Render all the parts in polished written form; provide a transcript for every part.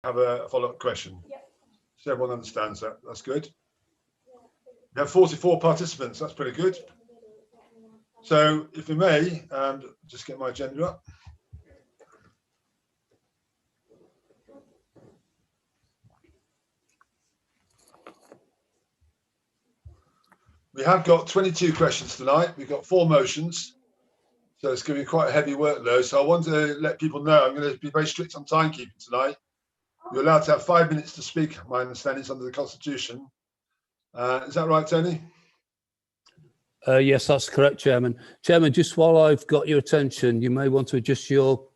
have a follow-up question? Yeah. So everyone understands that. That's good. We have 44 participants. That's pretty good. So if we may, just get my agenda up. We have got 22 questions tonight. We've got 4 motions. So it's going to be quite a heavy workload. So I want to let people know I'm going to be very strict on timekeeping tonight. You're allowed to have 5 minutes to speak. My understanding is under the Constitution. Is that right, Tony? Yes, that's correct, Chairman. Chairman, just while I've got your attention, you may want to adjust your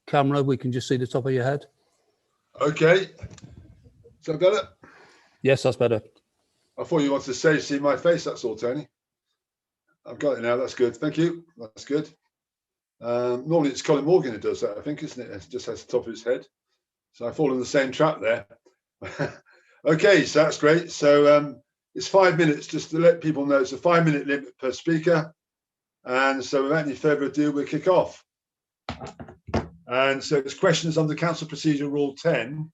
camera. We can just see the top of your head. Okay. So I've got it? Yes, that's better. I thought you wanted to say, see my face. That's all, Tony. I've got it now. That's good. Thank you. That's good. Normally it's Colin Morgan who does that, I think, isn't it? It just has the top of his head. So I fall in the same trap there. Okay, so that's great. So it's 5 minutes, just to let people know. It's a 5-minute limit per speaker. And so without any further ado, we'll kick off. And so it's questions under Council Procedure Rule 10.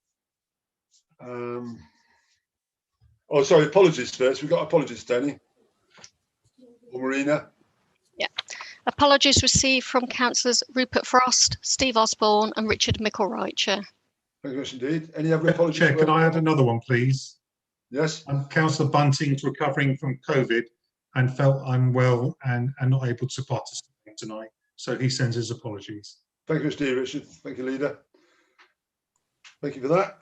Oh, sorry, apologies first. We've got apologies, Tony. Or Marina. Yeah. Apologies received from Councillors Rupert Frost, Steve Osborne and Richard Micklewright, Chair. Thank you much indeed. Any other apologies? Chair, can I add another one, please? Yes. Councillor Bunting's recovering from COVID and felt unwell and not able to participate tonight. So he sends his apologies. Thank you, Steve, Richard. Thank you, Leader. Thank you for that.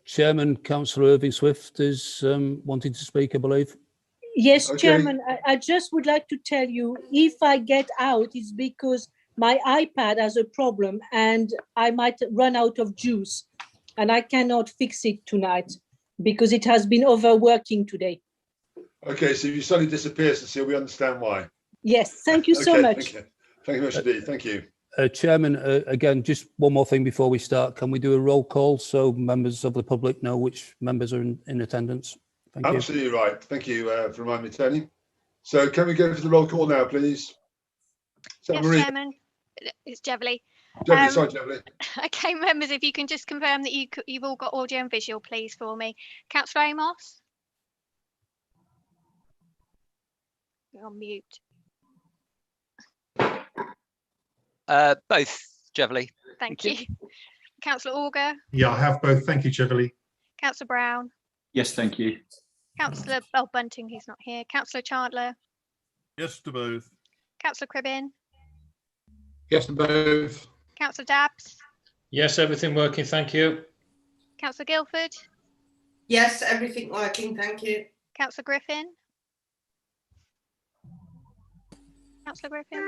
Chairman, Councillor Irving Swift is wanting to speak, I believe. Yes, Okay. Chairman, I just would like to tell you, if I get out, it's because my iPad has a problem and I might run out of juice and I cannot fix it tonight because it has been overworking today. Okay, so you suddenly disappear, Cecile. We understand why. Yes, thank you so much. Thank you. Thank you very much indeed. Thank you. Chairman, again, just one more thing before we start. Can we do a roll call so members of the public know which members are in attendance? Thank you. Absolutely right. Thank you for reminding me, Tony. So can we go for the roll call now, please? So Yes, Marie. Chairman. It's Jevely. Sorry, Jevely. Okay, members, if you can just confirm that you've all got audio and visual, please, for me. Councillor Amos? You're on mute. Both, Jevely. Thank you. Councillor Auger? Yeah, I have both. Thank you, Jevely. Councillor Brown? Yes, thank you. Councillor Bunting, he's not here. Councillor Chandler? Yes to both. Councillor Cribbin? Yes to both. Councillor Dabbs? Yes, everything working, thank you. Councillor Guildford? Yes, everything working, thank you. Councillor Griffin? Councillor Griffin?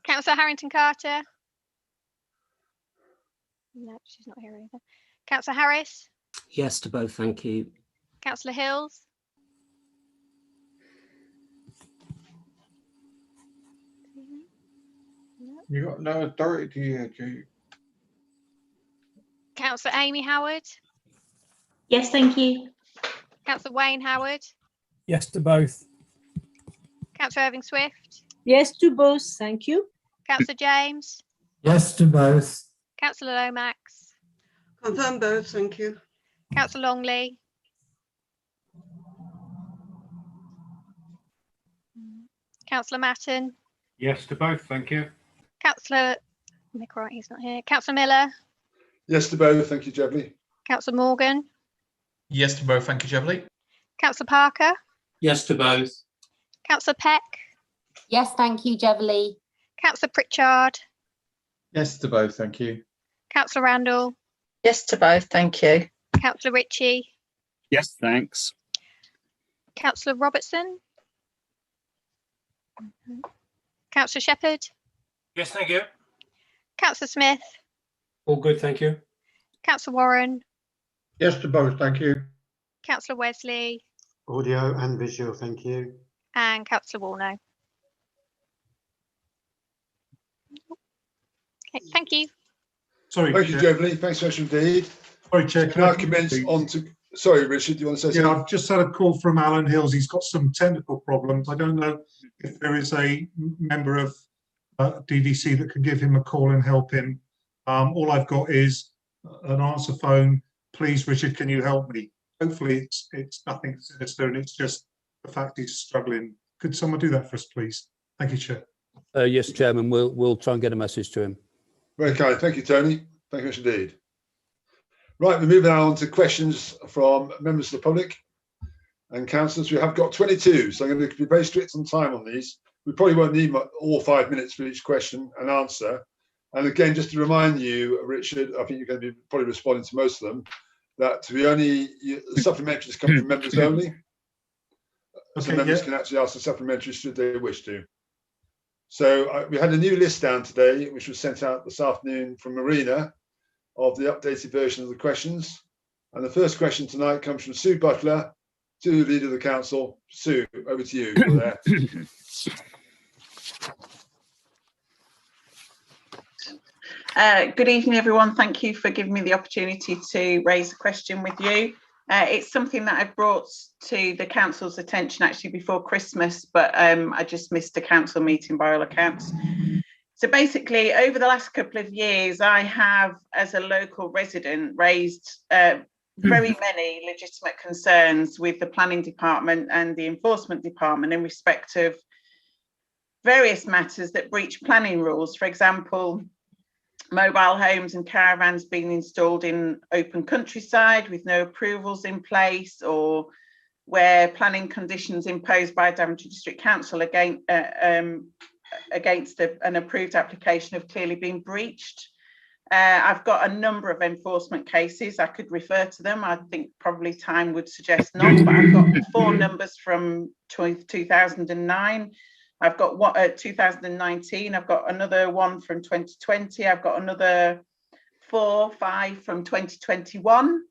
Councillor Harrington Carter? No, she's not here either. Councillor Harris? Yes to both, thank you. Councillor Hills? You got no authority here, Chief. Councillor Amy Howard? Yes, thank you. Councillor Wayne Howard? Yes to both. Councillor Irving Swift? Yes to both, thank you. Councillor James? Yes to both. Councillor Lomax? Confirm both, thank you. Councillor Longley? Councillor Matton? Yes to both, thank you. Councillor Micklewright, he's not here. Councillor Miller? Yes to both. Thank you, Jevely. Councillor Morgan? Yes to both, thank you, Jevely. Councillor Parker? Yes to both. Councillor Peck? Yes, thank you, Jevely. Councillor Pritchard? Yes to both, thank you. Councillor Randall? Yes to both, thank you. Councillor Ritchie? Yes, thanks. Councillor Robertson? Councillor Shepherd? Yes, thank you. Councillor Smith? All good, thank you. Councillor Warren? Yes to both, thank you. Councillor Wesley? Audio and visual, thank you. And Councillor Warno. Okay, thank you. Sorry, Thank you, Chair. Jevely. Thanks very much indeed. Sorry, Chair. Can I commence on to... Sorry, Richard, do you want to say Yeah, something? I've just had a call from Alan Hills. He's got some technical problems. I don't know if there is a member of DDC that can give him a call and help him. All I've got is an answer phone. Please, Richard, can you help me? Hopefully it's nothing sinister and it's just the fact he's struggling. Could someone do that for us, please? Thank you, Chair. Yes, Chairman, we'll try and get a message to him. Very kind. Thank you, Tony. Thank you much indeed. Right, we move now on to questions from members of the public and councillors. We have got 22, so I'm going to be very strict on time on these. We probably won't need all 5 minutes for each question and answer. And again, just to remind you, Richard, I think you're going to be probably responding to most of them, that the supplementaries come from members only. So members can actually ask the supplementaries should they wish to. So we had a new list down today, which was sent out this afternoon from Marina, of the updated version of the questions. And the first question tonight comes from Sue Butler, to the Leader of the Council. Sue, over to you. You're there. Good evening, everyone. Thank you for giving me the opportunity to raise a question with you. It's something that I brought to the council's attention actually before Christmas, but I just missed a council meeting by all accounts. So basically, over the last couple of years, I have, as a local resident, raised very many legitimate concerns with the planning department and the enforcement department in respect of various matters that breach planning rules. For example, mobile homes and caravans being installed in open countryside with no approvals in place, or where planning conditions imposed by Daventry District Council against an approved application have clearly been breached. I've got a number of enforcement cases. I could refer to them. I think probably time would suggest not, but I've got 4 numbers from 2009. I've got 2019. I've got another one from 2020. I've got another 4, 5 from 2021.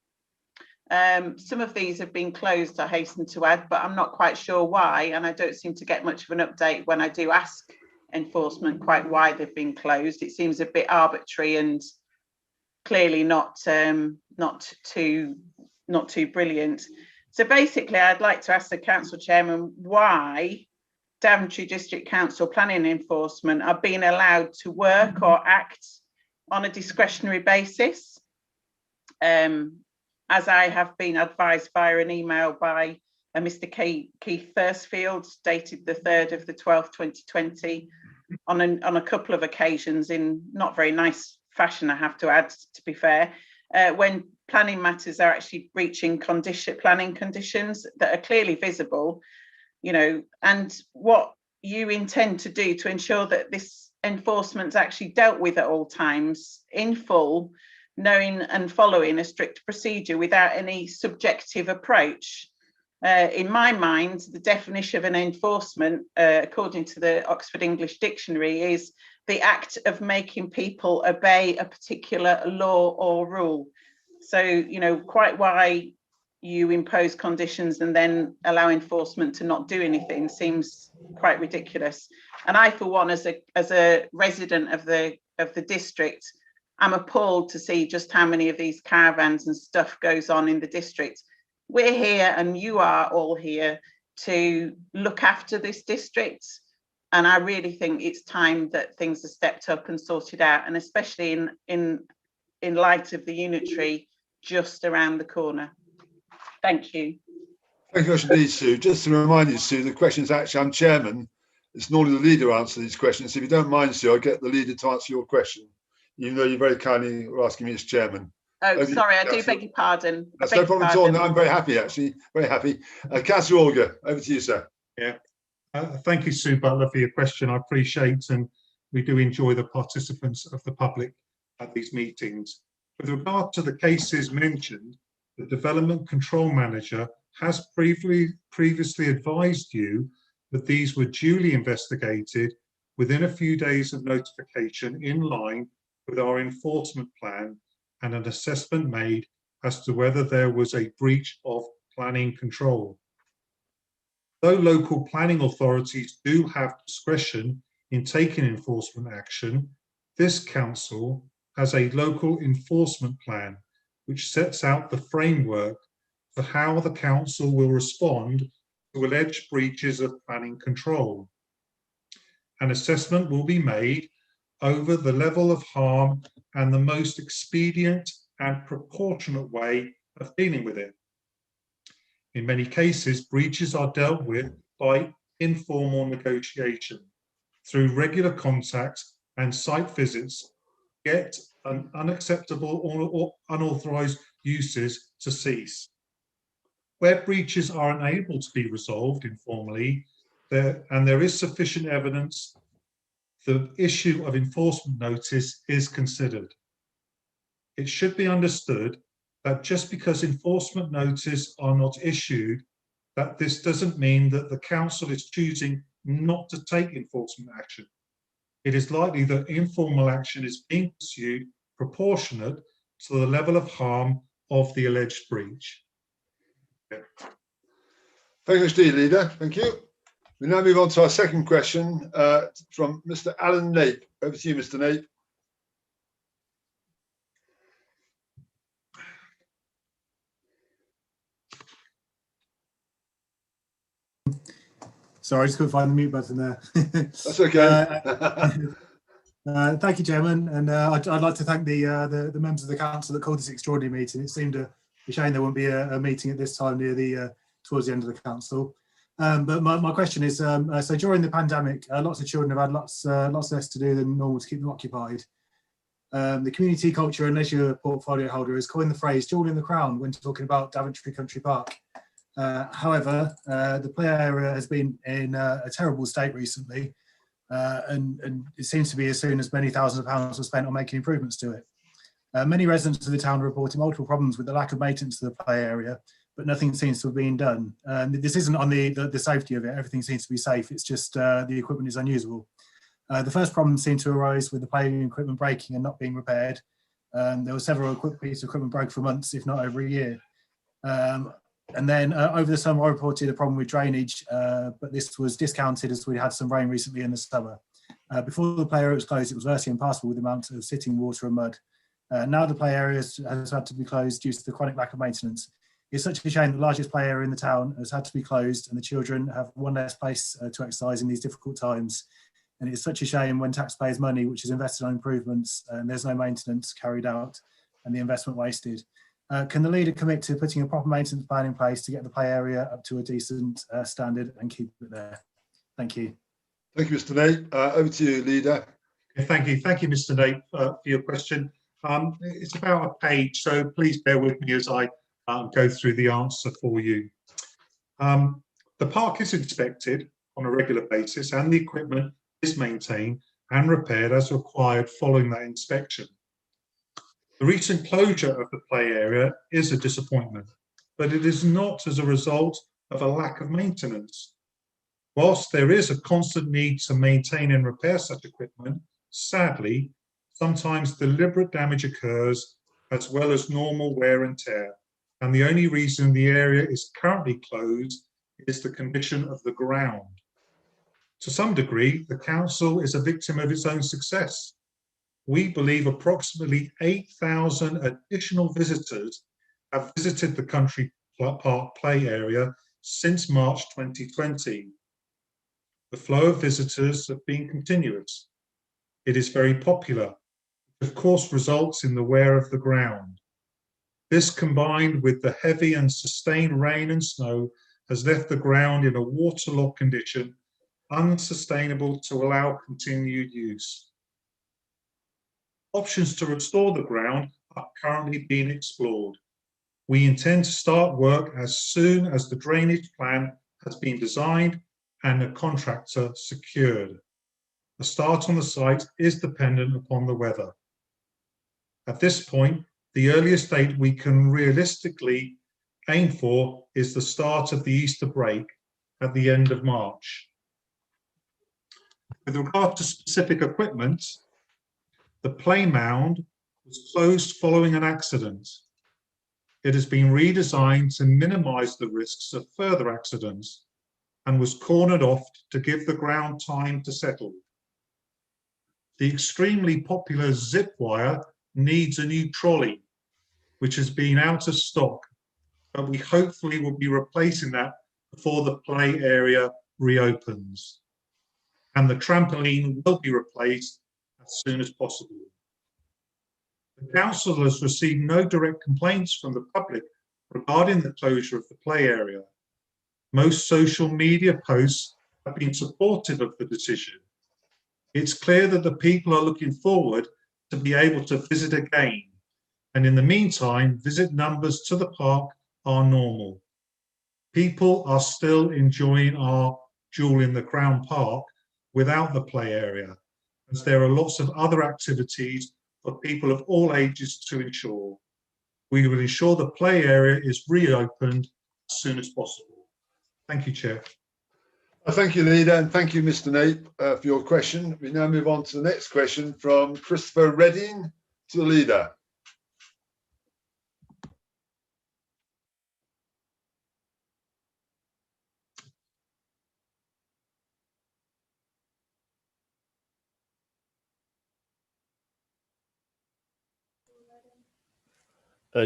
Some of these have been closed, I hasten to add, but I'm not quite sure why, and I don't seem to get much of an update when I do ask enforcement quite why they've been closed. It seems a bit arbitrary and clearly not too brilliant. So basically, I'd like to ask the council chairman why Daventry District Council planning enforcement are being allowed to work or act on a discretionary basis, as I have been advised via an email by Mr. Keith Thursfield, dated the 3rd of the 12th, 2020, on a couple of occasions in not very nice fashion, I have to add, to be fair, when planning matters are actually breaching planning conditions that are clearly visible, you know, and what you intend to do to ensure that this enforcement is actually dealt with at all times in full, knowing and following a strict procedure without any subjective approach. In my mind, the definition of an enforcement, according to the Oxford English Dictionary, is the act of making people obey a particular law or rule. So, you know, quite why you impose conditions and then allow enforcement to not do anything seems quite ridiculous. And I, for one, as a resident of the district, I'm appalled to see just how many of these caravans and stuff goes on in the district. We're here, and you are all here, to look after this district. And I really think it's time that things are stepped up and sorted out, and especially in light of the unitary just around the corner. Thank you. Thank you very much indeed, Sue. Just to remind you, Sue, the questions actually, I'm chairman. It's normally the leader answer these questions. If you don't mind, Sue, I'll get the leader to answer your question, even though you very kindly were asking me as chairman. Oh, sorry, I do beg your pardon. That's no problem at all. No, I'm very happy, actually, very happy. Councillor Olga, over to you, sir. Yeah, thank you, Sue Butler, for your question. I appreciate, and we do enjoy the participants of the public at these meetings. With regard to the cases mentioned, the Development Control Manager has previously advised you that these were duly investigated within a few days of notification, in line with our enforcement plan, and an assessment made as to whether there was a breach of planning control. Though local planning authorities do have discretion in taking enforcement action, this council has a local enforcement plan which sets out the framework for how the council will respond to alleged breaches of planning control. an assessment will be made over the level of harm and the most expedient and proportionate way of dealing with it. In many cases, breaches are dealt with by informal negotiation through regular contact and site visits, get an unacceptable or unauthorized uses to cease. Where breaches are unable to be resolved informally, and there is sufficient evidence, the issue of enforcement notice is considered. It should be understood that just because enforcement notice are not issued, that this doesn't mean that the council is choosing not to take enforcement action. It is likely that informal action is being pursued proportionate to the level of harm of the alleged breach. Thank you, Mr. Leader. Thank you. We now move on to our second question from Mr. Alan Nape. Over to you, Mr. Nape. Sorry, I just couldn't find the mute button there. That's okay. Thank you, Chairman, and I'd like to thank the members of the council that called this extraordinary meeting. It seemed a shame there wouldn't be a meeting at this time near the towards the end of the council. But my question is, so during the pandemic, lots of children have had lots less to do than normal to keep them occupied. The community culture and leisure portfolio holder has coined the phrase "jewel in the crown" when talking about Daventry Country Park. However, the play area has been in a terrible state recently, and it seems to be as soon as many thousands of pounds were spent on making improvements to it. Many residents of the town are reporting multiple problems with the lack of maintenance of the play area, but nothing seems to have been done. This isn't on the safety of it, everything seems to be safe, it's just the equipment is unusable. The first problem seemed to arise with the play equipment breaking and not being repaired. There were several pieces of equipment broke for months, if not over a year. And then over the summer, I reported a problem with drainage, but this was discounted as we had some rain recently in the summer. Before the play area was closed, it was virtually impassable with the amount of sitting water and mud. Now the play area has had to be closed due to the chronic lack of maintenance. It's such a shame the largest play area in the town has had to be closed and the children have one less place to exercise in these difficult times. And it's such a shame when taxpayers' money, which is invested on improvements, and there's no maintenance carried out and the investment wasted. Can the leader commit to putting a proper maintenance plan in place to get the play area up to a decent standard and keep it there? Thank you. Thank you, Mr. Nape. Over to you, leader. Thank you, Mr. Nape, for your question. It's about a page, so please bear with me as I go through the answer for you. The park is inspected on a regular basis, and the equipment is maintained and repaired as required following that inspection. The recent closure of the play area is a disappointment, but it is not as a result of a lack of maintenance. Whilst there is a constant need to maintain and repair such equipment, sadly, sometimes deliberate damage occurs as well as normal wear and tear, and the only reason the area is currently closed is the condition of the ground. To some degree, the council is a victim of its own success. We believe approximately 8,000 additional visitors have visited the Country Park play area since March 2020. The flow of visitors has been continuous. It is very popular, which of course results in the wear of the ground. This, combined with the heavy and sustained rain and snow, has left the ground in a waterlogged condition, unsustainable to allow continued use. Options to restore the ground are currently being explored. We intend to start work as soon as the drainage plan has been designed and a contractor secured. The start on the site is dependent upon the weather. At this point, the earliest date we can realistically aim for is the start of the Easter break at the end of March. With regard to specific equipment, the play mound was closed following an accident. It has been redesigned to minimize the risks of further accidents and was cornered off to give the ground time to settle. The extremely popular zip wire needs a new trolley, which has been out of stock, but we hopefully will be replacing that before the play area reopens. and the trampoline will be replaced as soon as possible. The council has received no direct complaints from the public regarding the closure of the play area. Most social media posts have been supportive of the decision. It's clear that the people are looking forward to be able to visit again, and in the meantime, visit numbers to the park are normal. People are still enjoying our Jewel in the Crown Park without the play area, as there are lots of other activities for people of all ages to ensure. We will ensure the play area is reopened as soon as possible. Thank you, Chair. Thank you, Leader, and thank you, Mr. Nape, for your question. We now move on to the next question from Christopher Redding to the Leader.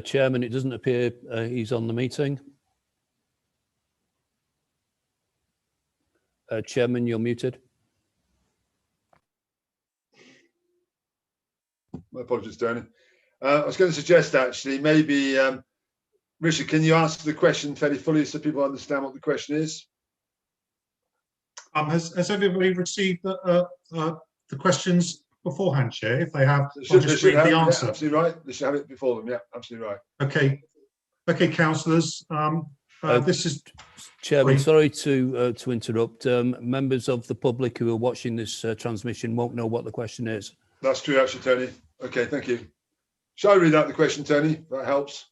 Chairman, it doesn't appear he's on the meeting. Chairman, you're muted. My apologies, Tony. I was going to suggest, actually, maybe, Richard, can you answer the question fairly fully so people understand what the question is? Has everybody received the questions beforehand, Chair? If they have, They I'll should just read have, the yeah, answer. absolutely right. They should have it before them. Yeah, absolutely right. Okay, councillors. This is Chairman, sorry to interrupt. Members of the public who are watching this transmission won't know what the question is. That's true, actually, Tony. Okay, thank you. Shall I read out the question, Tony? That helps.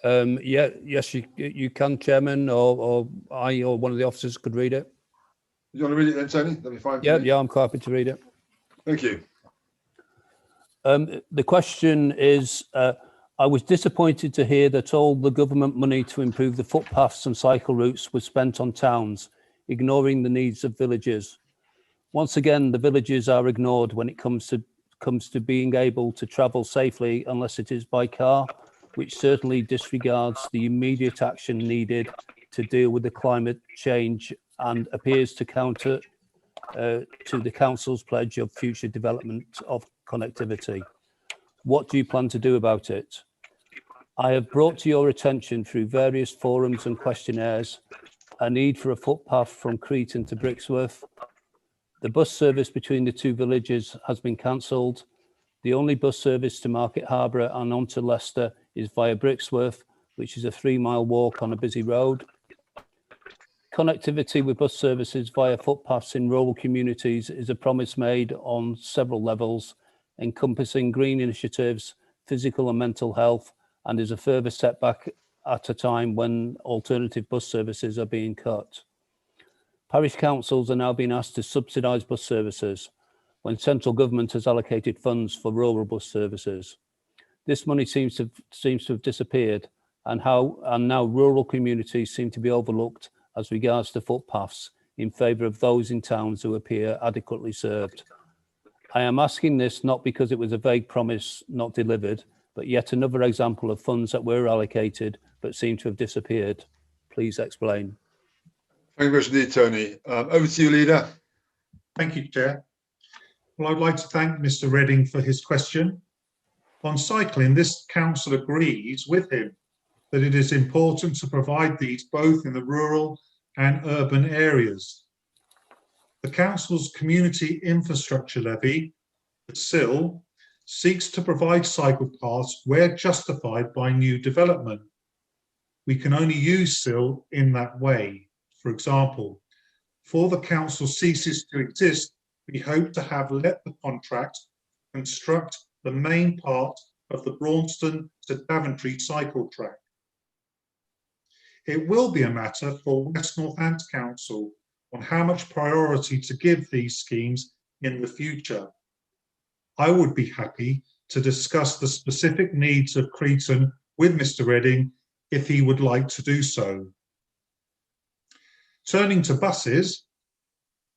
Yeah, yes, you can, Chairman, or I or one of the officers could read it. You want to read it then, Tony? That'll be fine. Yeah, I'm quite happy to read it. Thank you. The question is, I was disappointed to hear that all the government money to improve the footpaths and cycle routes was spent on towns, ignoring the needs of villages. Once again, the villages are ignored when it comes to being able to travel safely unless it is by car, which certainly disregards the immediate action needed to deal with the climate change and appears to counter to the Council's pledge of future development of connectivity. What do you plan to do about it? I have brought to your attention through various forums and questionnaires a need for a footpath from Cretan to Brixworth. The bus service between the two villages has been cancelled. The only bus service to Market Harbour and on to Leicester is via Brixworth, which is a 3-mile walk on a busy road. Connectivity with bus services via footpaths in rural communities is a promise made on several levels, encompassing green initiatives, physical and mental health, and is a further setback at a time when alternative bus services are being cut. Parish councils are now being asked to subsidise bus services when central government has allocated funds for rural bus services. This money seems to have disappeared, and now rural communities seem to be overlooked as regards to footpaths in favour of those in towns who appear adequately served. I am asking this not because it was a vague promise not delivered, but yet another example of funds that were allocated but seem to have disappeared. Please explain. Thank you very much indeed, Tony. Over to you, Leader. Thank you, Chair. Well, I'd like to thank Mr. Redding for his question. On cycling, this council agrees with him that it is important to provide these both in the rural and urban areas. The council's community infrastructure levy, the CIL, seeks to provide cycle paths where justified by new development. We can only use CIL in that way. For example, before the council ceases to exist, we hope to have let the contract construct the main part of the Braunston to Daventry cycle track. It will be a matter for West Northampton Council on how much priority to give these schemes in the future. I would be happy to discuss the specific needs of Cretan with Mr. Redding if he would like to do so. Turning to buses,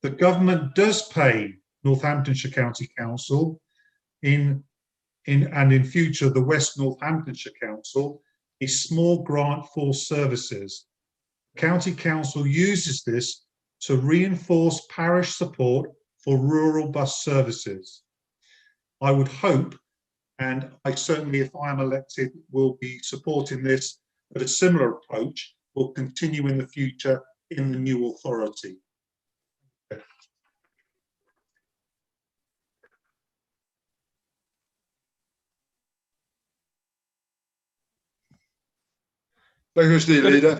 the government does pay Northamptonshire County Council and in future the West Northamptonshire Council a small grant for services. The County Council uses this to reinforce parish support for rural bus services. I would hope, and I certainly, if I am elected, will be supporting this, that a similar approach will continue in the future in the new authority. Thank you, Steve, Leader.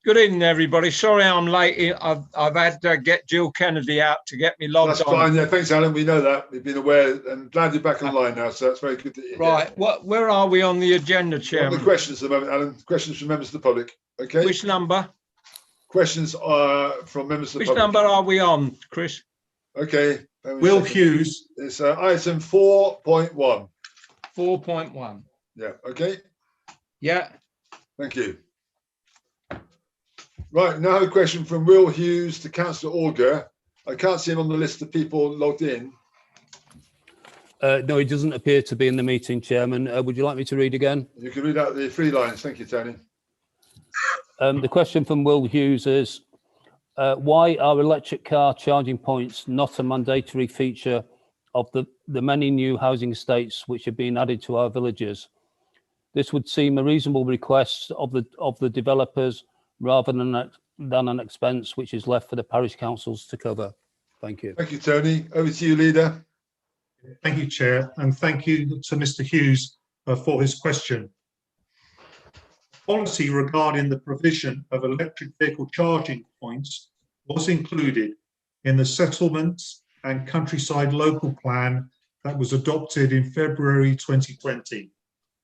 Good evening, everybody. Sorry I'm late. I've had to get Jill Kennedy out to get me logged That's on. fine. Yeah, thanks, Alan. We know that. We've been aware, and glad you're back online now. So that's very good to hear. Right. Where are we on the agenda, On Chairman? the questions at the moment, Alan. Questions from members of the public. Okay. Which number? Questions are from members of the Which public. number are we on, Chris? Okay. Will Hughes. It's item 4.1. 4.1. Yeah. Okay. Yeah. Thank you. Right, now a question from Will Hughes to Councillor Auger. I can't see him on the list of people logged in. No, he doesn't appear to be in the meeting, Chairman. Would you like me to read again? You can read out the 3 lines. Thank you, Tony. The question from Will Hughes is, why are electric car charging points not a mandatory feature of the many new housing estates which are being added to our villages? This would seem a reasonable request of the developers rather than an expense which is left for the parish councils to cover. Thank you. Thank you, Tony. Over to you, Leader. Thank you, Chair, and thank you to Mr. Hughes for his question. Policy regarding the provision of electric vehicle charging points was included in the settlements and countryside local plan that was adopted in February 2020.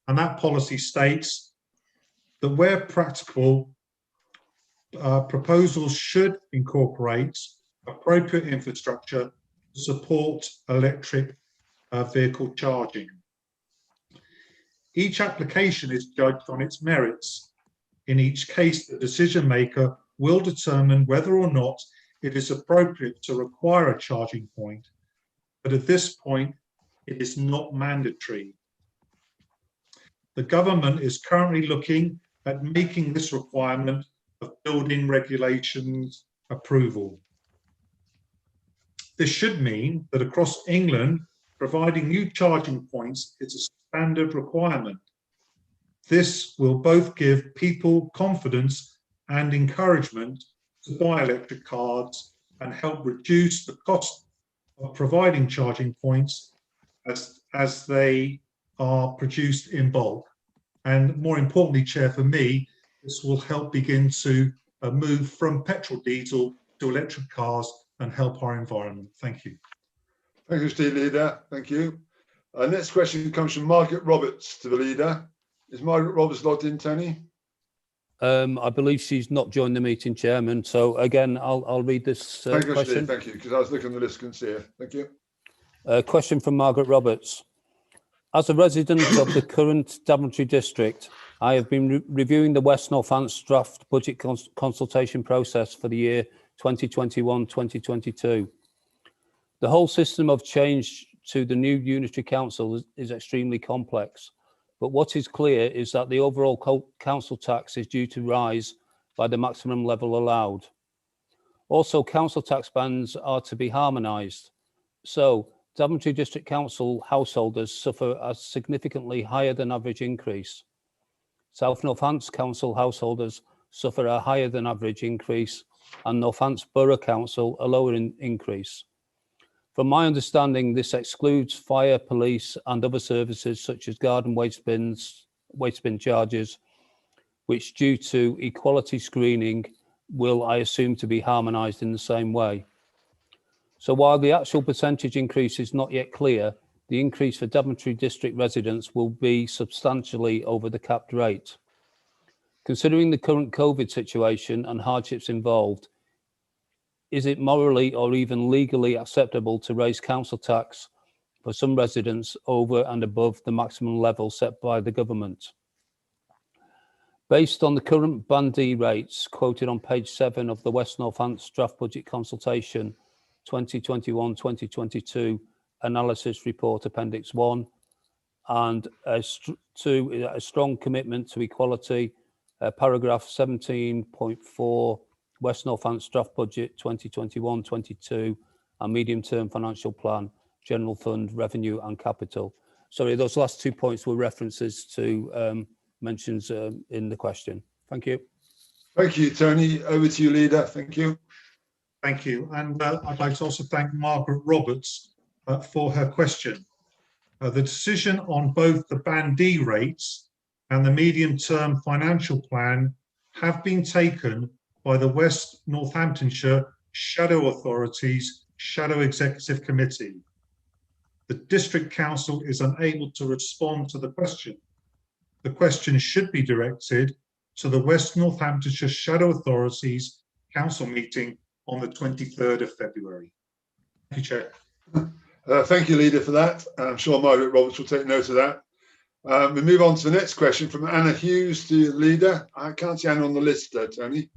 And that policy states that where practicable, proposals should incorporate appropriate infrastructure to support electric vehicle charging. Each application is judged on its merits. In each case, the decision maker will determine whether or not it is appropriate to require a charging point, but at this point, it is not mandatory. The government is currently looking at making this requirement of building regulations approval. This should mean that across England, providing new charging points is a standard requirement. This will both give people confidence and encouragement to buy electric cars and help reduce the cost of providing charging points as they are produced in bulk. And more importantly, Chair, for me, this will help begin to move from petrol diesel to electric cars and help our environment. Thank you. Thank you, Steve, Leader. Thank you. Next question comes from Margaret Roberts to the Leader. Is Margaret Roberts logged in, Tony? I believe she's not joined the meeting, Chairman. So again, I'll read this Thank you, question. Steve. Thank you, because I was looking at the list, couldn't see her. Thank you. Question from Margaret Roberts. As a resident of the current Daventry district, I have been reviewing the West Northants draft budget consultation process for the year 2021-2022. The whole system of change to the new unitary council is extremely complex, but what is clear is that the overall council tax is due to rise by the maximum level allowed. Also, council tax bands are to be harmonised. So, Daventry District Council householders suffer a significantly higher than average increase. South Northants Council householders suffer a higher than average increase, and Northants Borough Council a lower increase. From my understanding, this excludes fire, police and other services such as garden waste bin charges, which due to equality screening will, I assume, to be harmonised in the same way. So while the actual percentage increase is not yet clear, the increase for Daventry District residents will be substantially over the capped rate. Considering the current COVID situation and hardships involved, is it morally or even legally acceptable to raise council tax for some residents over and above the maximum level set by the government? Based on the current Band-D rates quoted on page 7 of the West Northants draft budget consultation 2021-2022 analysis report appendix 1 and a strong commitment to equality, paragraph 17.4 West Northants draft budget 2021-22 and medium-term financial plan, general fund, revenue and capital. Sorry, those last 2 points were references to mentions in the question. Thank you. Thank you, Tony. Over to you, Leader. Thank you. Thank you. And I'd like to also thank Margaret Roberts for her question. The decision on both the Band D rates and the medium-term financial plan have been taken by the West Northamptonshire Shadow Authority's Shadow Executive Committee. The District Council is unable to respond to the question. The question should be directed to the West Northamptonshire Shadow Authority's Council meeting on the 23rd of February. Thank you, Chair. Thank you, Leader, for that. I'm sure Margaret Roberts will take note of that. We move on to the next question from Anna Hughes to the Leader. I can't see Anna on the list, Tony.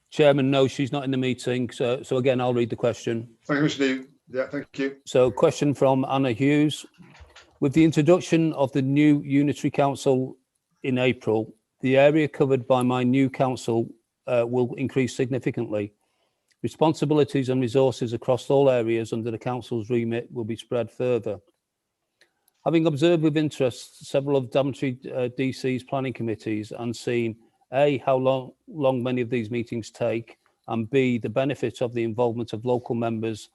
Chairman, no, she's not in the meeting. So again, I'll read the question. Thank you, Steve. Yeah, thank you. So question from Anna Hughes. With the introduction of the new Unitary Council in April, the area covered by my new council will increase significantly. Responsibilities and resources across all areas under the council's remit will be spread further. Having observed with interest several of Daventry DC's planning committees and seen A, how long many of these meetings take, and B, the benefit of the involvement of local members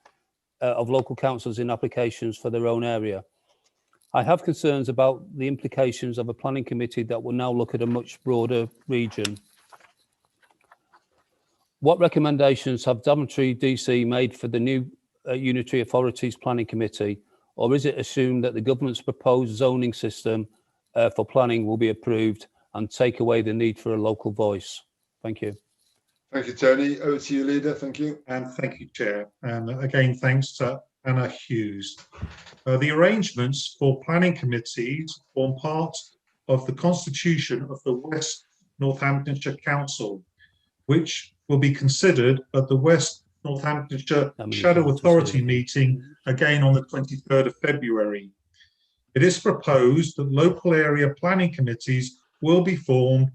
of local councils in applications for their own area, I have concerns about the implications of a planning committee that will now look at a much broader region. What recommendations have Daventry DC made for the new Unitary Authorities Planning Committee, or is it assumed that the government's proposed zoning system for planning will be approved and take away the need for a local voice? Thank you. Thank you, Tony. Over to you, Leader. Thank you. And thank you, Chair. And again, thanks to Anna Hughes. The arrangements for planning committees form part of the constitution of the West Northamptonshire Council, which will be considered at the West Northamptonshire Shadow Authority meeting again on the 23rd of February. It is proposed that local area planning committees will be formed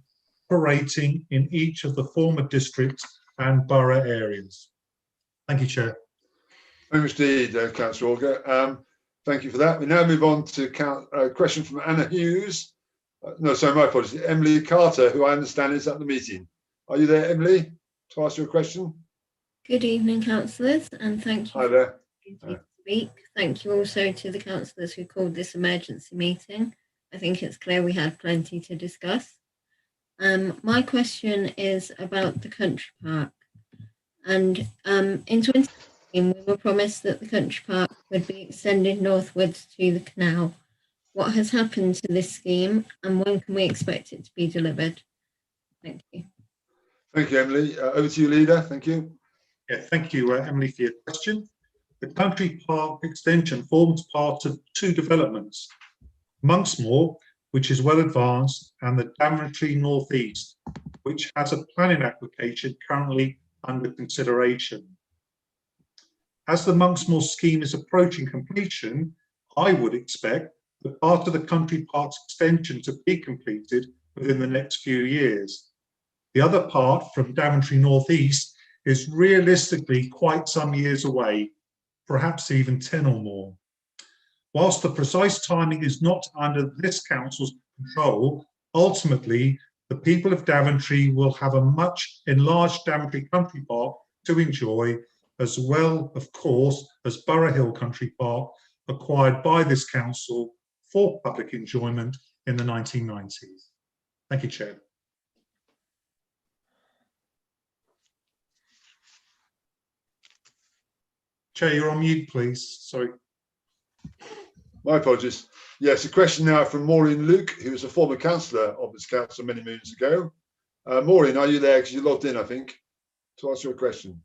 operating in each of the former districts and borough areas. Thank you, Chair. Thank you indeed, Councillor Auger. Thank you for that. We now move on to a question from Anna Hughes. No, sorry, my apologies. Emily Carter, who I understand is at the meeting. Are you there, Emily, to ask you a question? Good evening, councillors, and thank you Hi there. to speak. Thank you also to the councillors who called this emergency meeting. I think it's clear we had plenty to discuss. My question is about the country park. And in 2016, we were promised that the country park would be extended northwards to the canal. What has happened to this scheme, and when can we expect it to be delivered? Thank you. Thank you, Emily. Over to you, Leader. Thank you. Yeah, thank you, Emily, for your question. The country park extension forms part of two developments: Monksmoor, which is well advanced, and the Daventry North East, which has a planning application currently under consideration. As the Monksmoor scheme is approaching completion, I would expect that part of the country park's extension to be completed within the next few years. The other part from Daventry North East is realistically quite some years away, perhaps even 10 or more. Whilst the precise timing is not under this council's control, ultimately the people of Daventry will have a much enlarged Daventry Country Park to enjoy, as well, of course, as Borough Hill Country Park, acquired by this council for public enjoyment in the 1990s. Thank you, Chair. Chair, you're on mute, please. Sorry. My apologies. Yes, a question now from Maureen Luke, who was a former councillor of this council many moons ago. Maureen, are you there? Because you logged in, I think, to ask your question.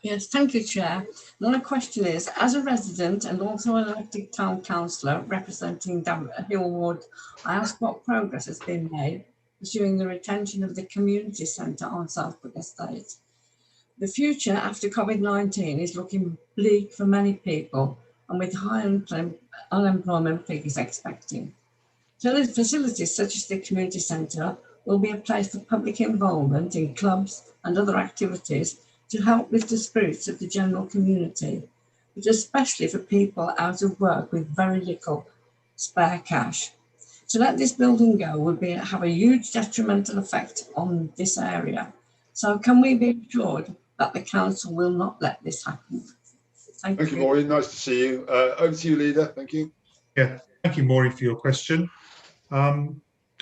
Yes, thank you, Chair. My question is, as a resident and also an elected town councillor representing Hill Ward, I ask what progress has been made pursuing the retention of the community centre on Southbrook Estate. The future after COVID-19 is looking bleak for many people, and with high unemployment figures expecting. Facilities such as the community centre will be a place for public involvement in clubs and other activities to help lift the spirits of the general community, but especially for people out of work with very little spare cash. To let this building go would have a huge detrimental effect on this area. So can we be assured that the council will not let this happen? Thank you, Maureen. Nice to see you. Over to you, Leader. Thank you. Yeah, thank you, Maureen, for your question.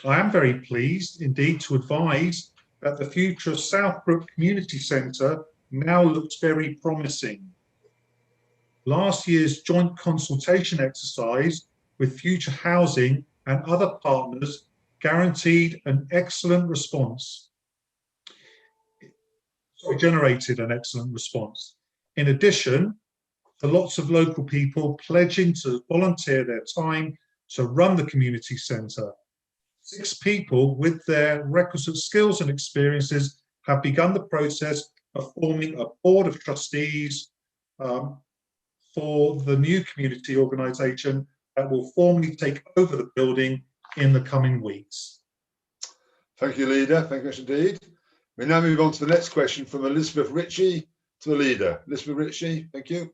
I am very pleased indeed to advise that the future of Southbrook Community Centre now looks very promising. Last year's joint consultation exercise with Future Housing and other partners generated an excellent response. In addition, for lots of local people pledging to volunteer their time to run the community centre. 6 people with their requisite skills and experiences have begun the process of forming a board of trustees for the new community organisation that will formally take over the building in the coming weeks. Thank you, Leader. Thank you much indeed. We now move on to the next question from Elizabeth Ritchie to the Leader. Elizabeth Ritchie, thank you.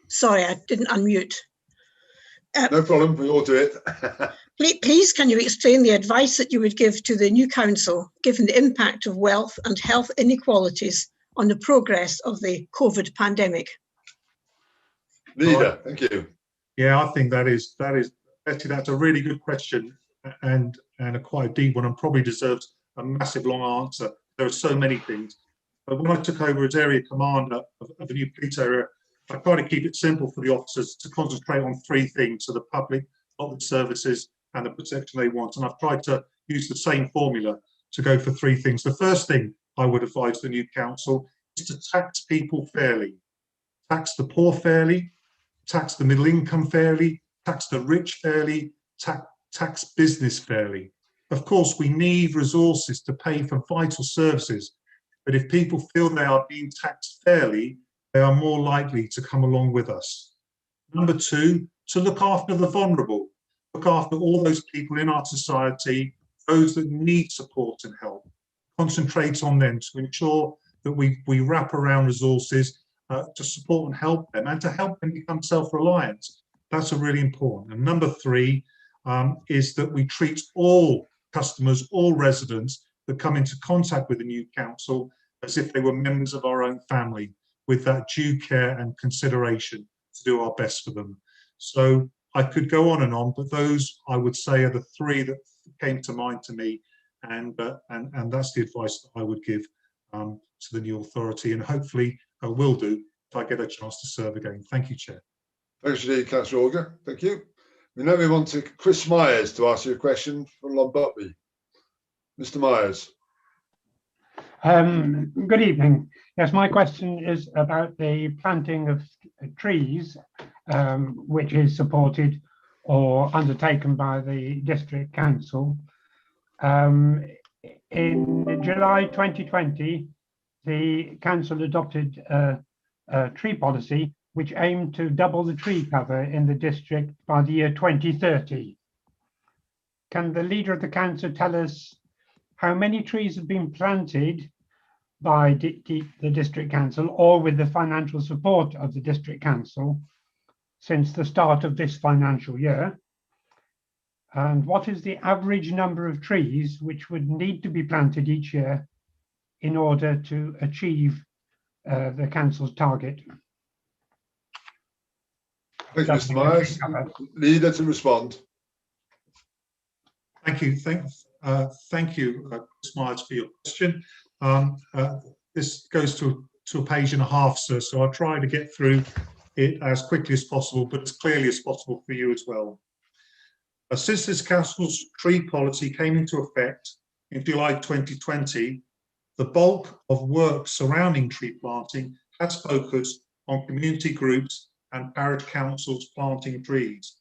Sorry, I didn't unmute. No problem, we all do it. Please, can you explain the advice that you would give to the new council, given the impact of wealth and health inequalities on the progress of the COVID pandemic? Leader, thank you. Yeah, I think that's a really good question and a quite deep one, and probably deserves a massive long answer. There are so many things. But when I took over as area commander of the new police area, I try to keep it simple for the officers to concentrate on 3 things: so the public services and the protection they want. And I've tried to use the same formula to go for 3 things. The first thing I would advise the new council is to tax people fairly. Tax the poor fairly, tax the middle income fairly, tax the rich fairly, tax business fairly. Of course, we need resources to pay for vital services, but if people feel they are being taxed fairly, they are more likely to come along with us. Number 2, to look after the vulnerable, look after all those people in our society, those that need support and help. Concentrate on them to ensure that we wrap around resources to support and help them, and to help them become self-reliant. That's a really important. And number 3 is that we treat all customers, all residents that come into contact with the new council as if they were members of our own family, with that due care and consideration to do our best for them. So I could go on, but those I would say are the 3 that came to mind to me, and that's the advice that I would give to the new authority, and hopefully I will do if I get a chance to serve again. Thank you, Chair. Thanks indeed, Councillor Auger. Thank you. We now move on to Chris Myers to ask you a question from Lombutby. Mr. Myers. Good evening. Yes, my question is about the planting of trees, which is supported or undertaken by the district council. In July 2020, the council adopted a tree policy which aimed to double the tree cover in the district by the year 2030. Can the leader of the council tell us how many trees have been planted by the district council, or with the financial support of the district council, since the start of this financial year? And what is the average number of trees which would need to be planted each year in order to achieve the council's target? Thank you, Mr. Myers. Leader to respond. Thank you. Thank you, Mr. Myers, for your question. This goes to a page and a half, sir, so I'll try to get through it as quickly as possible, but as clearly as possible for you as well. Since this council's tree policy came into effect in July 2020, the bulk of work surrounding tree planting has focused on community groups and parish councils planting trees.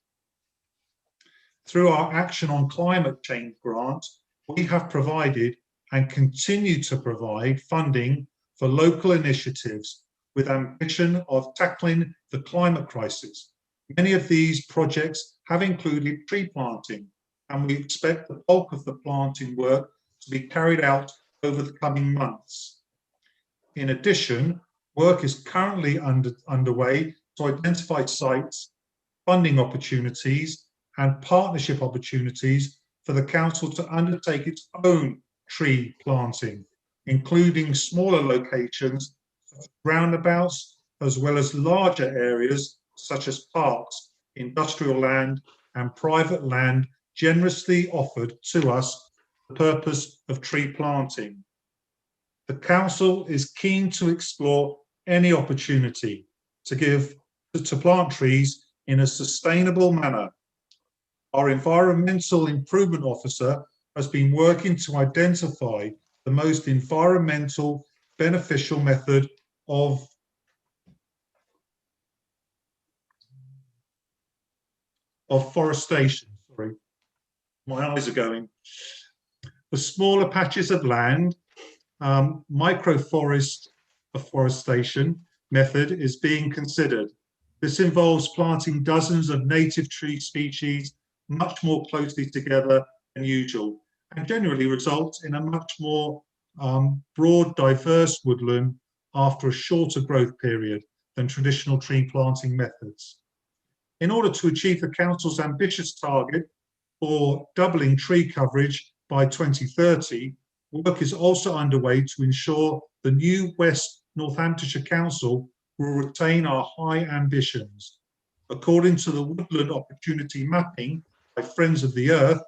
Through our Action on Climate Change grant, we have provided and continue to provide funding for local initiatives with ambition of tackling the climate crisis. Many of these projects have included tree planting, and we expect the bulk of the planting work to be carried out over the coming months. In addition, work is currently underway to identify sites, funding opportunities, and partnership opportunities for the council to undertake its own tree planting, including smaller locations, roundabouts, as well as larger areas such as parks, industrial land, and private land generously offered to us for the purpose of tree planting. The council is keen to explore any opportunity to plant trees in a sustainable manner. Our environmental improvement officer has been working to identify the most environmental beneficial method of forestation. Sorry, my eyes are going. For smaller patches of land, afforestation method is being considered. This involves planting dozens of native tree species much more closely together than usual, and generally results in a much more broad, diverse woodland after a shorter growth period than traditional tree planting methods. In order to achieve the council's ambitious target for doubling tree coverage by 2030, work is also underway to ensure the new West Northamptonshire Council will retain our high ambitions. According to the woodland opportunity mapping by Friends of the Earth,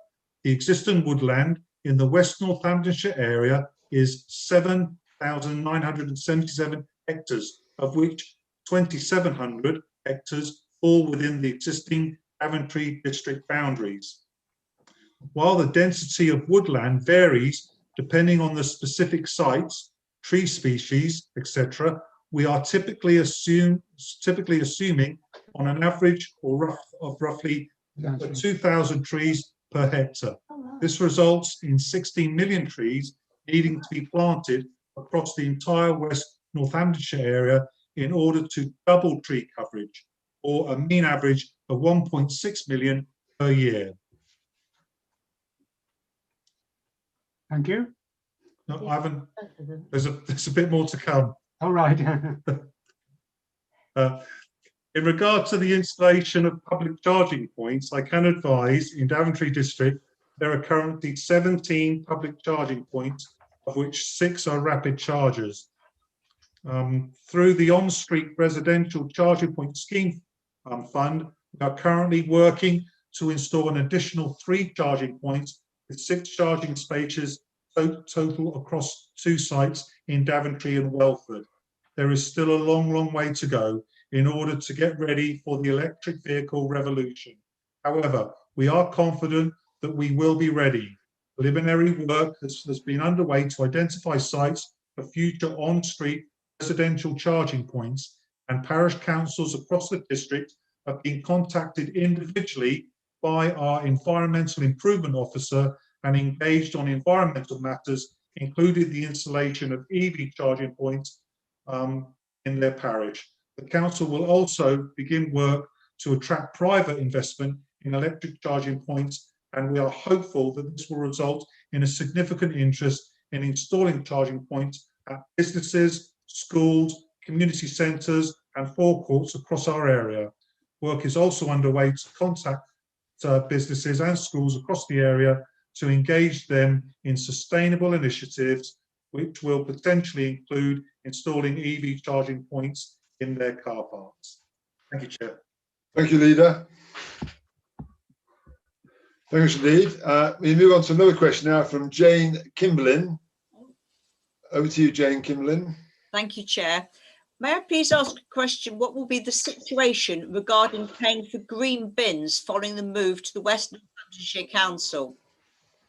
the existing woodland in the West Northamptonshire area is 7,977 hectares, of which 2,700 hectares fall within the existing Daventry district boundaries. While the density of woodland varies depending on the specific sites, tree species, etc., we are typically assuming on an average of roughly 2,000 trees per hectare. This results in 16 million trees needing to be planted across the entire West Northamptonshire area in order to double tree coverage, or a mean average of 1.6 million per year. Thank you. No, I haven't. There's a bit more to come. All right. In regard to the installation of public charging points, I can advise in Daventry district there are currently 17 public charging points, of which 6 are rapid chargers. Through the on-street residential charging point scheme fund, we are currently working to install an additional 3 charging points with 6 charging spaces total across 2 sites in Daventry and Welford. There is still a long way to go in order to get ready for the electric vehicle revolution. However, we are confident that we will be ready. Preliminary work has been underway to identify sites for future on-street residential charging points, and parish councils across the district have been contacted individually by our environmental improvement officer and engaged on environmental matters, including the installation of EV charging points in their parish. The council will also begin work to attract private investment in electric charging points, and we are hopeful that this will result in a significant interest in installing charging points at businesses, schools, community centres and forecourts across our area. Work is also underway to contact businesses and schools across the area to engage them in sustainable initiatives, which will potentially include installing EV charging points in their car parks. Thank you, Chair. Thank you, Leader. Thanks indeed. We move on to another question now from Jane Kimberlin. Over to you, Jane Kimberlin. Thank you, Chair. May I please ask a question? What will be the situation regarding paying for green bins following the move to the West Northamptonshire Council?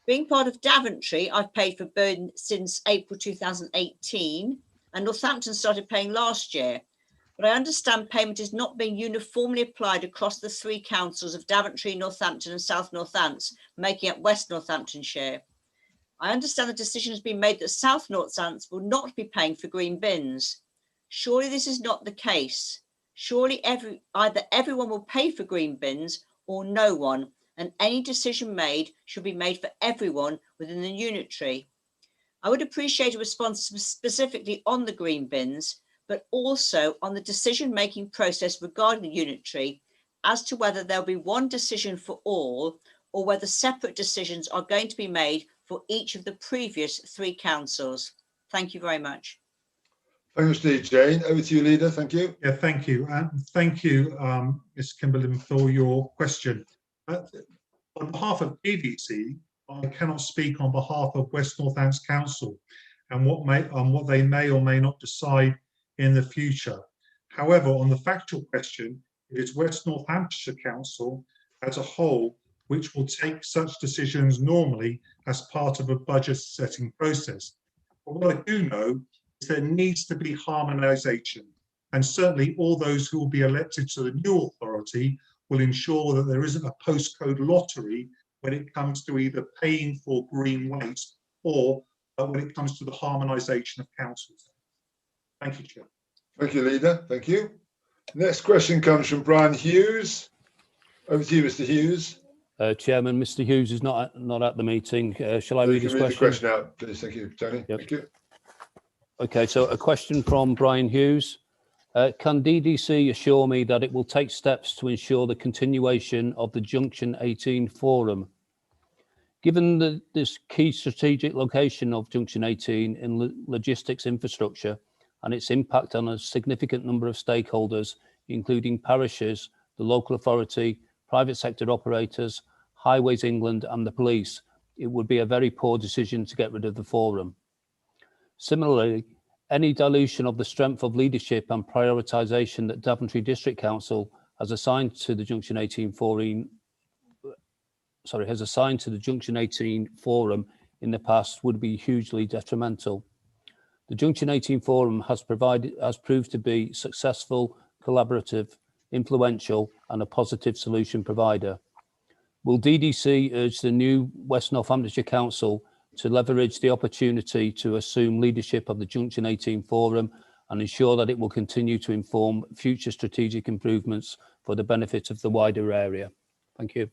Being part of Daventry, I've paid for bins since April 2018, and Northampton started paying last year. But I understand payment is not being uniformly applied across the 3 councils of Daventry, Northampton and South Northants, making up West Northamptonshire. I understand the decision has been made that South Northants will not be paying for green bins. Surely this is not the case. Surely either everyone will pay for green bins or no one, and any decision made should be made for everyone within the unitary. I would appreciate a response specifically on the green bins, but also on the decision-making process regarding the unitary as to whether there'll be one decision for all or whether separate decisions are going to be made for each of the previous 3 councils. Thank you very much. Thank you, Steve. Jane, over to you, Leader. Thank you. Yeah, thank you. And thank you, Ms. Kimberlin, for your question. On behalf of DDC, I cannot speak on behalf of West Northants Council and what they may or may not decide in the future. However, on the factual question, it is West Northamptonshire Council as a whole which will take such decisions normally as part of a budget setting process. But what I do know is there needs to be harmonisation, and certainly all those who will be elected to the new authority will ensure that there isn't a postcode lottery when it comes to either paying for green waste or when it comes to the harmonisation of councils. Thank you, Chair. Thank you, Leader. Thank you. Next question comes from Brian Hughes. Over to you, Mr. Hughes. Chairman, Mr. Hughes is not at the meeting. Shall I read his question? The question out, please. Thank you, Tony. Yep. Thank you. Okay, so a question from Brian Hughes. Can DDC assure me that it will take steps to ensure the continuation of the Junction 18 Forum? Given this key strategic location of Junction 18 in logistics infrastructure and its impact on a significant number of stakeholders, including parishes, the local authority, private sector operators, Highways England and the police, it would be a very poor decision to get rid of the forum. Similarly, any dilution of the strength of leadership and prioritisation that Daventry District Council has assigned to the Junction 18 Forum, in the past would be hugely detrimental. The Junction 18 Forum has proved to be successful, collaborative, influential and a positive solution provider. Will DDC urge the new West Northamptonshire Council to leverage the opportunity to assume leadership of the Junction 18 Forum and ensure that it will continue to inform future strategic improvements for the benefit of the wider area? Thank you.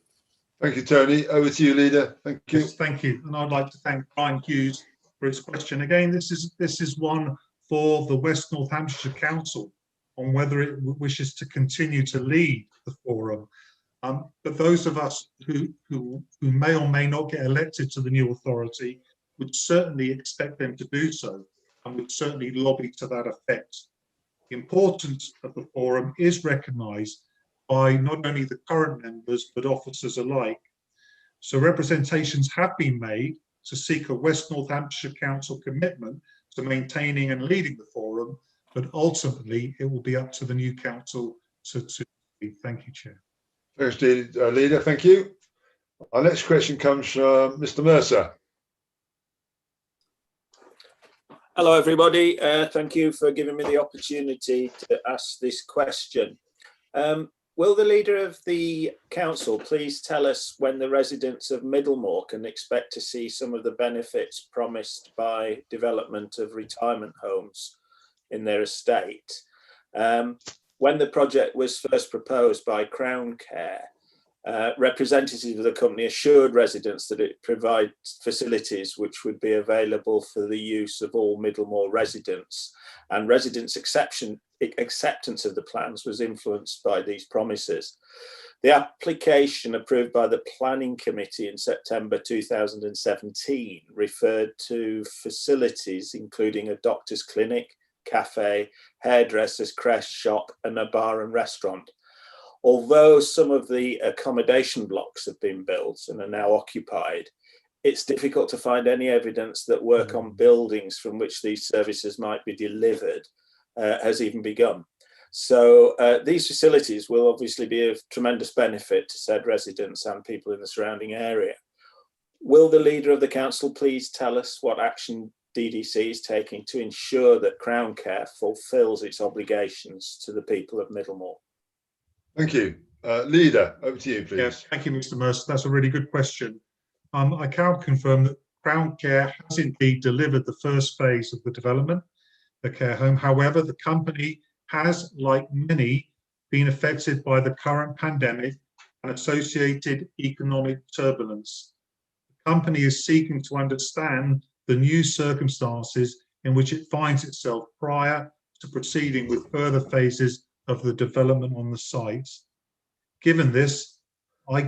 Thank you, Tony. Over to you, Leader. Thank you. Yes, thank you. And I'd like to thank Brian Hughes for his question. Again, this is one for the West Northamptonshire Council on whether it wishes to continue to lead the forum. But those of us who may or may not get elected to the new authority would certainly expect them to do so and would certainly lobby to that effect. The importance of the forum is recognised by not only the current members but officers alike. So representations have been made to seek a West Northamptonshire Council commitment to maintaining and leading the forum, but ultimately it will be up to the new council to lead. Thank you, Chair. Thanks, Leader. Thank you. Our next question comes from Mr. Mercer. Hello, everybody. Thank you for giving me the opportunity to ask this question. Will the Leader of the Council please tell us when the residents of Middlemore can expect to see some of the benefits promised by development of retirement homes in their estate? When the project was first proposed by Crown Care, representatives of the company assured residents that it provides facilities which would be available for the use of all Middlemore residents, and residents' acceptance of the plans was influenced by these promises. The application approved by the Planning Committee in September 2017 referred to facilities including a doctor's clinic, cafe, hairdresser's, creche, shop and a bar and restaurant. Although some of the accommodation blocks have been built and are now occupied, it's difficult to find any evidence that work on buildings from which these services might be delivered has even begun. So these facilities will obviously be of tremendous benefit to said residents and people in the surrounding area. Will the Leader of the Council please tell us what action DDC is taking to ensure that Crown Care fulfills its obligations to the people of Middlemore? Thank you. Leader, over to you, please. Yes, thank you, Mr. Mercer. That's a really good question. I can confirm that Crown Care has indeed delivered the first phase of the development, the care home. However, the company has, like many, been affected by the current pandemic and associated economic turbulence. The company is seeking to understand the new circumstances in which it finds itself prior to proceeding with further phases of the development on the site. Given this, I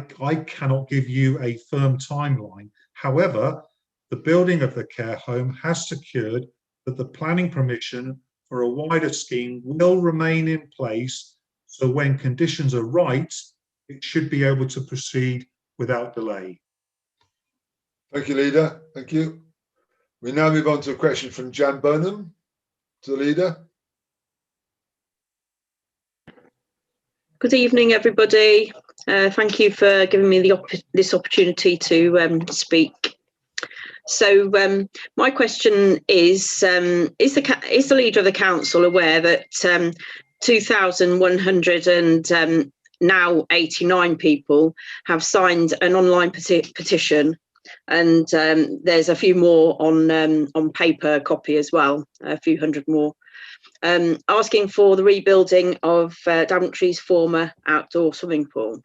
cannot give you a firm timeline. However, the building of the care home has secured that the planning permission for a wider scheme will remain in place, so when conditions are right, it should be able to proceed without delay. Thank you, Leader. Thank you. We now move on to a question from Jan Burnham to the Leader. Good evening, everybody. Thank you for giving me this opportunity to speak. So my question is the Leader of the Council aware that 2,100 and now 89 people have signed an online petition, and there's a few more on paper copy as well, a few hundred more, asking for the rebuilding of Daventry's former outdoor swimming pool.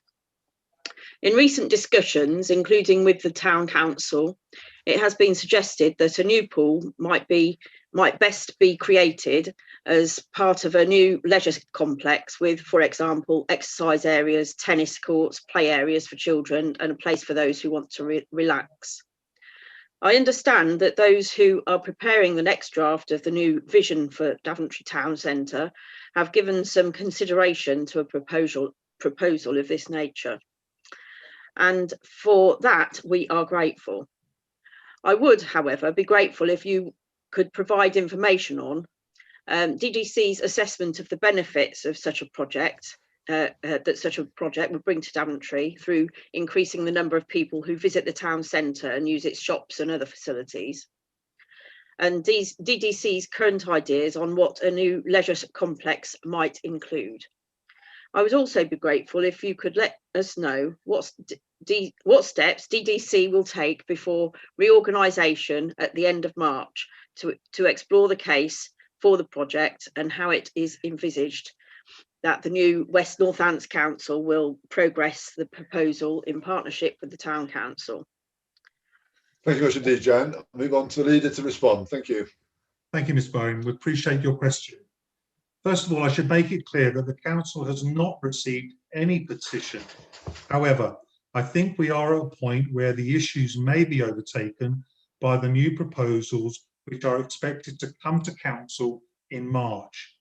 In recent discussions, including with the Town Council, it has been suggested that a new pool might best be created as part of a new leisure complex with, for example, exercise areas, tennis courts, play areas for children, and a place for those who want to relax. I understand that those who are preparing the next draft of the new vision for Daventry Town Centre have given some consideration to a proposal of this nature. And for that, we are grateful. I would, however, be grateful if you could provide information on DDC's assessment of the benefits of such a project, that such a project would bring to Daventry through increasing the number of people who visit the town centre and use its shops and other facilities. And these DDC's current ideas on what a new leisure complex might include. I would also be grateful if you could let us know what steps DDC will take before reorganisation at the end of March to explore the case for the project and how it is envisaged that the new West Northants Council will progress the proposal in partnership with the Town Council. Thank you much indeed, Jan. I'll move on to the Leader to respond. Thank you. Thank you, Ms. Bowen. We appreciate your question. First of all, I should make it clear that the Council has not received any petition. However, I think we are at a point where the issues may be overtaken by the new proposals which are expected to come to Council in March.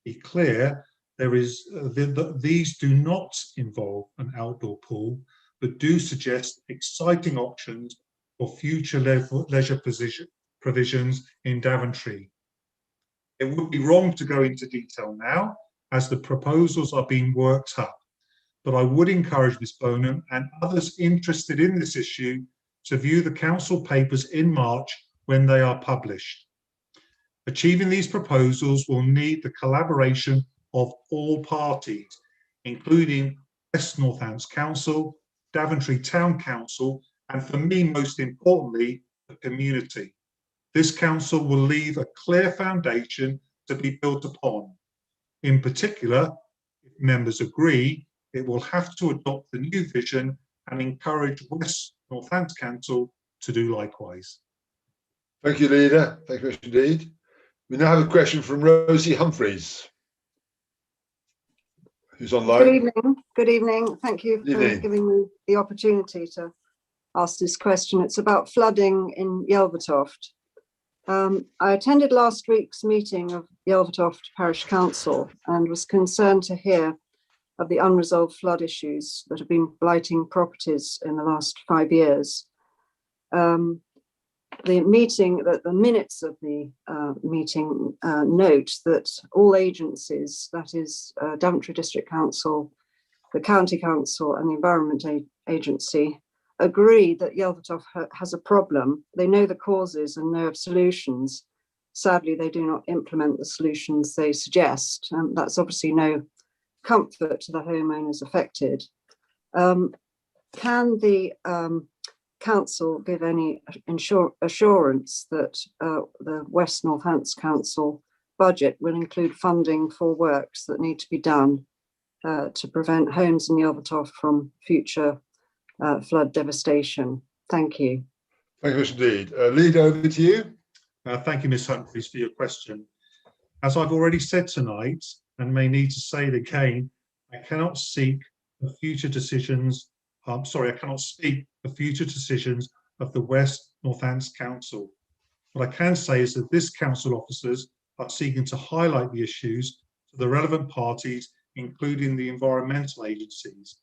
Be clear, these do not involve an outdoor pool, but do suggest exciting options for future leisure provisions in Daventry. It would be wrong to go into detail now, as the proposals are being worked up, but I would encourage Ms. Bonham and others interested in this issue to view the Council papers in March when they are published. Achieving these proposals will need the collaboration of all parties, including West Northants Council, Daventry Town Council, and for me, most importantly, the community. This council will leave a clear foundation to be built upon. In particular, if members agree, it will have to adopt the new vision and encourage West Northants Council to do likewise. Thank you, Leader. Thank you much indeed. We now have a question from Rosie Humphreys, who's online. Good evening. Good evening. Thank you for giving me the opportunity to ask this question. It's about flooding in Yelvertoft. I attended last week's meeting of Yelvertoft Parish Council and was concerned to hear of the unresolved flood issues that have been blighting properties in the last 5 years. The minutes of the meeting note that all agencies, that is Daventry District Council, the County Council and the Environment Agency, agree that Yelvertoft has a problem. They know the causes and know of solutions. Sadly, they do not implement the solutions they suggest. That's obviously no comfort to the homeowners affected. Can the council give any assurance that the West Northants Council budget will include funding for works that need to be done to prevent homes in Yelvertoft from future flood devastation? Thank you. Thank you much indeed. Leader, over to you. Thank you, Ms Humphries, for your question. As I've already said tonight, and may need to say it again, I cannot seek the future decisions. I cannot speak for future decisions of the West Northants Council. What I can say is that this council officers are seeking to highlight the issues to the relevant parties, including the environmental agencies.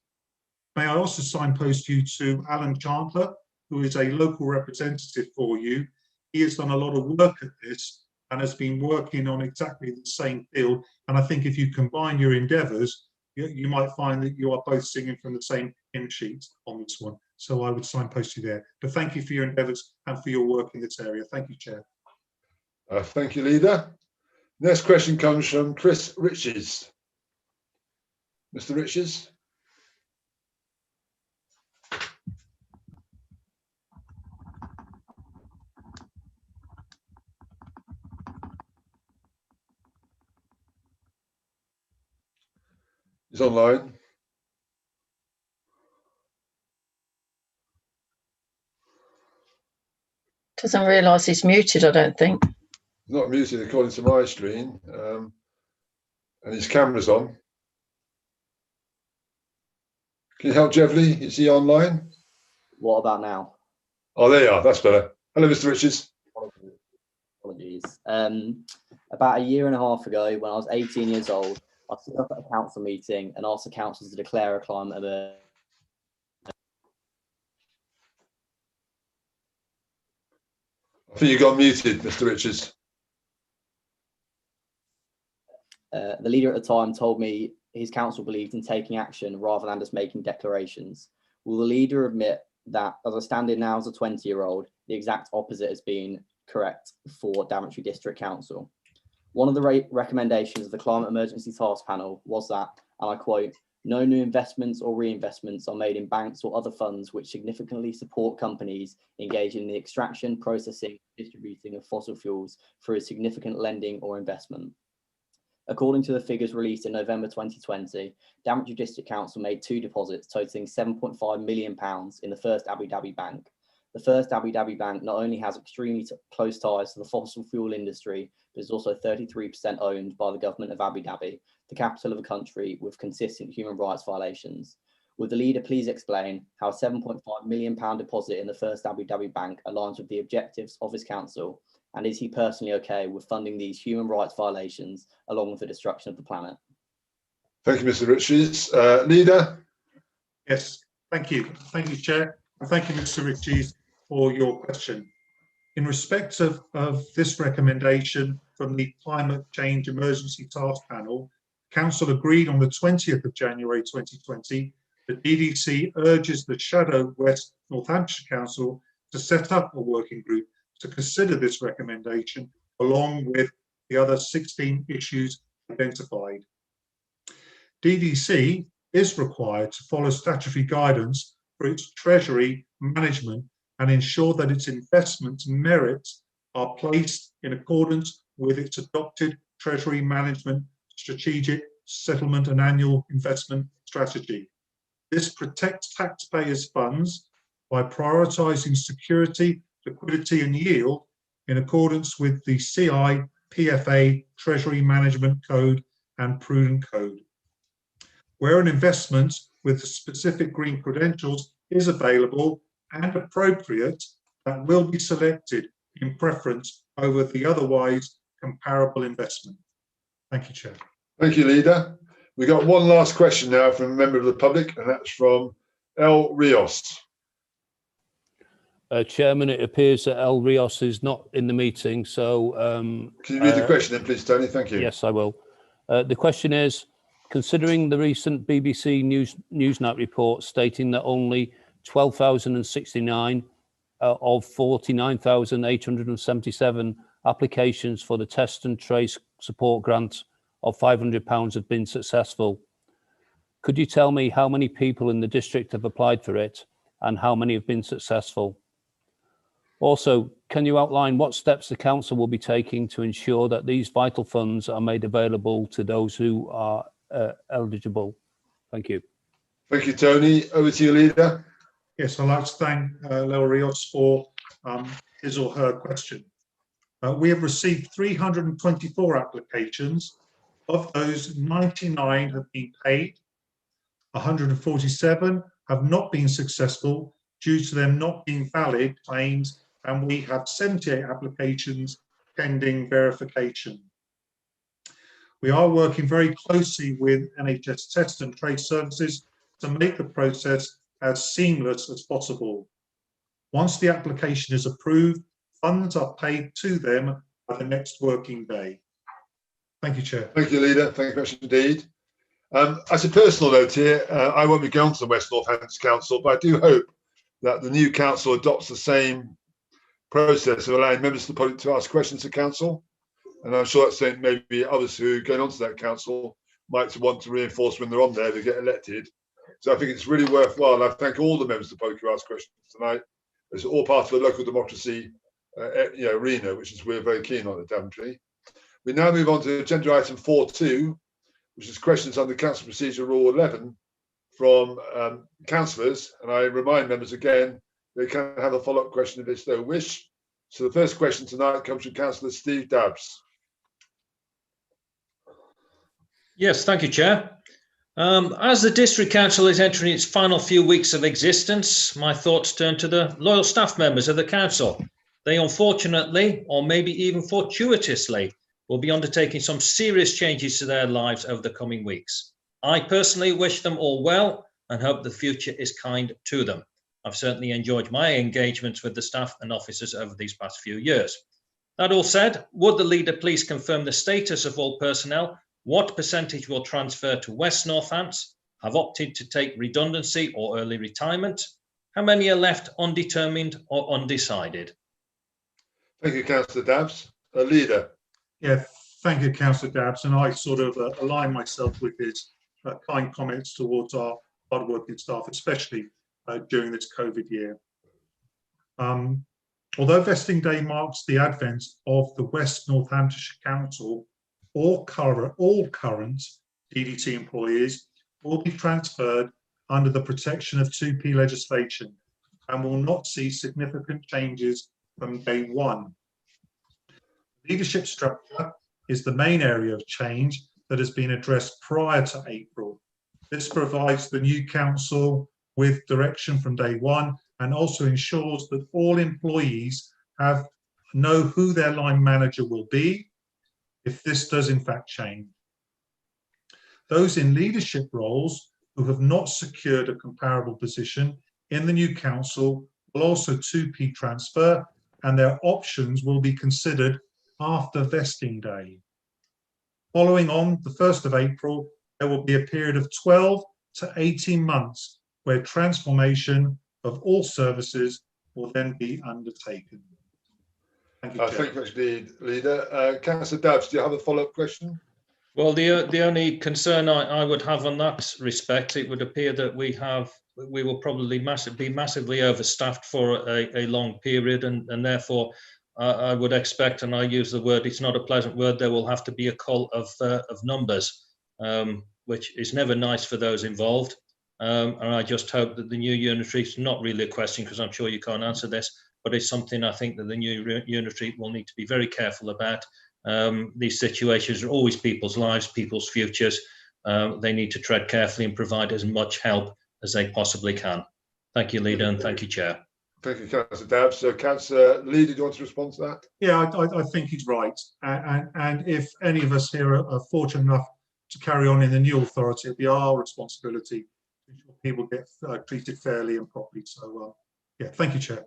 May I also signpost you to Alan Chandler, who is a local representative for you. He has done a lot of work at this and has been working on exactly the same field. And I think if you combine your endeavours, you might find that you are both singing from the same hymn sheet on this one. So I would signpost you there. But thank you for your endeavours and for your work in this area. Thank you, Chair. Thank you, Leader. Next question comes from Chris Riches. Mr. Riches. He's online. Doesn't realise he's muted, I don't think. He's not muted according to my screen, and his camera's on. Can you help, Jevley? Is he online? What about now? Oh, there you are. That's better. Hello, Mr. Riches. Apologies. About a year and a half ago, when I was 18 years old, I stood up at a council meeting and asked the council to declare a climate emergency. I think you got muted, Mr. Riches. The leader at the time told me his council believed in taking action rather than just making declarations. Will the leader admit that, as I stand here now as a 20-year-old, the exact opposite has been correct for Daventry District Council? One of the recommendations of the Climate Emergency Task Panel was that, and I quote, "No new investments or reinvestments are made in banks or other funds which significantly support companies engaging in the extraction, processing, distributing of fossil fuels through significant lending or investment." According to the figures released in November 2020, Daventry District Council made 2 deposits totaling £7.5 million in the First Abu Dhabi Bank. The First Abu Dhabi Bank not only has extremely close ties to the fossil fuel industry, but is also 33% owned by the government of Abu Dhabi, the capital of the country with consistent human rights violations. Would the leader please explain how a £7.5 million deposit in the First Abu Dhabi Bank aligns with the objectives of his council? And is he personally okay with funding these human rights violations along with the destruction of the planet? Thank you, Mr. Riches. Leader? Yes, thank you. Thank you, Chair. And thank you, Mr. Riches, for your question. In respect of this recommendation from the Climate Change Emergency Task Panel, Council agreed on the 20th of January 2020 that DDC urges the Shadow West Northamptonshire Council to set up a working group to consider this recommendation along with the other 16 issues identified. DDC is required to follow statutory guidance for its treasury management and ensure that its investment merits are placed in accordance with its adopted treasury management strategic settlement and annual investment strategy. This protects taxpayers' funds by prioritising security, liquidity and yield in accordance with the CI PFA Treasury Management Code and Prudent Code. Where an investment with specific green credentials is available and appropriate, that will be selected in preference over the otherwise comparable investment. Thank you, Chair. Thank you, Leader. We got one last question now from a member of the public, and that's from El Rios. Chairman, it appears that El Rios is not in the meeting, so... Can you read the question then, please, Tony? Thank you. Yes, I will. The question is, considering the recent BBC Newsnight report stating that only 12,069 of 49,877 applications for the test and trace support grant of £500 have been successful, could you tell me how many people in the district have applied for it? and how many have been successful? Also, can you outline what steps the council will be taking to ensure that these vital funds are made available to those who are eligible? Thank you. Thank you, Tony. Over to you, Leader. Yes, I'd like to thank Laura Rios for his or her question. We have received 324 applications. Of those, 99 have been paid. 147 have not been successful due to them not being valid claims, and we have 78 applications pending verification. We are working very closely with NHS Test and Trace Services to make the process as seamless as possible. Once the application is approved, funds are paid to them by the next working day. Thank you, Chair. Thank you, Leader. Thank you very much indeed. As a personal note here, I won't be going to the West Northampton Council, but I do hope that the new council adopts the same process of allowing members of the public to ask questions to council. And I'm sure that's saying maybe others who are going on to that council might want to reinforce when they're on there to get elected. So I think it's really worthwhile. And I thank all the members of the public who asked questions tonight. It's all part of the local democracy arena, which is we're very keen on at Daventry. We now move on to agenda item 4.2, which is questions under Council Procedure Rule 11 from councillors. And I remind members again, they can have a follow-up question if they so wish. So the first question tonight comes from Councillor Steve Dabbs. Yes, thank you, Chair. As the District Council is entering its final few weeks of existence, my thoughts turn to the loyal staff members of the Council. They unfortunately, or maybe even fortuitously, will be undertaking some serious changes to their lives over the coming weeks. I personally wish them all well and hope the future is kind to them. I've certainly enjoyed my engagements with the staff and officers over these past few years. That all said, would the Leader please confirm the status of all personnel? What percentage will transfer to West Northants, have opted to take redundancy or early retirement? How many are left undetermined or undecided? Thank you, Councillor Dabbs. Leader. Yeah, thank you, Councillor Dabbs. And I sort of align myself with his kind comments towards our hardworking staff, especially during this COVID year. Although vesting day marks the advent of the West Northamptonshire Council, all current DDT employees will be transferred under the protection of 2P legislation and will not see significant changes from day one. Leadership structure is the main area of change that has been addressed prior to April. This provides the new council with direction from day one and also ensures that all employees know who their line manager will be if this does in fact change. Those in leadership roles who have not secured a comparable position in the new council will also 2P transfer, and their options will be considered after vesting day. Following on the 1st of April, there will be a period of 12 to 18 months where transformation of all services will then be undertaken. Thank you, Thank you much indeed, Leader. Councillor Dabbs, do you have a follow-up question? Well, the only concern I would have on that respect, it would appear that we will probably be massively overstaffed for a long period, and therefore I would expect, and I use the word, it's not a pleasant word, there will have to be a cull of numbers, which is never nice for those involved. And I just hope that the new unitary, it's not really a question because I'm sure you can't answer this, but it's something I think that the new unitary will need to be very careful about. These situations are always people's lives, people's futures. They need to tread carefully and provide as much help as they possibly can. Thank you, Leader, and thank you, Chair. Thank you, Councillor Dabbs. So, Councillor Leader, do you want to respond to that? Yeah, I think he's right. And if any of us here are fortunate enough to carry on in the new authority, it'll be our responsibility to ensure people get treated fairly and properly. So, yeah, thank you, Chair.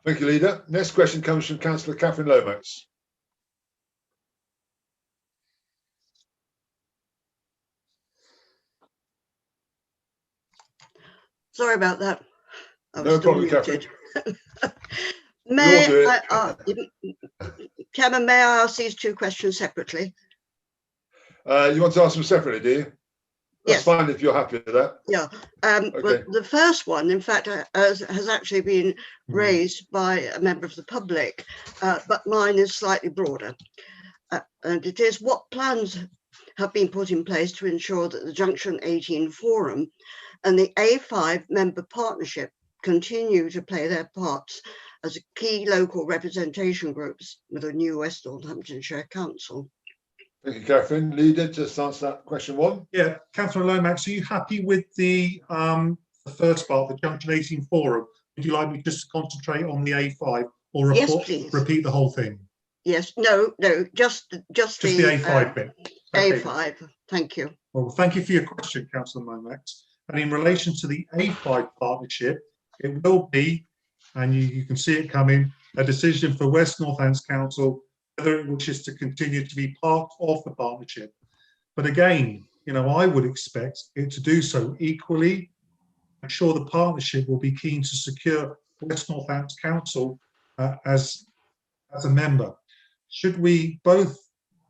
Thank you, Leader. Next question comes from Councillor Catherine Lomax. Sorry about that. No problem, Catherine. Chairman, may I ask these two questions separately? You want to ask them separately, do you? That's fine if you're happy with that. Yeah. Okay. But the first one, in fact, has actually been raised by a member of the public, but mine is slightly broader. And it is, what plans have been put in place to ensure that the Junction 18 Forum and the A5 member partnership continue to play their parts as key local representation groups with a new West Northamptonshire Council? Thank you, Catherine. Leader, just answer that question one. Yeah, Councillor Lomax, are you happy with the first part, the Junction 18 Forum? Would you like me just to concentrate on the A5 or Yes, please. repeat the whole thing? Yes, no, just the A5 bit. Okay. A5, thank you. Well, thank you for your question, Councillor Lomax. And in relation to the A5 partnership, it will be, and you can see it coming, a decision for West Northants Council whether it wishes to continue to be part of the partnership. But again, you know, I would expect it to do so equally. I'm sure the partnership will be keen to secure West Northants Council as a member. Should we both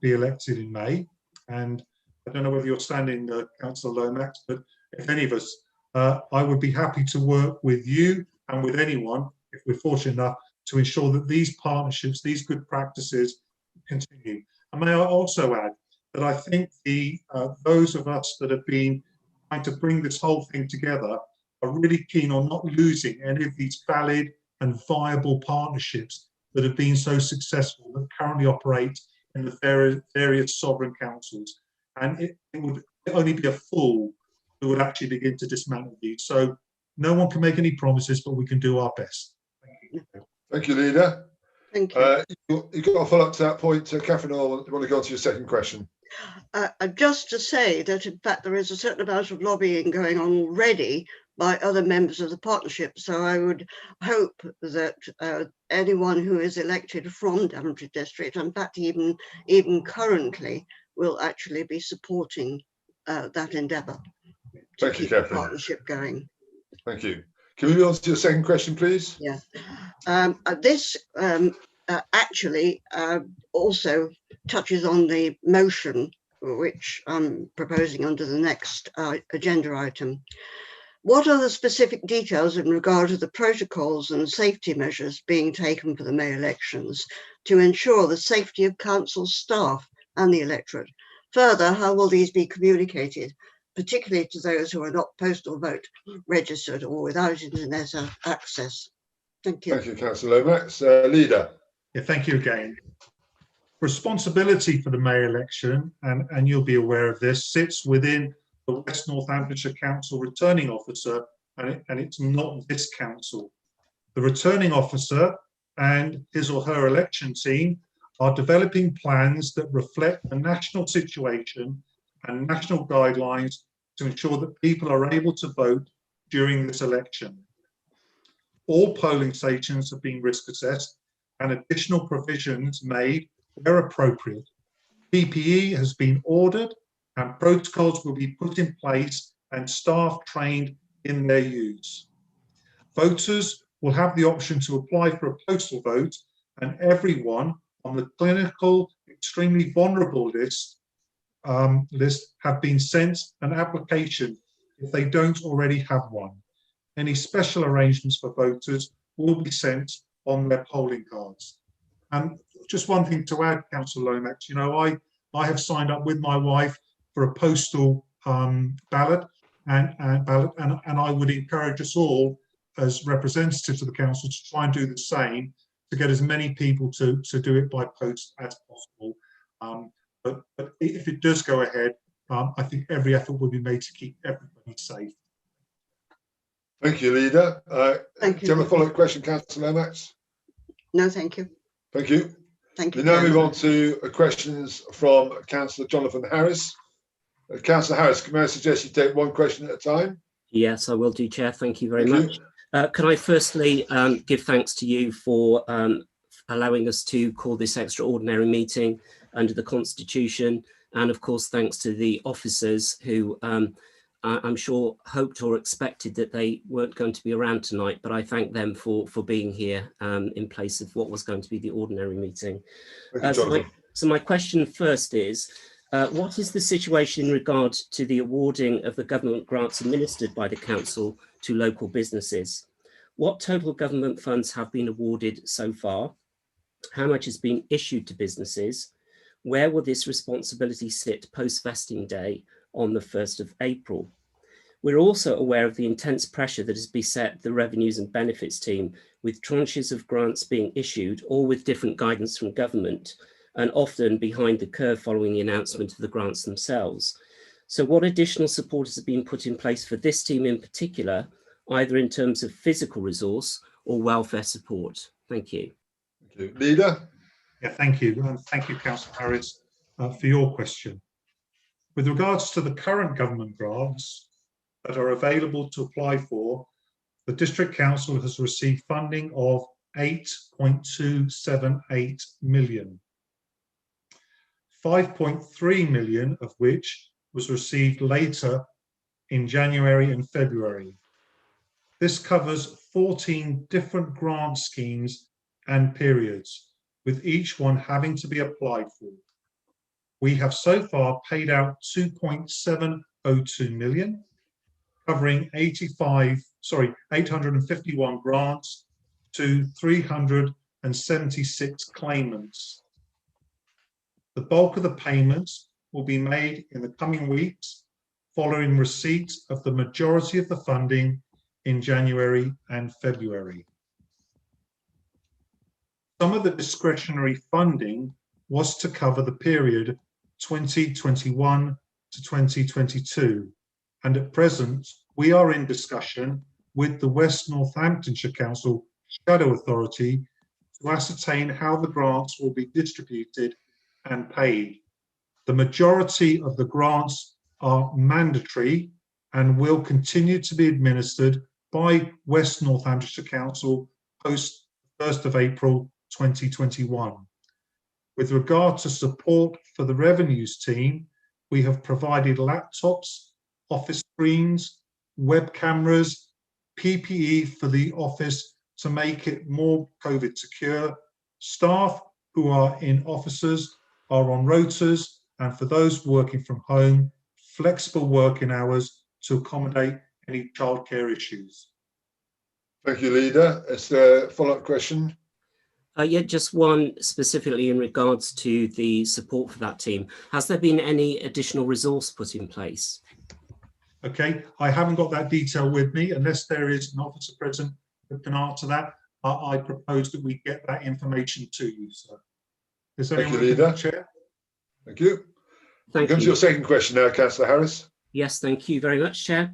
be elected in May, and I don't know whether you're standing, Councillor Lomax, but if any of us, I would be happy to work with you and with anyone, if we're fortunate enough, to ensure that these partnerships, these good practices continue. And may I also add that I think those of us that have been trying to bring this whole thing together are really keen on not losing any of these valid and viable partnerships that have been so successful, that currently operate in the various sovereign councils. And it would only be a fool who would actually begin to dismantle these. So no one can make any promises, but we can do our best. Thank you. Thank you, Leader. Thank you. You've got a follow-up to that point, Catherine, or you want to go on to your second question? Just to say that, in fact, there is a certain amount of lobbying going on already by other members of the partnership. So I would hope that anyone who is elected from Daventry District, in fact, even currently, will actually be supporting that endeavour. Thank you, Catherine. Partnership going. Thank you. Can we move on to your second question, please? Yeah. This actually also touches on the motion which I'm proposing under the next agenda item. What are the specific details in regard to the protocols and safety measures being taken for the May elections to ensure the safety of council staff and the electorate? Further, how will these be communicated, particularly to those who are not postal vote registered or without internet access? Thank you. Thank you, Councillor Lomax. Leader. Yeah, thank you again. Responsibility for the May election, and you'll be aware of this, sits within the West Northamptonshire Council returning officer, and it's not this council. The returning officer and his or her election team are developing plans that reflect the national situation and national guidelines to ensure that people are able to vote during this election. All polling stations have been risk assessed and additional provisions made where appropriate. PPE has been ordered and protocols will be put in place and staff trained in their use. Voters will have the option to apply for a postal vote, and everyone on the clinical extremely vulnerable list have been sent an application if they don't already have one. Any special arrangements for voters will be sent on their polling cards. And just one thing to add, Councillor Lomax, you know, I have signed up with my wife for a postal ballot, and I would encourage us all as representatives of the council to try and do the same, to get as many people to do it by post as possible. But if it does go ahead, I think every effort will be made to keep everybody safe. Thank you, Leader. Thank you. Do you have a follow-up question, Councillor Lomax? No, thank you. Thank you. Thank you. We now move on to questions from Councillor Jonathan Harris. Councillor Harris, may I suggest you take one question at a time? Yes, I will do, Chair. Thank you very much. Can I firstly give thanks to you for allowing us to call this extraordinary meeting under the Constitution, and of course thanks to the officers who I'm sure hoped or expected that they weren't going to be around tonight, but I thank them for being here in place of what was going to be the ordinary meeting. So my question first is, What is the situation in regard to the awarding of the government grants administered by the council to local businesses? What total government funds have been awarded so far? How much has been issued to businesses? Where will this responsibility sit post-vesting day on the 1st of April? We're also aware of the intense pressure that has beset the Revenues and Benefits team, with tranches of grants being issued, all with different guidance from government, and often behind the curve following the announcement of the grants themselves. So what additional support has been put in place for this team in particular, either in terms of physical resource or welfare support? Thank you. Thank you. Leader? Yeah, thank you. And thank you, Councillor Harris, for your question. With regards to the current government grants that are available to apply for, the District Council has received funding of 8.278 million. 5.3 million of which was received later in January and February. This covers 14 different grant schemes and periods, with each one having to be applied for. We have so far paid out 2.702 million, covering 851 grants to 376 claimants. The bulk of the payments will be made in the coming weeks following receipt of the majority of the funding in January and February. Some of the discretionary funding was to cover the period 2021 to 2022, and at present we are in discussion with the West Northamptonshire Council Shadow Authority to ascertain how the grants will be distributed and paid. The majority of the grants are mandatory and will continue to be administered by West Northamptonshire Council post 1st of April 2021. With regard to support for the revenues team, we have provided laptops, office screens, web cameras, PPE for the office to make it more COVID secure. Staff who are in offices are on rotas, and for those working from home, flexible working hours to accommodate any childcare issues. Thank you, Leader. Is there a follow-up question? Yeah, just one specifically in regards to the support for that team. Has there been any additional resource put in place? Okay, I haven't got that detail with me. Unless there is an officer present that can answer that, I propose that we get that information to you, sir. Is there Thank you, anyone Leader. Chair? Thank you. Thank Comes you. your second question now, Councillor Harris. Yes, thank you very much, Chair.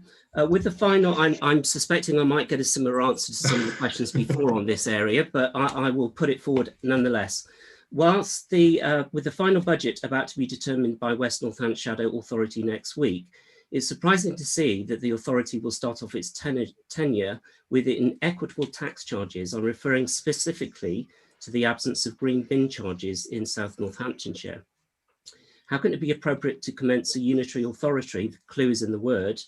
With the final, I'm suspecting I might get a similar answer to some of the questions before on this area, but I will put it forward nonetheless. Whilst with the final budget about to be determined by West Northampton Shadow Authority next week, it's surprising to see that the authority will start off its tenure with inequitable tax charges. I'm referring specifically to the absence of green bin charges in South Northamptonshire. How can it be appropriate to commence a unitary authority, the clue is in the word,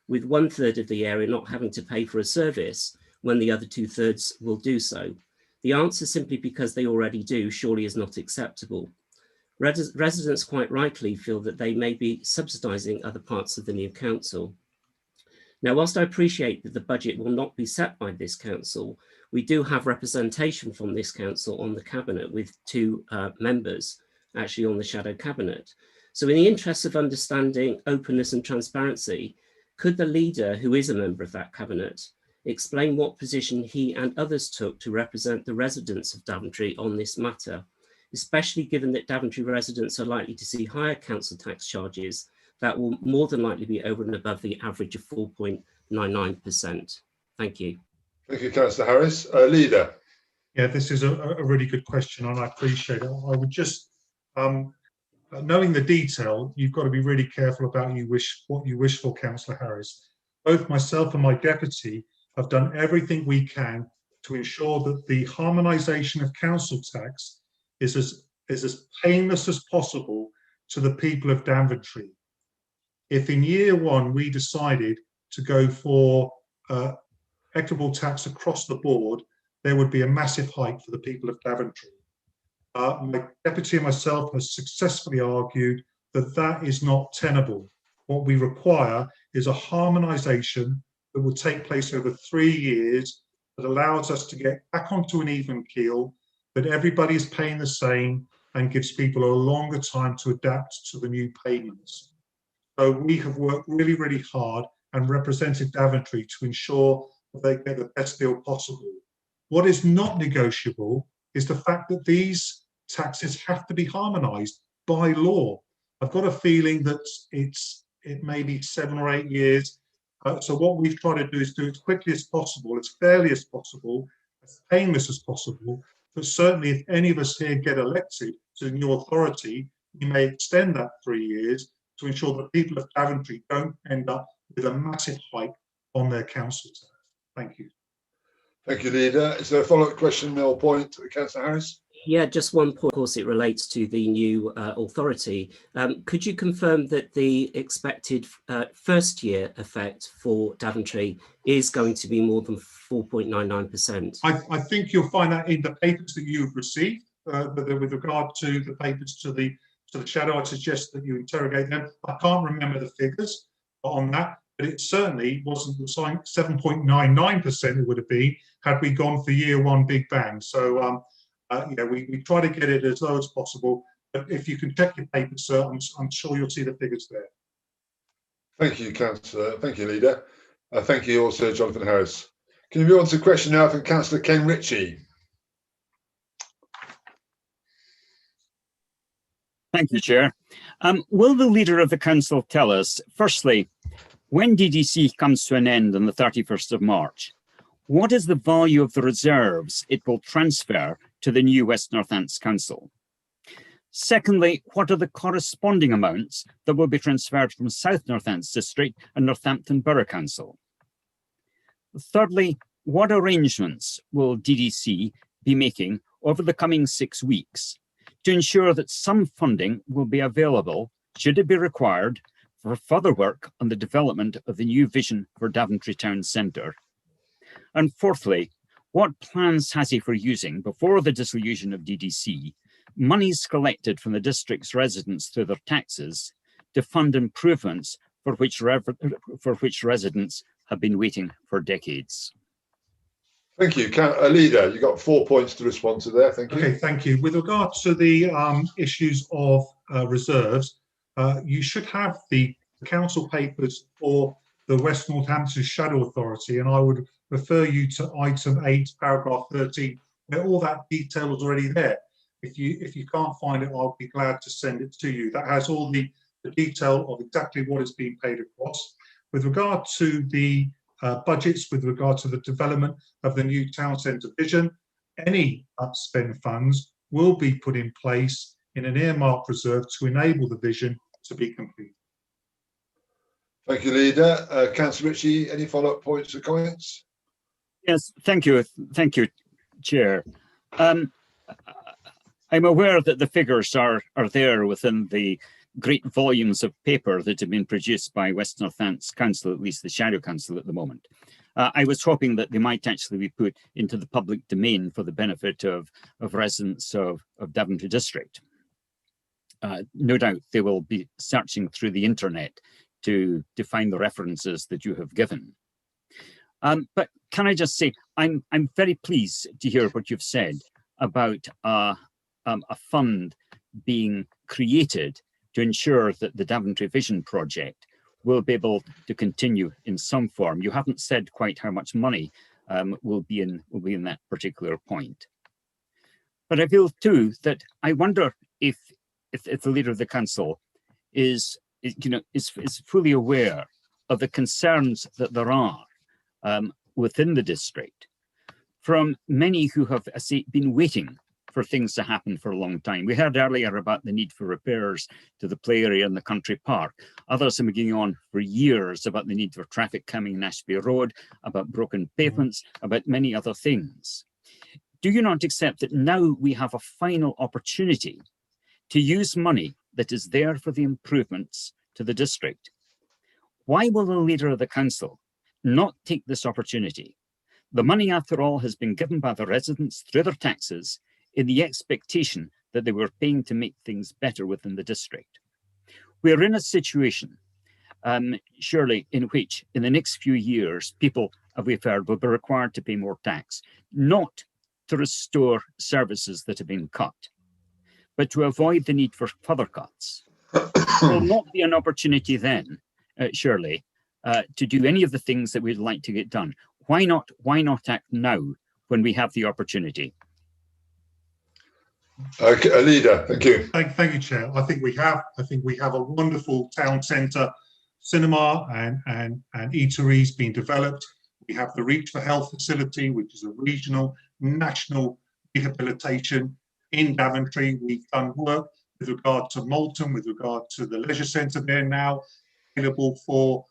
with 1/3 of the area not having to pay for a service when the other 2/3 will do so? The answer, simply because they already do, surely is not acceptable. Residents quite rightly feel that they may be subsidising other parts of the new council. Now, whilst I appreciate that the budget will not be set by this council, we do have representation from this council on the cabinet with 2 members actually on the shadow cabinet. So in the interests of understanding, openness and transparency, could the leader, who is a member of that cabinet, explain what position he and others took to represent the residents of Daventry on this matter, especially given that Daventry residents are likely to see higher council tax charges that will more than likely be over and above the average of 4.99%. Thank you. Thank you, Councillor Harris. Leader. Yeah, this is a really good question, and I appreciate it. I would just, knowing the detail, you've got to be really careful about what you wish for, Councillor Harris. Both myself and my deputy have done everything we can to ensure that the harmonisation of council tax is as painless as possible to the people of Daventry. If in year 1 we decided to go for equitable tax across the board, there would be a massive hike for the people of Daventry. My deputy and myself have successfully argued that that is not tenable. What we require is a harmonisation that will take place over 3 years that allows us to get back onto an even keel, that everybody is paying the same and gives people a longer time to adapt to the new payments. So we have worked really, really hard and represented Daventry to ensure that they get the best deal possible. What is not negotiable is the fact that these taxes have to be harmonised by law. I've got a feeling that it may be 7 or 8 years. So what we've tried to do is do it as quickly as possible, as fairly as possible, as painless as possible. But certainly if any of us here get elected to the new authority, we may extend that 3 years to ensure that people of Daventry don't end up with a massive hike on their council tax. Thank you. Thank you, Leader. Is there a follow-up question or point, Councillor Harris? Yeah, just one point. Of course, it relates to the new authority. Could you confirm that the expected first year effect for Daventry is going to be more than 4.99%? I think you'll find that in the papers that you've received. With regard to the papers to the shadow, I suggest that you interrogate them. I can't remember the figures on that, but it certainly wasn't the 7.99% it would have been had we gone for year one big bang. So we try to get it as low as possible, but if you can check your papers, sir, I'm sure you'll see the figures there. Thank you, Councillor. Thank you, Leader. Thank you also, Jonathan Harris. Can you move on to a question now from Councillor Ken Ritchie? Thank you, Chair. Will the Leader of the Council tell us, firstly, when DDC comes to an end on the 31st of March, what is the value of the reserves it will transfer to the new West Northants Council? Secondly, what are the corresponding amounts that will be transferred from South Northants District and Northampton Borough Council? Thirdly, what arrangements will DDC be making over the coming 6 weeks to ensure that some funding will be available, should it be required, for further work on the development of the new vision for Daventry Town Centre? And fourthly, what plans has he for using, before the dissolution of DDC, monies collected from the district's residents through their taxes to fund improvements for which residents have been waiting for decades? Thank you. Leader, you've got 4 points to respond to there. Thank you. Okay, thank you. With regard to the issues of reserves, you should have the council papers for the West Northampton Shadow Authority, and I would refer you to item 8, paragraph 13, where all that detail is already there. If you can't find it, I'll be glad to send it to you. That has all the detail of exactly what is being paid across. With regard to the budgets, with regard to the development of the new town centre vision, any upspend funds will be put in place in an earmark reserve to enable the vision to be complete. Thank you, Leader. Councillor Ritchie, any follow-up points or comments? Yes, thank you. Thank you, Chair. I'm aware that the figures are there within the great volumes of paper that have been produced by West Northants Council, at least the Shadow Council at the moment. I was hoping that they might actually be put into the public domain for the benefit of residents of Daventry District. No doubt they will be searching through the internet to find the references that you have given. But can I just say, I'm very pleased to hear what you've said about a fund being created to ensure that the Daventry Vision project will be able to continue in some form. You haven't said quite how much money will be in that particular point. But I feel too that I wonder if the Leader of the Council is fully aware of the concerns that there are within the district from many who have been waiting for things to happen for a long time. We heard earlier about the need for repairs to the play area in the country park. Others have been going on for years about the need for traffic coming Ashby Road, about broken pavements, about many other things. Do you not accept that now we have a final opportunity to use money that is there for the improvements to the district? Why will the Leader of the Council not take this opportunity? The money, after all, has been given by the residents through their taxes in the expectation that they were paying to make things better within the district. we're in a situation, surely, in which in the next few years, people, as we've heard, will be required to pay more tax, not to restore services that have been cut, but to avoid the need for further cuts. There will not be an opportunity then, surely, to do any of the things that we'd like to get done. Why not act now when we have the opportunity? Okay, Leader, thank you. Thank you, Chair. I think we have a wonderful town centre cinema and eateries being developed. We have the Reach for Health facility, which is a regional, national rehabilitation in Daventry. We've done work with regard to Malton, with regard to the leisure centre there now, available for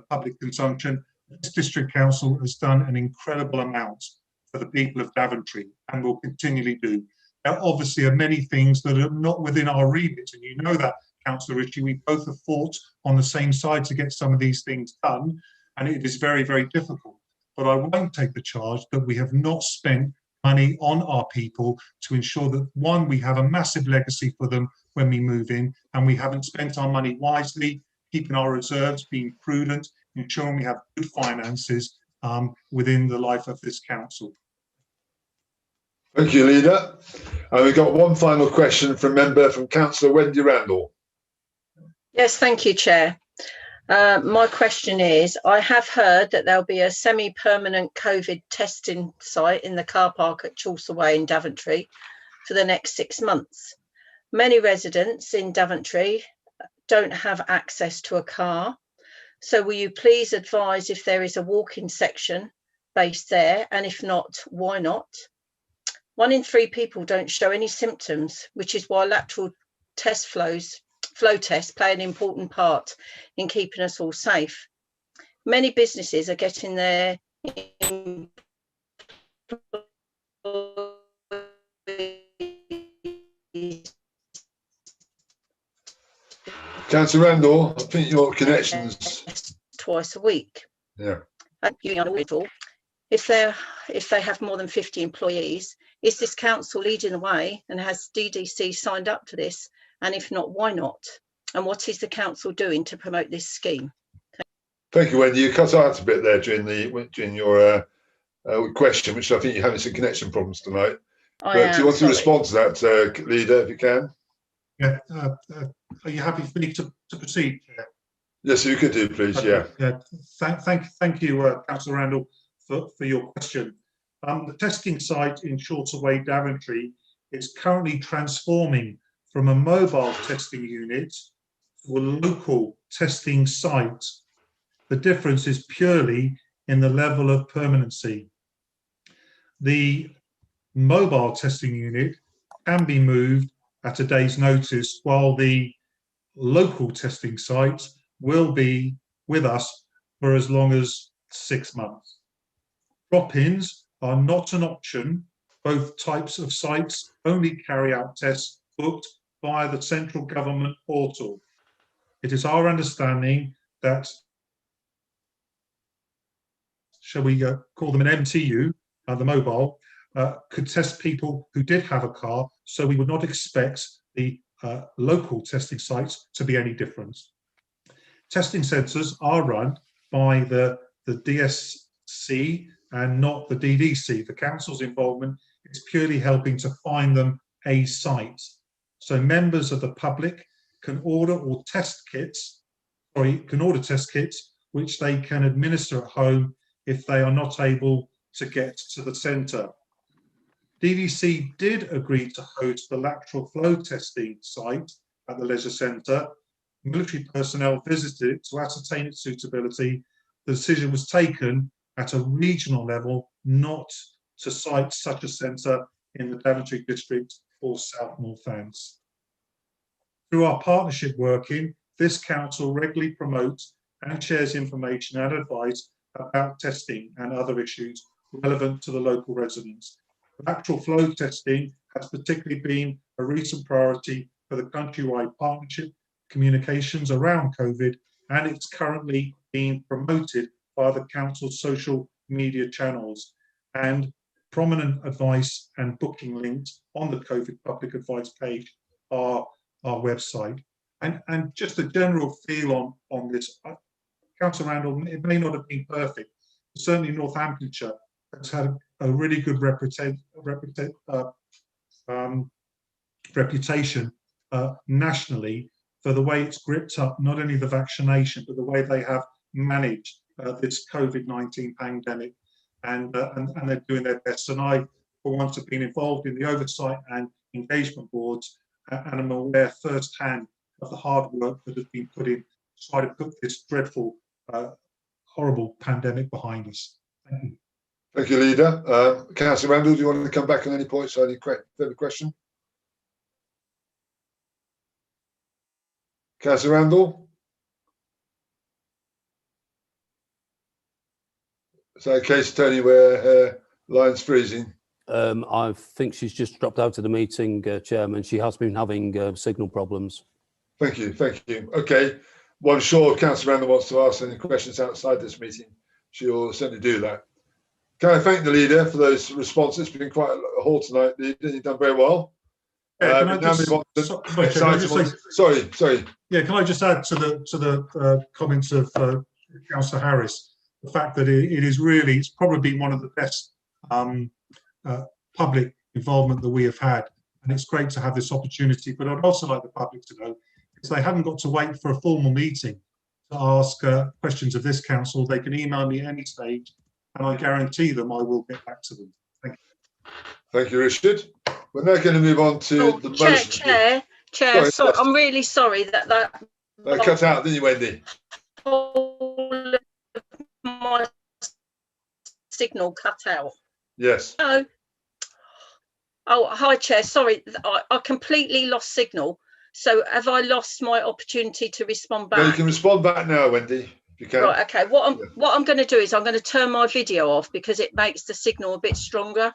public consumption. This district council has done an incredible amount for the people of Daventry and will continually do. There obviously are many things that are not within our remit, and you know that, Councillor Ritchie. We both have fought on the same side to get some of these things done, and it is very, very difficult. But I won't take the charge that we have not spent money on our people to ensure that, one, we have a massive legacy for them when we move in, and we haven't spent our money wisely, keeping our reserves, being prudent, ensuring we have good finances within the life of this council. Thank you, Leader. And we've got one final question from Councillor Wendy Randall. Yes, thank you, Chair. My question is, I have heard that there'll be a semi-permanent COVID testing site in the car park at Chaucer Way in Daventry for the next 6 months. Many residents in Daventry don't have access to a car. So will you please advise if there is a walk-in section based there, and if not, why not? 1 in 3 people don't show any symptoms, which is why lateral test flow tests play an important part in keeping us all safe. Many businesses are getting their Councillor Randall, I think your connection's twice a week. Yeah. If they have more than 50 employees, is this council leading the way, and has DDC signed up to this? And if not, why not? And what is the council doing to promote this scheme? Thank you, Wendy. You cut out a bit there during your question, which I think you're having some connection problems tonight. But do you want to respond to that, Leader, if you can? Yeah. Are you happy for me to proceed? Yes, you could do, please. Okay. Yeah. Thank you, Councillor Randall, for your question. The testing site in Chaucer Way, Daventry, is currently transforming from a mobile testing unit to a local testing site. The difference is purely in the level of permanency. The mobile testing unit can be moved at a day's notice, while the local testing site will be with us for as long as 6 months. Drop-ins are not an option. Both types of sites only carry out tests booked via the central government portal. It is our understanding that, shall we call them an MTU, the mobile, could test people who did have a car, so we would not expect the local testing sites to be any different. Testing centres are run by the DSC and not the DDC. The council's involvement is purely helping to find them a site. So members of the public can order test kits, which they can administer at home if they are not able to get to the centre. DDC did agree to host the lateral flow testing site at the leisure centre. Military personnel visited it to ascertain its suitability. The decision was taken at a regional level, not to site such a centre in the Daventry district or South Northants. Through our partnership working, this council regularly promotes and shares information and advice about testing and other issues relevant to the local residents. Lateral flow testing has particularly been a recent priority for the countrywide partnership communications around COVID, and it's currently being promoted by the council's social media channels, and prominent advice and booking links on the COVID public advice page are our website. And just a general feel on this, Councillor Randall, it may not have been perfect, but certainly Northamptonshire has had a really good reputation nationally for the way it's gripped up not only the vaccination, but the way they have managed this COVID-19 pandemic, and they're doing their best. And I, for once, have been involved in the oversight and engagement boards, and I'm aware firsthand of the hard work that has been put in to try to put this dreadful, horrible pandemic behind us. Thank you. Thank you, Leader. Councillor Randall, do you want to come back on any points or any further question? Councillor Randall? Is that a case, Tony, where her line's freezing? I think she's just dropped out of the meeting, Chairman. She has been having signal problems. Thank you, thank you. Okay, well, I'm sure Councillor Randall wants to ask any questions outside this meeting. She'll certainly do that. Can I thank the Leader for those responses? It's been quite a haul tonight, Leader. You've done very well. Yeah, Sorry. Yeah, can I just add to the comments of Councillor Harris, the fact that it's probably been one of the best public involvement that we have had, and it's great to have this opportunity. But I'd also like the public to know, because they haven't got to wait for a formal meeting to ask questions of this council. They can email me at any stage, and I guarantee them I will get back to them. Thank you. Thank you, Richard. We're now going to move on to the motion. Chair, sorry, I'm really sorry that cut out, didn't you, Wendy? My signal cut out. Yes. Oh, hi, Chair. Sorry, I completely lost signal. So have I lost my opportunity to respond back? No, you can respond back now, Wendy, if you can. Right. Okay. What I'm going to do is I'm going to turn my video off because it makes the signal a bit stronger.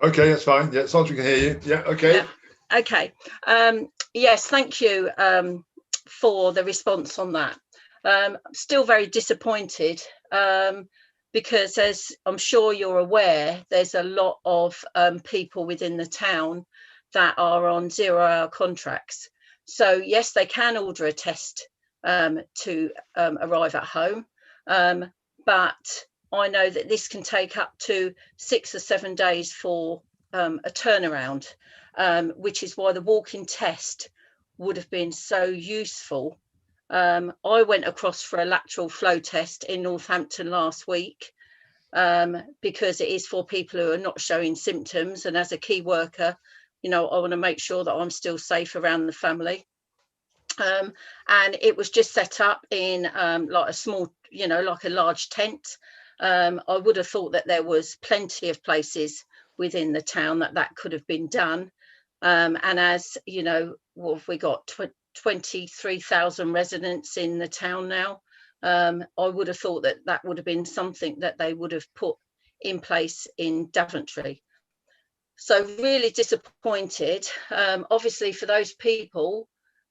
Okay, that's fine. Yeah, as long as we can hear you. Yeah. Okay. Yeah. Okay. Yes. Thank you for the response on that. I'm still very disappointed because, as I'm sure you're aware, there's a lot of people within the town that are on 0-hour contracts. So yes, they can order a test to arrive at home, but I know that this can take up to 6 or 7 days for a turnaround, which is why the walk-in test would have been so useful. I went across for a lateral flow test in Northampton last week because it is for people who are not showing symptoms, and as a key worker, you know, I want to make sure that I'm still safe around the family. And it was just set up in like a small, you know, like a large tent. I would have thought that there was plenty of places within the town that could have been done. And as you know, well, we got 23,000 residents in the town now. I would have thought that would have been something that they would have put in place in Daventry. So really disappointed. Obviously, for those people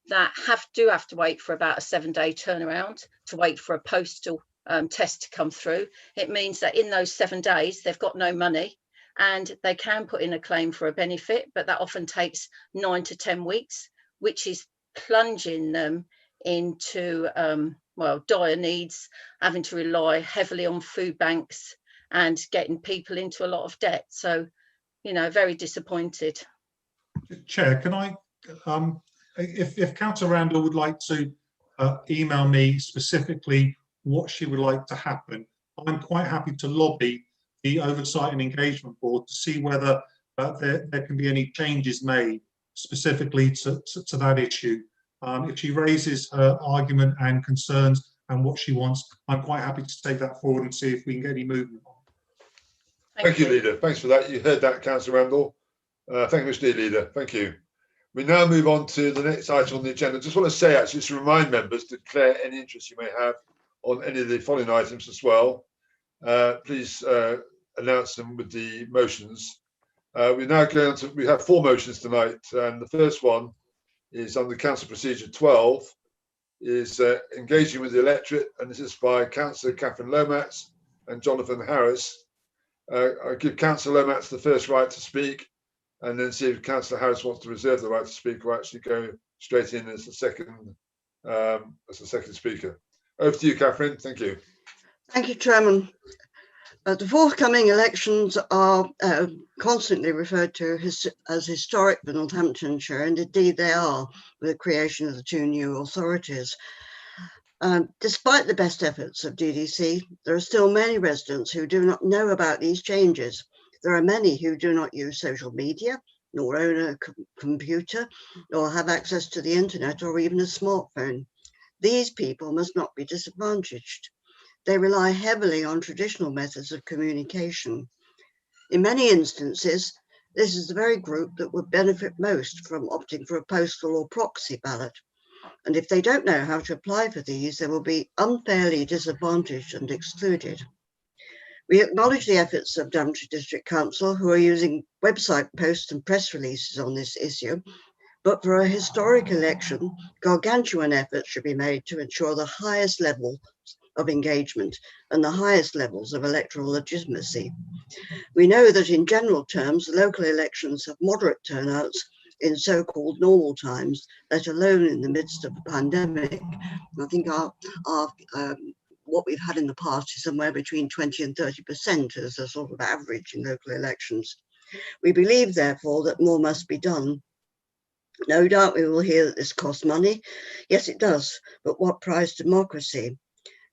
that do have to wait for about a 7-day turnaround to wait for a postal test to come through, it means that in those 7 days they've got no money, and they can put in a claim for a benefit, but that often takes 9 to 10 weeks, which is plunging them into well, dire needs, having to rely heavily on food banks and getting people into a lot of debt. So, you know, very disappointed. Chair, can I, if Councillor Randall would like to email me specifically what she would like to happen, I'm quite happy to lobby the Oversight and Engagement Board to see whether there can be any changes made specifically to that issue. If she raises her argument and concerns and what she wants, I'm quite happy to take that forward and see if we can get any movement on. Thank you, Leader. Thanks for that. You heard that, Councillor Randall. Thank you, Mr. Leader. Thank you. We now move on to the next item on the agenda. I just want to say, actually, just to remind members to declare any interest you may have on any of the following items as well. Please announce them with the motions. We're now going to, we have 4 motions tonight, and the first one is under Council Procedure 12, is engaging with the electorate, and this is by Councillor Catherine Lomax and Jonathan Harris. I'll give Councillor Lomax the first right to speak, and then see if Councillor Harris wants to reserve the right to speak or actually go straight in as the second as the second speaker. Over to you, Catherine. Thank you. Thank you, Chairman. The forthcoming elections are constantly referred to as historic for Northamptonshire, and indeed they are, with the creation of the two new authorities. Despite the best efforts of DDC, there are still many residents who do not know about these changes. There are many who do not use social media, nor own a computer, or have access to the internet or even a smartphone. These people must not be disadvantaged. They rely heavily on traditional methods of communication. In many instances, this is the very group that would benefit most from opting for a postal or proxy ballot. And if they don't know how to apply for these, they will be unfairly disadvantaged and excluded. We acknowledge the efforts of Daventry District Council, who are using website posts and press releases on this issue, but for a historic election, gargantuan efforts should be made to ensure the highest level of engagement and the highest levels of electoral legitimacy. We know that in general terms, local elections have moderate turnouts in so-called normal times, let alone in the midst of a pandemic. I think what we've had in the past is somewhere between 20 and 30% as a sort of average in local elections. We believe, therefore, that more must be done. No doubt we will hear that this costs money. Yes, it does, but what price democracy?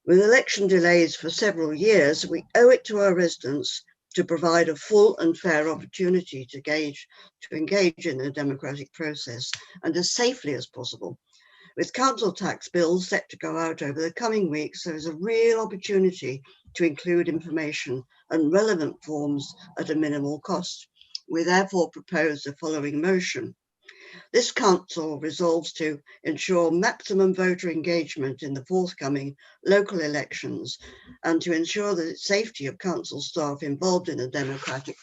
With election delays for several years, we owe it to our residents to provide a full and fair opportunity to engage in the democratic process and as safely as possible. With council tax bills set to go out over the coming weeks, there is a real opportunity to include information and relevant forms at a minimal cost. We therefore propose the following motion. This council resolves to ensure maximum voter engagement in the forthcoming local elections and to ensure the safety of council staff involved in the democratic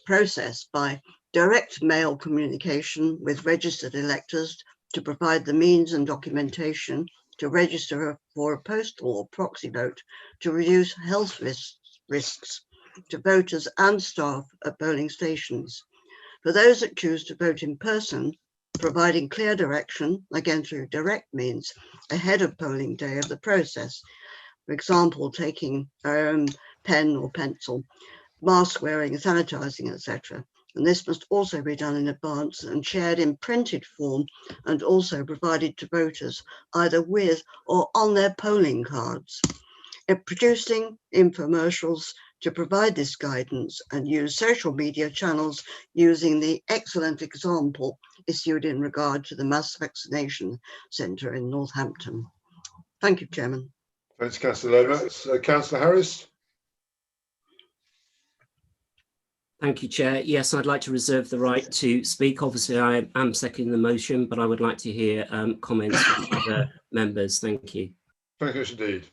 process by direct mail communication with registered electors to provide the means and documentation to register for a postal or proxy vote to reduce health risks to voters and staff at polling stations. For those that choose to vote in person, providing clear direction, again through direct means, ahead of polling day of the process. For example, taking our own pen or pencil, mask wearing, sanitizing, etc. And this must also be done in advance and shared in printed form and also provided to voters either with or on their polling cards. Producing infomercials to provide this guidance and use social media channels using the excellent example issued in regard to the mass vaccination centre in Northampton. Thank you, Chairman. Thanks, Councillor Lomax. Councillor Harris. Thank you, Chair. Yes, I'd like to reserve the right to speak. Obviously, I am seconding the motion, but I would like to hear comments from other members. Thank you. Thank you indeed.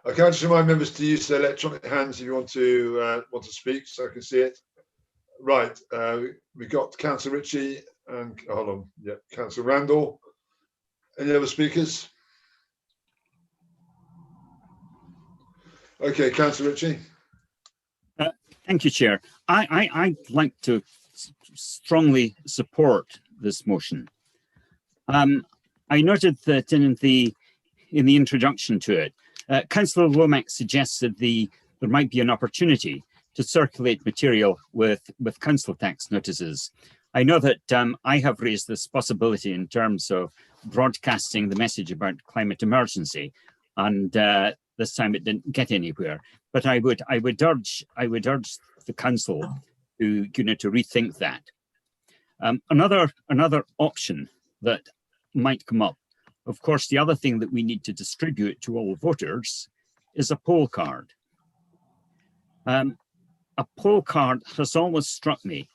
I can just remind members to use their electronic hands if you want to speak, so I can see it. Right, we've got Councillor Ritchie and hold on, yeah, Councillor Randall. Any other speakers? Okay, Councillor Ritchie. Thank you, Chair. I'd like to strongly support this motion. I noted that in the introduction to it, Councillor Lomax suggested there might be an opportunity to circulate material with council tax notices. I know that I have raised this possibility in terms of broadcasting the message about climate emergency, and this time it didn't get anywhere. But I would urge the council to rethink that. Another option that might come up. Of course, the other thing that we need to distribute to all voters is a poll card. A poll card has always struck me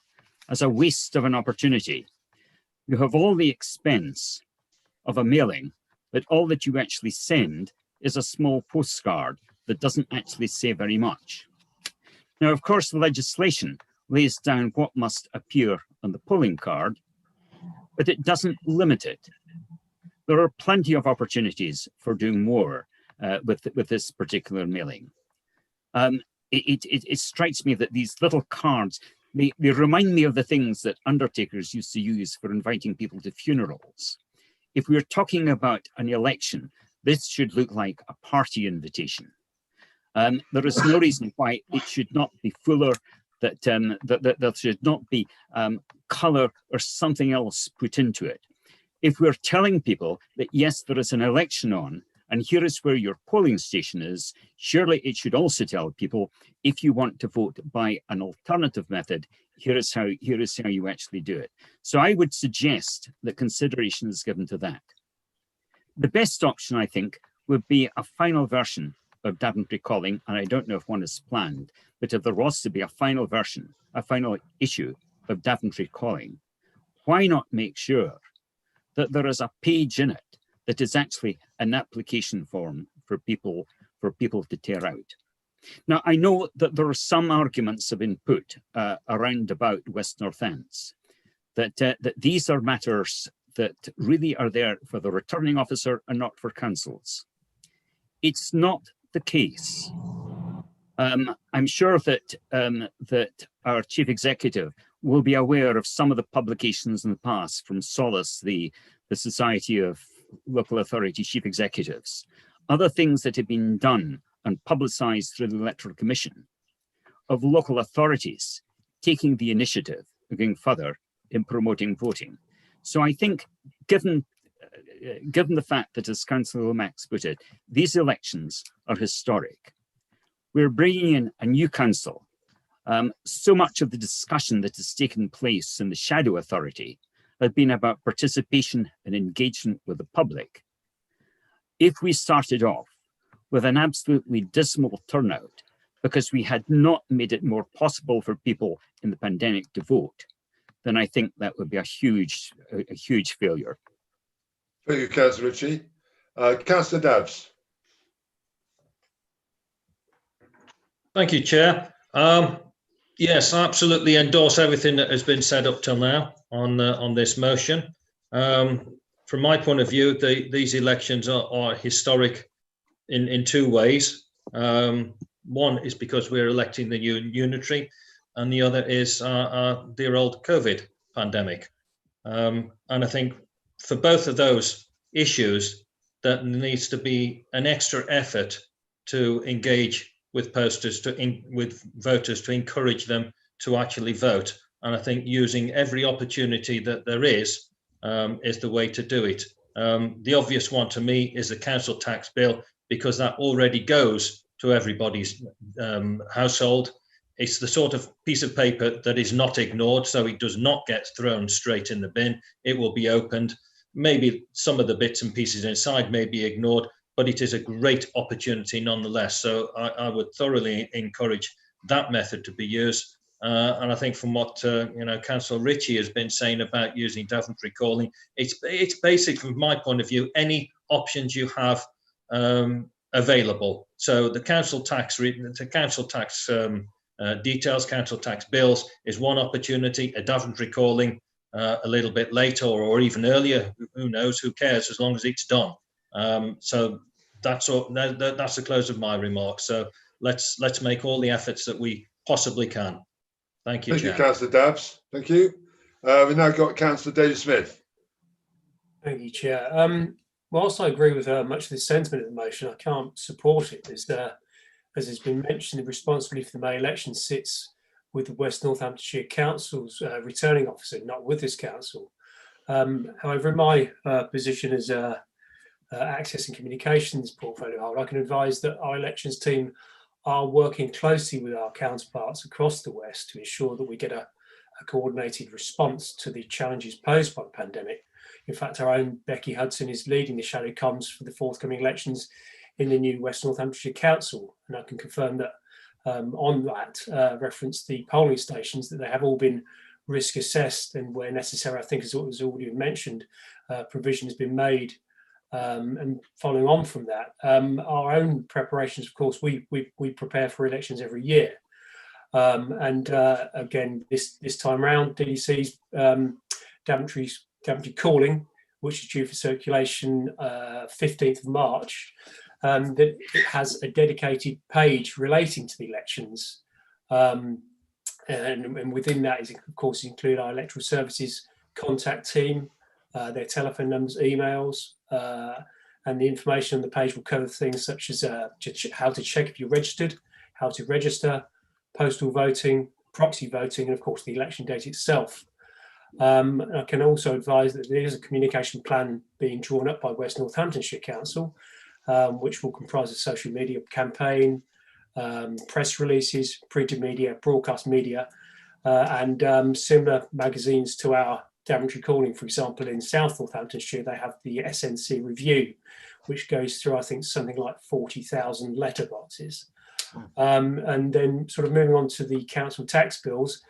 as a waste of an opportunity. You have all the expense of a mailing, but all that you actually send is a small postcard that doesn't actually say very much. Now, of course, the legislation lays down what must appear on the polling card, but it doesn't limit it. There are plenty of opportunities for doing more with this particular mailing. It strikes me that these little cards, they remind me of the things that undertakers used to use for inviting people to funerals. if we're talking about an election, this should look like a party invitation. There is no reason why it should not be fuller, that there should not be colour or something else put into it. If we're telling people that, yes, there is an election on, and here is where your polling station is, surely it should also tell people, if you want to vote by an alternative method, here is how you actually do it. So I would suggest that consideration is given to that. The best option, I think, would be a final version of Daventry calling, and I don't know if one is planned, but if there was to be a final version, a final issue of Daventry calling, why not make sure that there is a page in it that is actually an application form for people to tear out? Now, I know that there are some arguments have been put around about West Northants, that these are matters that really are there for the returning officer and not for councils. It's not the case. I'm sure that that our chief executive will be aware of some of the publications in the past from Solace, the Society of Local Authority Chief Executives, other things that have been done and publicised through the Electoral Commission of local authorities taking the initiative and going further in promoting voting. So I think, given the fact that, as Councillor Lomax put it, these elections are historic. We're bringing in a new council. So much of the discussion that has taken place in the shadow authority has been about participation and engagement with the public. If we started off with an absolutely dismal turnout because we had not made it more possible for people in the pandemic to vote, then I think that would be a huge failure. Thank you, Councillor Ritchie. Councillor Dabbs. Thank you, Chair. Yes, I absolutely endorse everything that has been said up till now on this motion. From my point of view, these elections are historic in two ways. One is because we're electing the new unitary, and the other is our dear old COVID pandemic. And I think for both of those issues, that needs to be an extra effort to engage with posters, with voters, to encourage them to actually vote. And I think using every opportunity that there is the way to do it. The obvious one to me is the council tax bill, because that already goes to everybody's household. It's the sort of piece of paper that is not ignored, so it does not get thrown straight in the bin. It will be opened. Maybe some of the bits and pieces inside may be ignored, but it is a great opportunity nonetheless. So I would thoroughly encourage that method to be used. And I think from what Councillor Ritchie has been saying about using Daventry calling, it's basic from my point of view, any options you have available. So the council tax details, council tax bills is one opportunity. A Daventry calling a little bit later or even earlier, who knows, who cares, as long as it's done. So that's all, that's the close of my remarks. So let's make all the efforts that we possibly can. Thank you, Thank Chair. you, Councillor Dabbs. Thank you. We've now got Councillor David Smith. Thank you, Chair. Whilst I agree with much of the sentiment of the motion, I can't support it. As has been mentioned, the responsibility for the May election sits with the West Northamptonshire Council's returning officer, not with this council. However, in my position as Access and Communications portfolio holder, I can advise that our elections team are working closely with our counterparts across the West to ensure that we get a coordinated response to the challenges posed by the pandemic. In fact, our own Becky Hudson is leading the shadow comms for the forthcoming elections in the new West Northamptonshire Council. And I can confirm that on that reference, the polling stations, that they have all been risk assessed, and where necessary, I think as what was already mentioned, provision has been made. And following on from that, our own preparations, of course, we prepare for elections every year. Again, this time round, DDC's Daventry calling, which is due for circulation 15th of March, that it has a dedicated page relating to the elections. And within that is, of course, include our electoral services contact team, their telephone numbers, emails, and the information on the page will cover things such as how to check if you're registered, how to register, postal voting, proxy voting, and of course the election date itself. I can also advise that there is a communication plan being drawn up by West Northamptonshire Council, which will comprise a social media campaign, press releases, printed media, broadcast media, and similar magazines to our Daventry Calling. For example, in South Northamptonshire, they have the SNC Review, which goes through, I think, something like 40,000 letterboxes. And then sort of moving on to the council tax bills,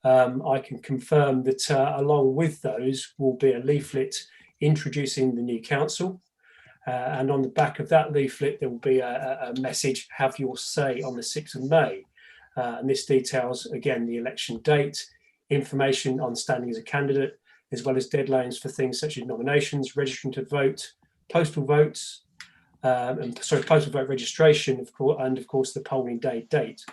I can confirm that along with those will be a leaflet introducing the new council. And on the back of that leaflet, there will be a message, have your say on the 6th of May. And this details, again, the election date, information on standing as a candidate, as well as deadlines for things such as nominations, registering to vote, postal votes, postal vote registration, of course, and of course the polling day date.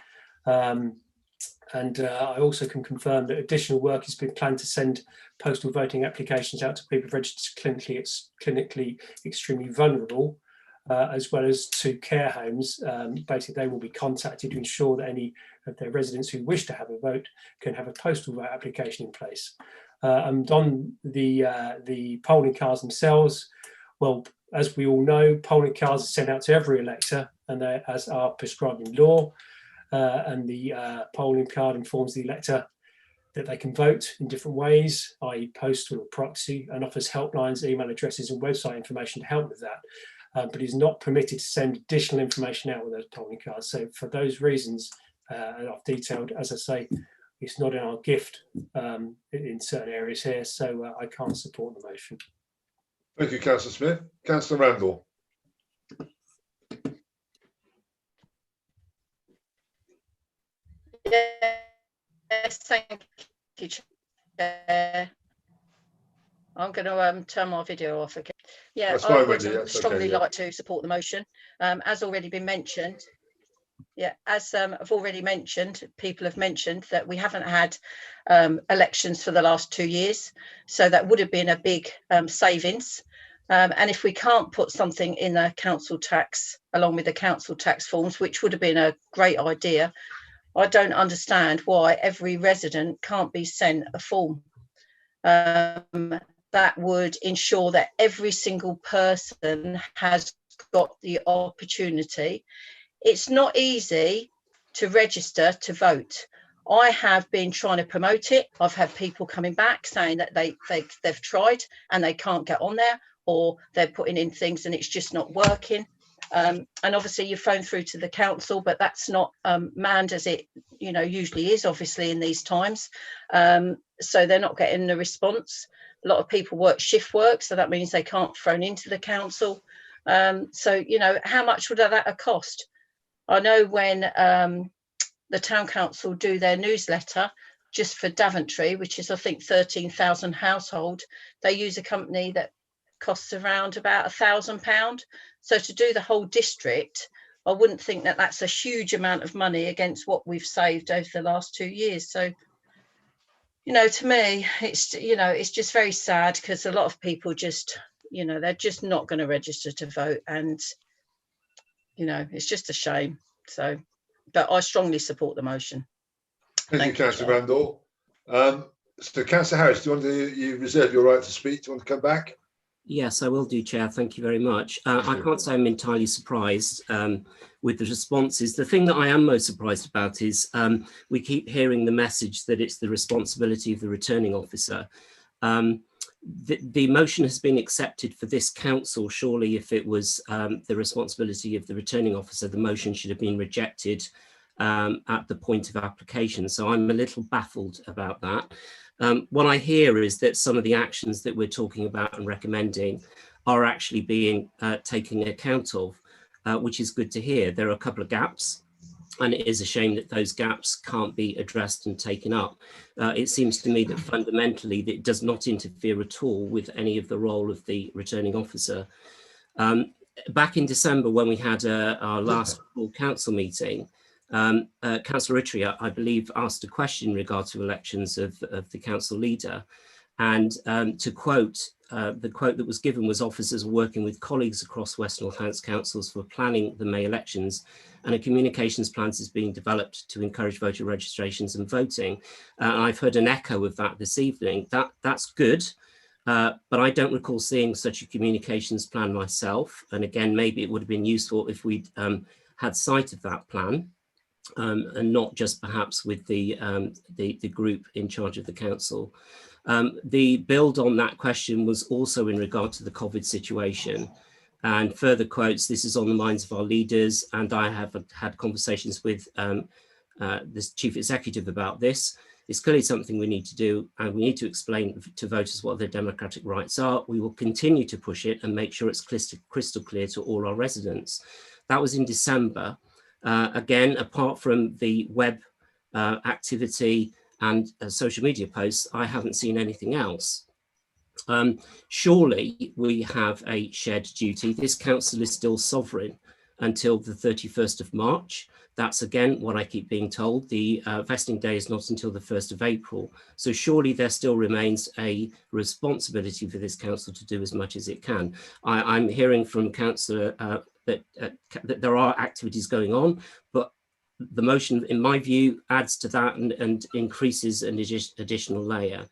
I also can confirm that additional work has been planned to send postal voting applications out to people registered clinically extremely vulnerable, as well as to care homes. Basically, they will be contacted to ensure that any of their residents who wish to have a vote can have a postal vote application in place. And on the polling cards themselves, well, as we all know, polling cards are sent out to every elector, and they, as are prescribed in law. And the polling card informs the elector that they can vote in different ways, i.e. postal or proxy, and offers helplines, email addresses and website information to help with that, but is not permitted to send additional information out with those polling cards. So for those reasons, I've detailed, as I say, it's not in our gift in certain areas here, so I can't support the motion. Thank you, Councillor Smith. Councillor Randall. Yes, thank you, Chair. I'm going to turn my video off again. Yeah, That's I fine, would Wendy, that's strongly okay, yeah. like to support the motion. As already been mentioned, as I've already mentioned, people have mentioned that we haven't had elections for the last 2 years, so that would have been a big savings. And if we can't put something in the council tax along with the council tax forms, which would have been a great idea, I don't understand why every resident can't be sent a form. That would ensure that every single person has got the opportunity. It's not easy to register to vote. I have been trying to promote it. I've had people coming back saying that they've tried and they can't get on there, or they're putting in things and it's just not working. And obviously you phone through to the council, but that's not manned as it usually is, obviously, in these times. So they're not getting the response. A lot of people work shift work, so that means they can't phone into the council. So how much would that cost? I know when the town council do their newsletter just for Daventry, which is I think 13,000 household, they use a company that costs around about £1,000. So to do the whole district, I wouldn't think that that's a huge amount of money against what we've saved over the last 2 years. So, to me, it's just very sad, because a lot of people just, they're just not going to register to vote, and, it's just a shame. So, but I strongly support the motion. Thank you, Councillor Randall. So, Councillor Harris, do you reserve your right to speak? Do you want to come back? Yes, I will do, Chair. Thank you very much. I can't say I'm entirely surprised with the responses. The thing that I am most surprised about is we keep hearing the message that it's the responsibility of the returning officer. The motion has been accepted for this council. Surely if it was the responsibility of the returning officer, the motion should have been rejected at the point of application. So I'm a little baffled about that. What I hear is that some of the actions that we're talking about and recommending are actually being taken account of, which is good to hear. There are a couple of gaps, and it is a shame that those gaps can't be addressed and taken up. It seems to me that fundamentally that it does not interfere at all with any of the role of the returning officer. Back in December, when we had our last full council meeting, Councillor Ritchie, I believe, asked a question in regard to elections of the council leader. And to quote the quote that was given was officers working with colleagues across West Northants councils for planning the May elections, and a communications plan is being developed to encourage voter registrations and voting. I've heard an echo of that this evening. That's good, but I don't recall seeing such a communications plan myself. And again, maybe it would have been useful if we'd had sight of that plan, and not just perhaps with the group in charge of the council. The build on that question was also in regard to the COVID situation, and further quotes, this is on the minds of our leaders, and I have had conversations with the chief executive about this. It's clearly something we need to do, and we need to explain to voters what their democratic rights are. We will continue to push it and make sure it's crystal clear to all our residents. That was in December. Again, apart from the web activity and social media posts, I haven't seen anything else. Surely we have a shared duty. This council is still sovereign until the 31st of March. That's again what I keep being told. The vesting day is not until the 1st of April. So surely there still remains a responsibility for this council to do as much as it can. I'm hearing from Councillor that there are activities going on, but the motion, in my view, adds to that and increases an additional layer.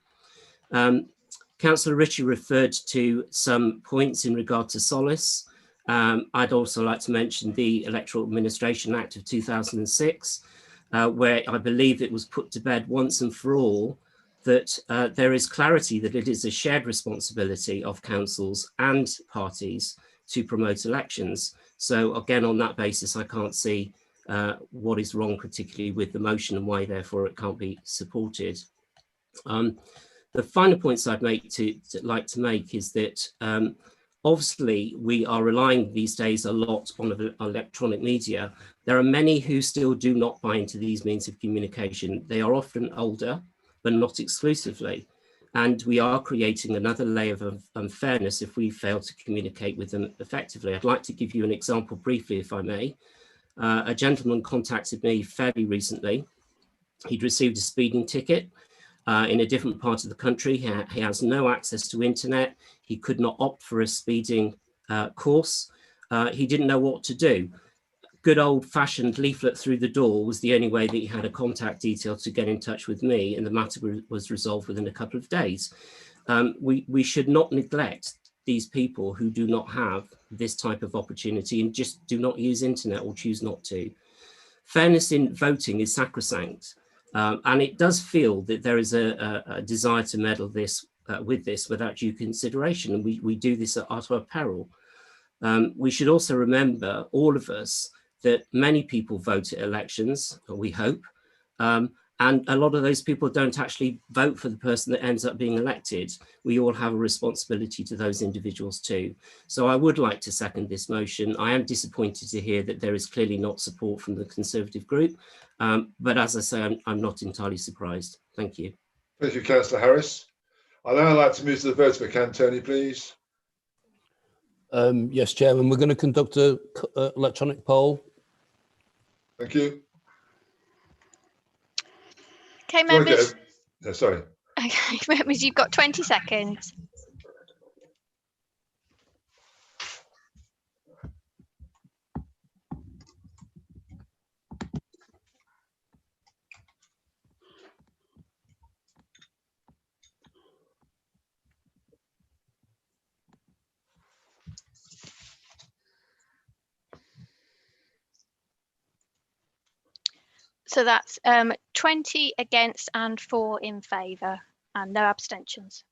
Councillor Ritchie referred to some points in regard to solace. I'd also like to mention the Electoral Administration Act of 2006, where I believe it was put to bed once and for all that there is clarity that it is a shared responsibility of councils and parties to promote elections. So again, on that basis, I can't see what is wrong, particularly with the motion, and why therefore it can't be supported. The final points I'd like to make is that obviously we are relying these days a lot on electronic media. There are many who still do not buy into these means of communication. They are often older, but not exclusively. And we are creating another layer of unfairness if we fail to communicate with them effectively. I'd like to give you an example briefly, if I may. A gentleman contacted me fairly recently. He'd received a speeding ticket in a different part of the country. He has no access to internet. He could not opt for a speeding course. He didn't know what to do. Good old-fashioned leaflet through the door was the only way that he had a contact detail to get in touch with me, and the matter was resolved within a couple of days. We should not neglect these people who do not have this type of opportunity and just do not use internet or choose not to. Fairness in voting is sacrosanct, and it does feel that there is a desire to meddle with this without due consideration, and we do this at our peril. We should also remember, all of us, that many people vote at elections, we hope, and a lot of those people don't actually vote for the person that ends up being elected. We all have a responsibility to those individuals too. So I would like to second this motion. I am disappointed to hear that there is clearly not support from the Conservative group, but as I say, I'm not entirely surprised. Thank you. Thank you, Councillor Harris. I'd now like to move to the vote for Tony, please. Yes, Chairman, we're going to conduct an electronic poll. Thank you. Okay, members. No, sorry. Okay, members, you've got 20 seconds. So that's 20 against and 4 in favour, and no abstentions.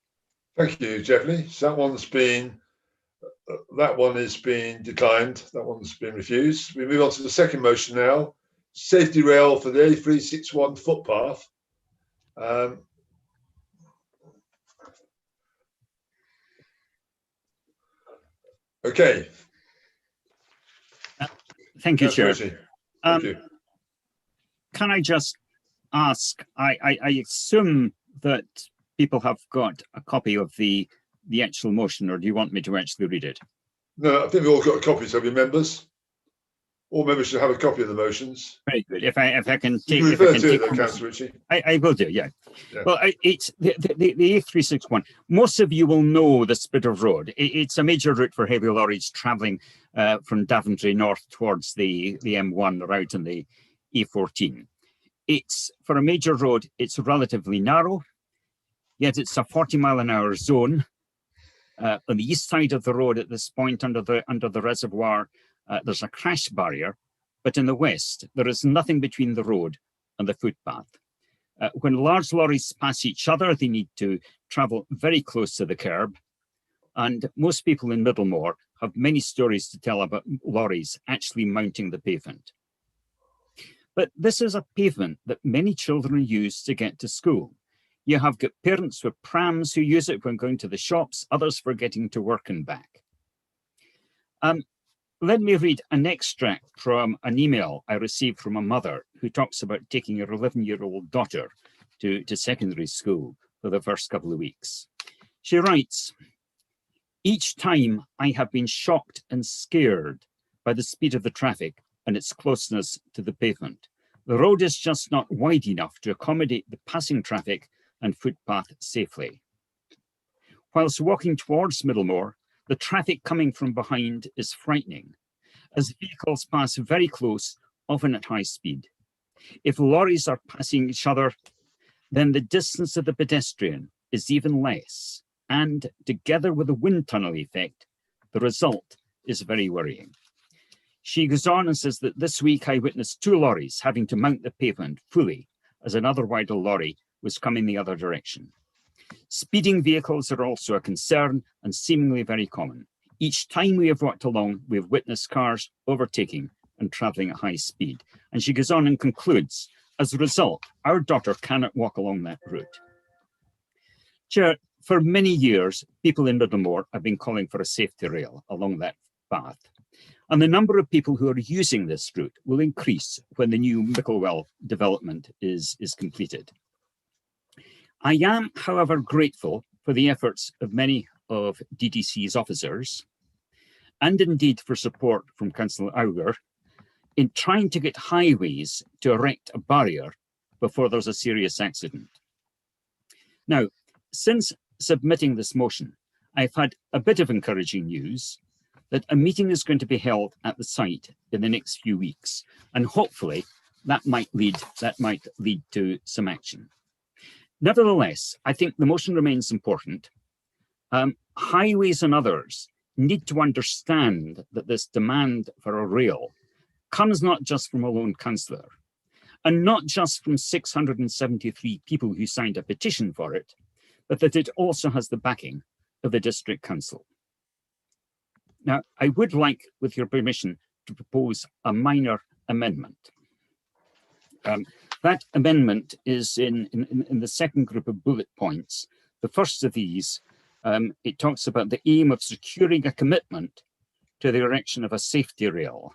Thank you, Jeffrey. So that one is being declined. That one's been refused. We move on to the second motion now. Safety rail for the A361 footpath. Okay. Thank you, Chair. Thank you. Can I just ask, I assume that people have got a copy of the actual motion, or do you want me to actually read it? No, I think we've all got copies of your members. All members should have a copy of the motions. Very good. If I can You take, can if I refer can to it take though, almost- Councillor Ritchie. I will do, yeah. Yeah. Well, it's the A361. Most of you will know the split of road. It's a major route for heavy lorries travelling from Daventry north towards the M1 route and the A14. It's, for a major road, it's relatively narrow, yet it's a 40-mile-an-hour zone. On the east side of the road at this point under the reservoir, there's a crash barrier, but in the west, there is nothing between the road and the footpath. When large lorries pass each other, they need to travel very close to the curb. And most people in Middlemore have many stories to tell about lorries actually mounting the pavement. But this is a pavement that many children use to get to school. You have got parents with prams who use it when going to the shops, others for getting to work and back. Let me read an extract from an email I received from a mother who talks about taking her 11-year-old daughter to secondary school for the first couple of weeks. She writes, "Each time I have been shocked and scared by the speed of the traffic and its closeness to the pavement. The road is just not wide enough to accommodate the passing traffic and footpath safely. Whilst walking towards Middlemore, the traffic coming from behind is frightening, as vehicles pass very close, often at high speed. If lorries are passing each other, then the distance of the pedestrian is even less, and together with the wind tunnel effect, the result is very worrying." She goes on and says that this week I witnessed 2 lorries having to mount the pavement fully as another wider lorry was coming the other direction. Speeding vehicles are also a concern and seemingly very common. Each time we have walked along, we have witnessed cars overtaking and travelling at high speed. And she goes on and concludes, as a result, our daughter cannot walk along that route. Chair, for many years, people in Middlemore have been calling for a safety rail along that path. And the number of people who are using this route will increase when the new Micklewell development is completed. I am, however, grateful for the efforts of many of DDC's officers, and indeed for support from Councillor Auger, in trying to get highways to erect a barrier before there's a serious accident. Now, since submitting this motion, I've had a bit of encouraging news that a meeting is going to be held at the site in the next few weeks, and hopefully that might lead to some action. Nevertheless, I think the motion remains important. Highways and others need to understand that this demand for a rail comes not just from a lone councillor, and not just from 673 people who signed a petition for it, but that it also has the backing of the District Council. Now, I would like, with your permission, to propose a minor amendment. That amendment is in the second group of bullet points. The first of these, it talks about the aim of securing a commitment to the erection of a safety rail.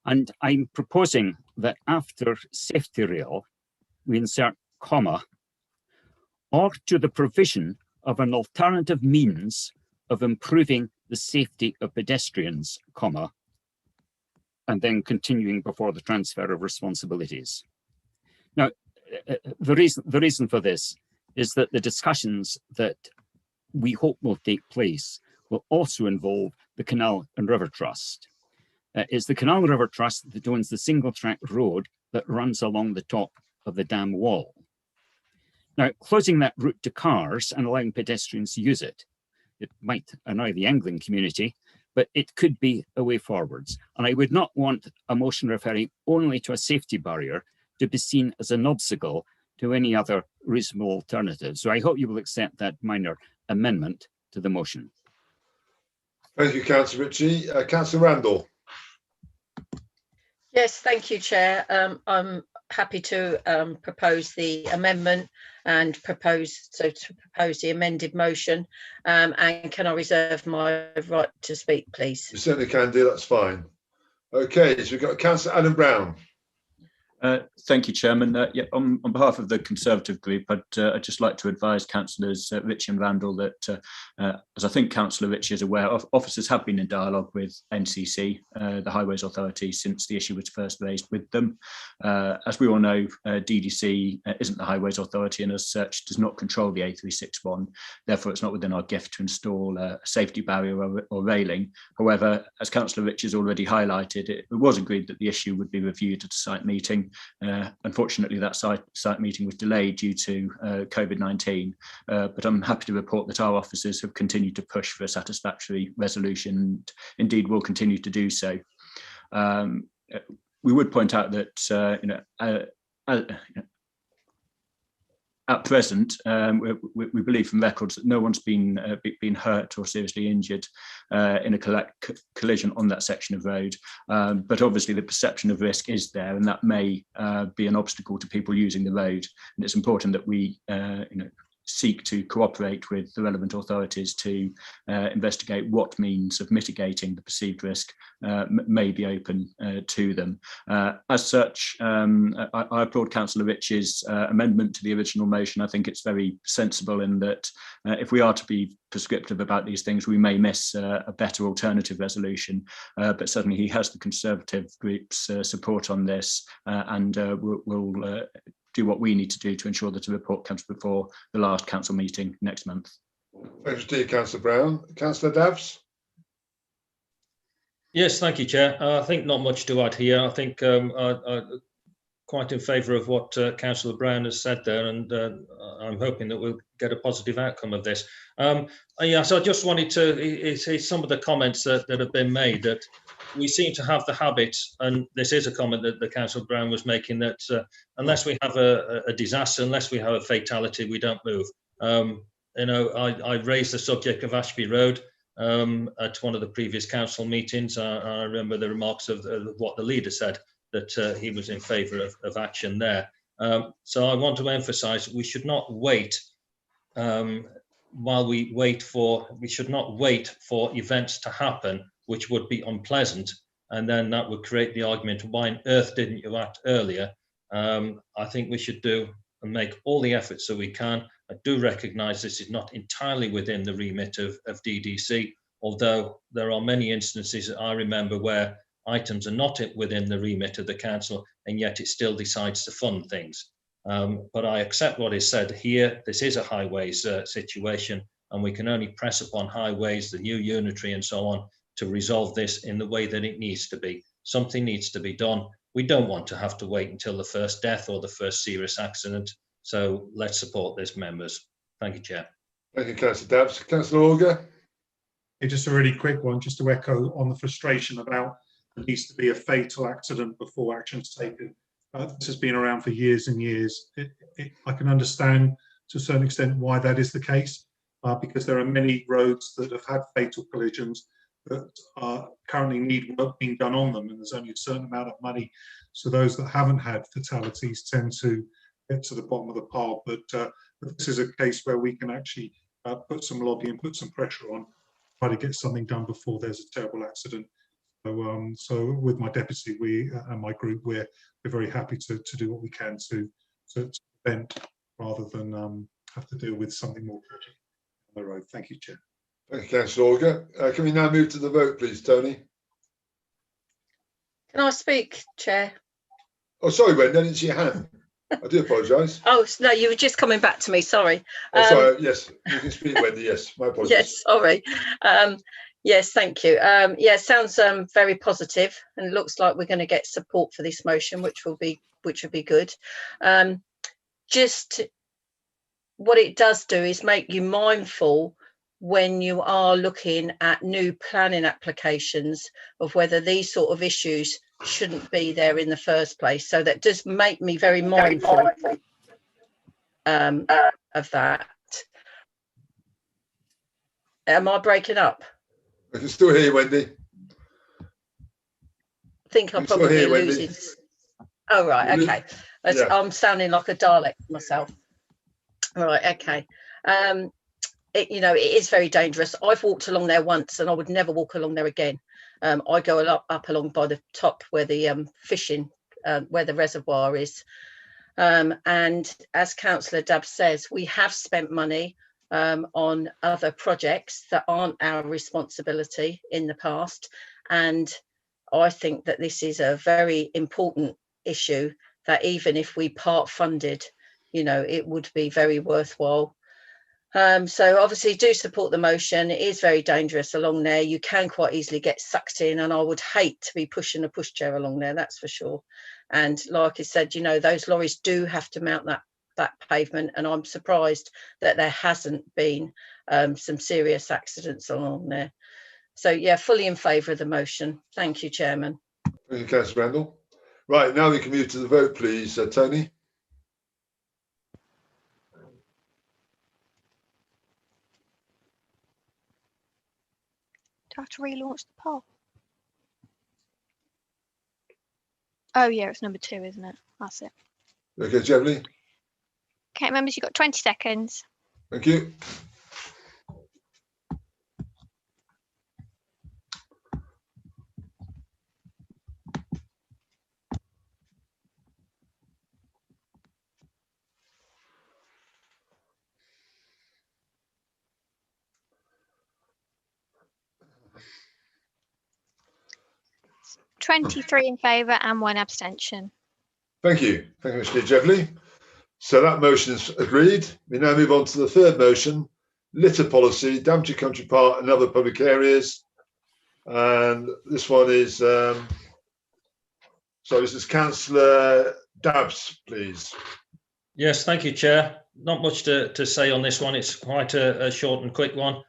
And I'm proposing that after safety rail, we insert comma, or to the provision of an alternative means of improving the safety of pedestrians, comma, and then continuing before the transfer of responsibilities. Now, the reason for this is that the discussions that we hope will take place will also involve the Canal and River Trust. It's the Canal and River Trust that owns the single track road that runs along the top of the dam wall. Now, closing that route to cars and allowing pedestrians to use it, it might annoy the angling community, but it could be a way forwards. And I would not want a motion referring only to a safety barrier to be seen as an obstacle to any other reasonable alternative. So I hope you will accept that minor amendment to the motion. Thank you, Councillor Ritchie. Councillor Randall. Yes, thank you, Chair. I'm happy to propose the amendment and propose the amended motion. And can I reserve my right to speak, please? You certainly can do, that's fine. Okay, so we've got Councillor Adam Brown. Thank you, Chairman. Yeah, on behalf of the Conservative group, I'd just like to advise Councillors Ritchie and Randall that, as I think Councillor Ritchie is aware, officers have been in dialogue with NCC, the Highways Authority, since the issue was first raised with them. As we all know, DDC isn't the Highways Authority and as such does not control the A361. Therefore, it's not within our gift to install a safety barrier or railing. However, as Councillor Ritchie has already highlighted, it was agreed that the issue would be reviewed at a site meeting. Unfortunately, that site meeting was delayed due to COVID-19, but I'm happy to report that our officers have continued to push for a satisfactory resolution and indeed will continue to do so. We would point out that at present, we believe from records that no one's been hurt or seriously injured in a collision on that section of road. But obviously the perception of risk is there, and that may be an obstacle to people using the road. And it's important that we seek to cooperate with the relevant authorities to investigate what means of mitigating the perceived risk may be open to them. As such, I applaud Councillor Ritchie's amendment to the original motion. I think it's very sensible in that if we are to be prescriptive about these things, we may miss a better alternative resolution, but certainly he has the Conservative group's support on this, and we'll do what we need to do to ensure that a report comes before the last council meeting next month. Thanks to you, Councillor Brown. Councillor Davs? Yes, thank you, Chair. I think not much to add here. I think I'm quite in favour of what Councillor Brown has said there, and I'm hoping that we'll get a positive outcome of this. Yes, I just wanted to say some of the comments that have been made, that we seem to have the habit, and this is a comment that the Councillor Brown was making, that unless we have a disaster, unless we have a fatality, we don't move. I raised the subject of Ashby Road at one of the previous council meetings. I remember the remarks of what the leader said, that he was in favour of action there. So I want to emphasise we should not wait we should not wait for events to happen which would be unpleasant, and then that would create the argument, why on earth didn't you act earlier? I think we should do and make all the efforts that we can. I do recognise this is not entirely within the remit of DDC, although there are many instances that I remember where items are not within the remit of the council, and yet it still decides to fund things. But I accept what is said here. This is a highways situation, and we can only press upon highways, the new unitary and so on, to resolve this in the way that it needs to be. Something needs to be done. We don't want to have to wait until the first death or the first serious accident. So let's support this, members. Thank you, Chair. Thank you, Councillor Dabbs. Councillor Auger? Just a really quick one, just to echo on the frustration about there needs to be a fatal accident before action's taken. This has been around for years and years. I can understand to a certain extent why that is the case, because there are many roads that have had fatal collisions that currently need work being done on them, and there's only a certain amount of money. So those that haven't had fatalities tend to get to the bottom of the pile. But this is a case where we can actually put some lobbying, put some pressure on, try to get something done before there's a terrible accident. So with my deputy, we and my group, we're very happy to do what we can to prevent, rather than have to deal with something more tragic on the road. Thank you, Chair. Thank you, Councillor Auger. Can we now move to the vote, please, Tony? Can I speak, Chair? Oh, sorry, Wendy, I didn't see your hand. I do apologise. Oh, no, you were just coming back to me, sorry. Oh, sorry, yes, you can speak, Wendy, yes, my apologies. Yes, sorry. Yes, thank you. Yeah, sounds very positive, and it looks like we're going to get support for this motion, which will be good. Just what it does do is make you mindful when you are looking at new planning applications of whether these sort of issues shouldn't be there in the first place. So that does make me very mindful of that. Am I breaking up? I can still hear you, Wendy. I think I'm probably losing. Oh, right, okay. Yeah. I'm sounding like a Dalek myself. All right, okay. It is very dangerous. I've walked along there once, and I would never walk along there again. I go up along by the top where the fishing where the reservoir is. And as Councillor Dabbs says, we have spent money on other projects that aren't our responsibility in the past. And I think that this is a very important issue that even if we part funded, you know, it would be very worthwhile. So obviously do support the motion. It is very dangerous along there. You can quite easily get sucked in, and I would hate to be pushing a pushchair along there, that's for sure. And like I said, you know, those lorries do have to mount that pavement, and I'm surprised that there hasn't been some serious accidents along there. So yeah, fully in favour of the motion. Thank you, Chairman. Thank you, Councillor Randall. Right, now we can move to the vote, please. Tony? Do I have to relaunch the poll? Oh yeah, it's number 2, isn't it? That's it. Okay, Jevley? Okay, members, you've got 20 seconds. Thank you. It's 23 in favour and 1 abstention. Thank you. Thank you, Mr. Jevley. So that motion is agreed. We now move on to the third motion, litter policy, Daventry Country Park and other public areas. And this one is, this is Councillor Dabbs, please. Yes, thank you, Chair. Not much to say on this one. It's quite a short and quick one.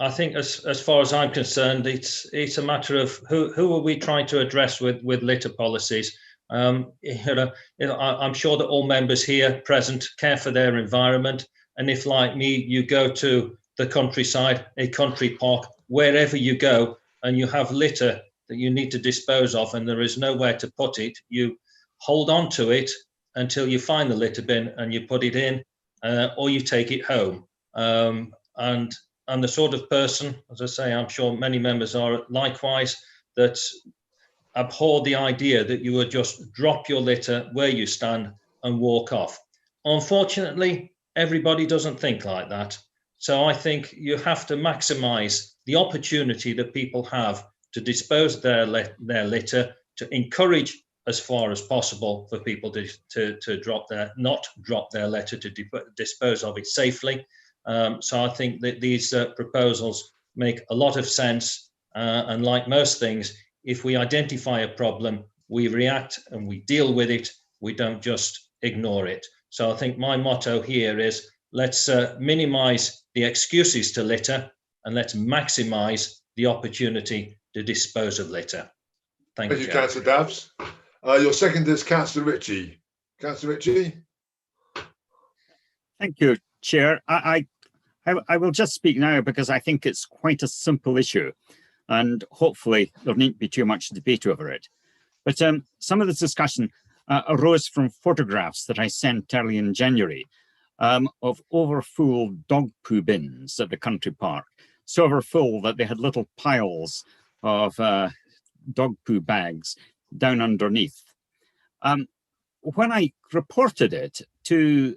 I think as far as I'm concerned, it's a matter of who are we trying to address with litter policies. I'm sure that all members here present care for their environment, and if, like me, you go to the countryside, a country park, wherever you go, and you have litter that you need to dispose of and there is nowhere to put it, you hold on to it until you find the litter bin and you put it in, or you take it home. And I'm the sort of person, as I say, I'm sure many members are likewise, that abhor the idea that you would just drop your litter where you stand and walk off. Unfortunately, everybody doesn't think like that. So I think you have to maximise the opportunity that people have to dispose of their litter, to encourage as far as possible for people to not drop their litter, to dispose of it safely. So I think that these proposals make a lot of sense, and like most things, if we identify a problem, we react and we deal with it. We don't just ignore it. So I think my motto here is let's minimise the excuses to litter and let's maximise the opportunity to dispose of litter. Thank you, Councillor Dabbs. Your second is Councillor Ritchie. Councillor Ritchie. Thank you, Chair. I will just speak now because I think it's quite a simple issue, and hopefully there needn't be too much debate over it. But some of this discussion arose from photographs that I sent early in January of overfull dog poo bins at the country park, so overfull that they had little piles of dog poo bags down underneath. When I reported it to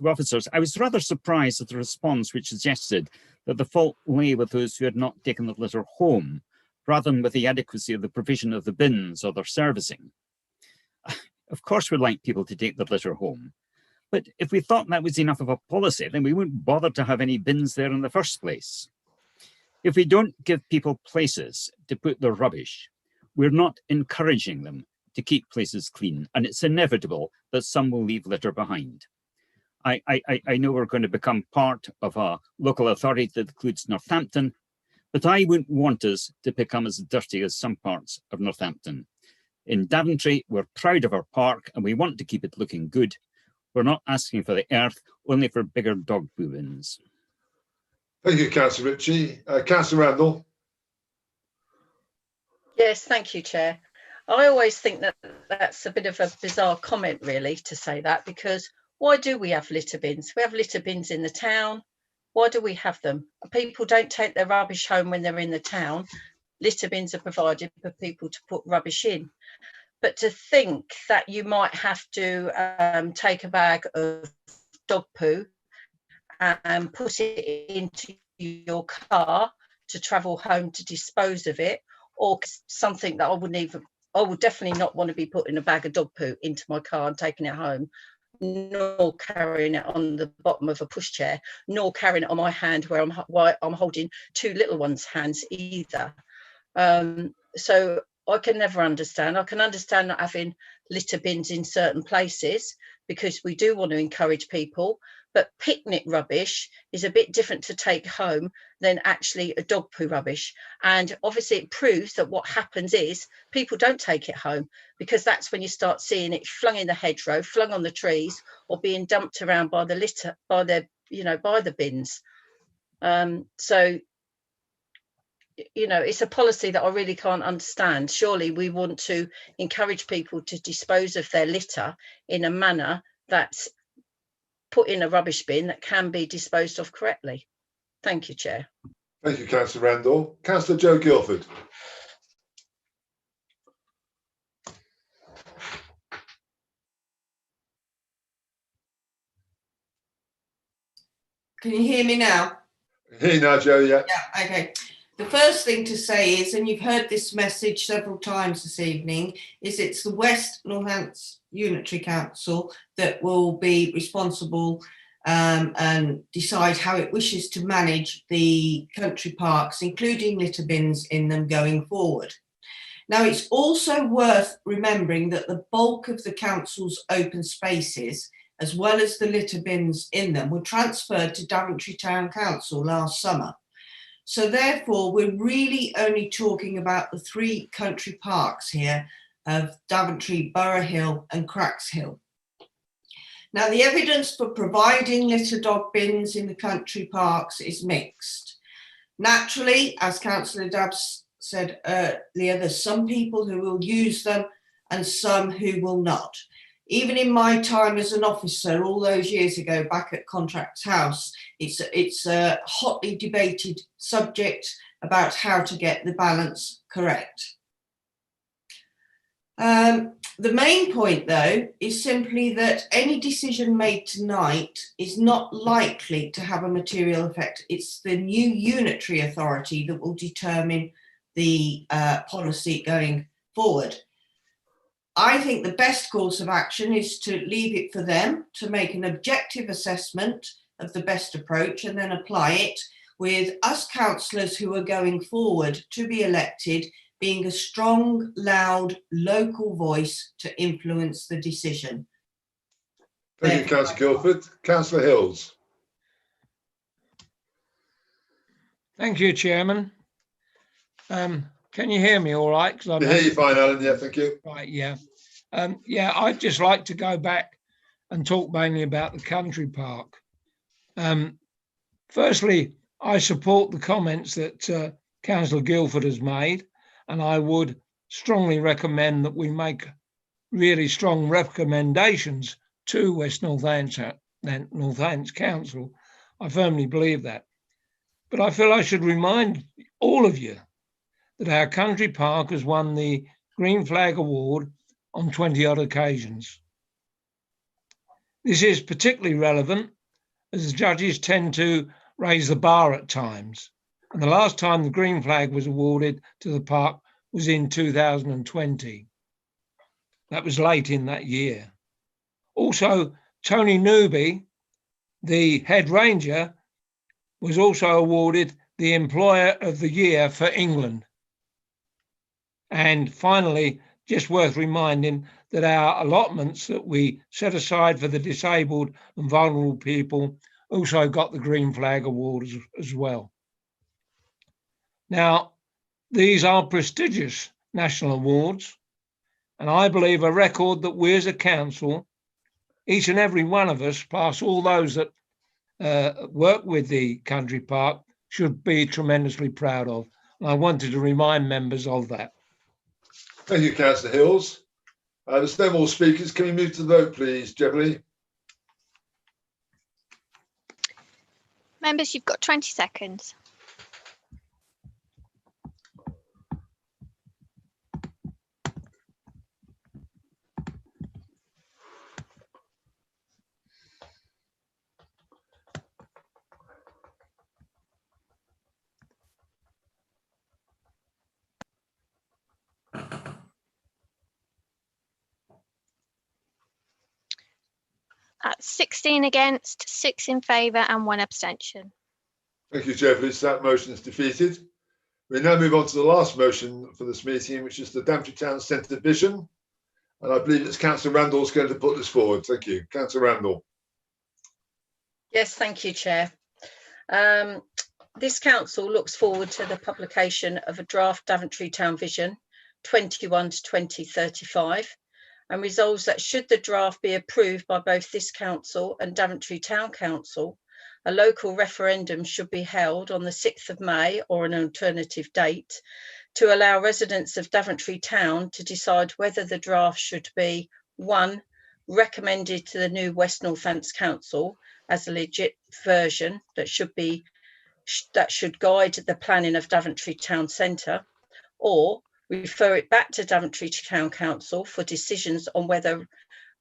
officers, I was rather surprised at the response, which suggested that the fault lay with those who had not taken the litter home, rather than with the adequacy of the provision of the bins or their servicing. Of course, we'd like people to take their litter home, but if we thought that was enough of a policy, then we wouldn't bother to have any bins there in the first place. If we don't give people places to put their rubbish, we're not encouraging them to keep places clean, and it's inevitable that some will leave litter behind. I know we're going to become part of a local authority that includes Northampton, but I wouldn't want us to become as dirty as some parts of Northampton. In Daventry, we're proud of our park and we want to keep it looking good. We're not asking for the earth, only for bigger dog poo bins. Thank you, Councillor Ritchie. Councillor Randall. Yes, thank you, Chair. I always think that that's a bit of a bizarre comment, really, to say that, because why do we have litter bins? We have litter bins in the town. Why do we have them? People don't take their rubbish home when they're in the town. Litter bins are provided for people to put rubbish in. But to think that you might have to take a bag of dog poo and put it into your car to travel home to dispose of it, or something that I would definitely not want to be putting a bag of dog poo into my car and taking it home, nor carrying it on the bottom of a pushchair, nor carrying it on my hand where I'm holding two little ones' hands either. So I can never understand. I can understand not having litter bins in certain places because we do want to encourage people, but picnic rubbish is a bit different to take home than actually a dog poo rubbish. And obviously it proves that what happens is people don't take it home, because that's when you start seeing it flung in the hedgerow, flung on the trees, or being dumped around by the litter, by the bins. So, you know, it's a policy that I really can't understand. Surely we want to encourage people to dispose of their litter in a manner that's put in a rubbish bin that can be disposed of correctly. Thank you, Chair. Thank you, Councillor Randall. Councillor Joe Guilford. Can you hear me now? Here now, Joe, yeah. Yeah, okay. The first thing to say is, and you've heard this message several times this evening, is it's the West Northants Unitary Council that will be responsible and decide how it wishes to manage the country parks, including litter bins in them going forward. Now, it's also worth remembering that the bulk of the council's open spaces, as well as the litter bins in them, were transferred to Daventry Town Council last summer. So therefore, we're really only talking about the three country parks here of Daventry, Borough Hill and Cracks Hill. Now, the evidence for providing litter dog bins in the country parks is mixed. Naturally, as Councillor Dabbs said earlier, there's some people who will use them and some who will not. Even in my time as an officer all those years ago back at Contracts House, it's a hotly debated subject about how to get the balance correct. The main point, though, is simply that any decision made tonight is not likely to have a material effect. It's the new unitary authority that will determine the policy going forward. I think the best course of action is to leave it for them to make an objective assessment of the best approach and then apply it, with us councillors who are going forward to be elected being a strong, loud, local voice to influence the decision. Thank you, Councillor Guilford. Councillor Hills. Thank you, Chairman. Can you hear me all right? I hear you fine, Alan. Yeah, thank you. Right, yeah. Yeah, I'd just like to go back and talk mainly about the country park. Firstly, I support the comments that Councillor Guilford has made, and I would strongly recommend that we make really strong recommendations to West Northants Council. I firmly believe that. But I feel I should remind all of you that our country park has won the Green Flag Award on 20-odd occasions. This is particularly relevant as the judges tend to raise the bar at times. And the last time the Green Flag was awarded to the park was in 2020. That was late in that year. Also, Tony Newby, the head ranger, was also awarded the Employer of the Year for England. And finally, just worth reminding that our allotments that we set aside for the disabled and vulnerable people also got the Green Flag Award as well. Now, these are prestigious national awards, and I believe a record that we as a council, each and every one of us, plus all those that work with the country park, should be tremendously proud of. And I wanted to remind members of that. Thank you, Councillor Hills. There's no more speakers. Can we move to the vote, please, Jeverly? Members, you've got 20 seconds. That's 16 against, 6 in favour and 1 abstention. Thank you, Jeffrey. That motion is defeated. We now move on to the last motion for this meeting, which is the Daventry Town Centre vision. And I believe it's Councillor Randall's going to put this forward. Thank you. Councillor Randall. Yes, thank you, Chair. This council looks forward to the publication of a draft Daventry Town Vision 21 to 2035 and resolves that should the draft be approved by both this council and Daventry Town Council, a local referendum should be held on the 6th of May or an alternative date to allow residents of Daventry Town to decide whether the draft should be 1. Recommended to the new West Northants Council as a legit version that should guide the planning of Daventry Town Centre, or refer it back to Daventry Town Council for decisions on whether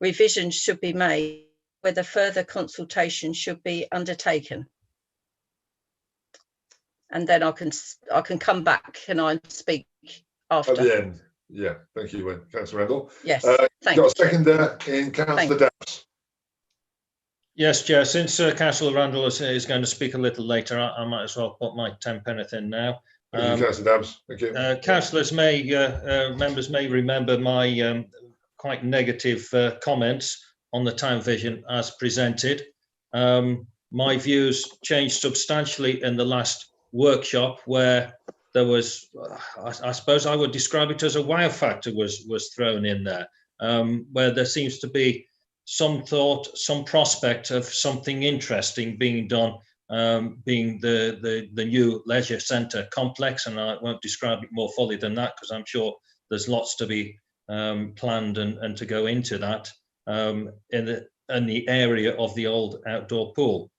revisions should be made, whether further consultation should be undertaken. And then I can come back and I speak after. At the end. Yeah, thank you, Councillor Randall. Yes, thank you. Got a second there in Councillor Dabbs. Yes, Chair. Since Councillor Randall is going to speak a little later, I might as well put my 10pence in now. Thank you, Councillor Dabbs. Thank you. Councillors members may remember my quite negative comments on the town vision as presented. My views changed substantially in the last workshop, where there was, I suppose I would describe it as a wow factor was thrown in there, where there seems to be some thought, some prospect of something interesting being done, being the new leisure centre complex, and I won't describe it more fully than that because I'm sure there's lots to be planned and to go into that in the area of the old outdoor pool.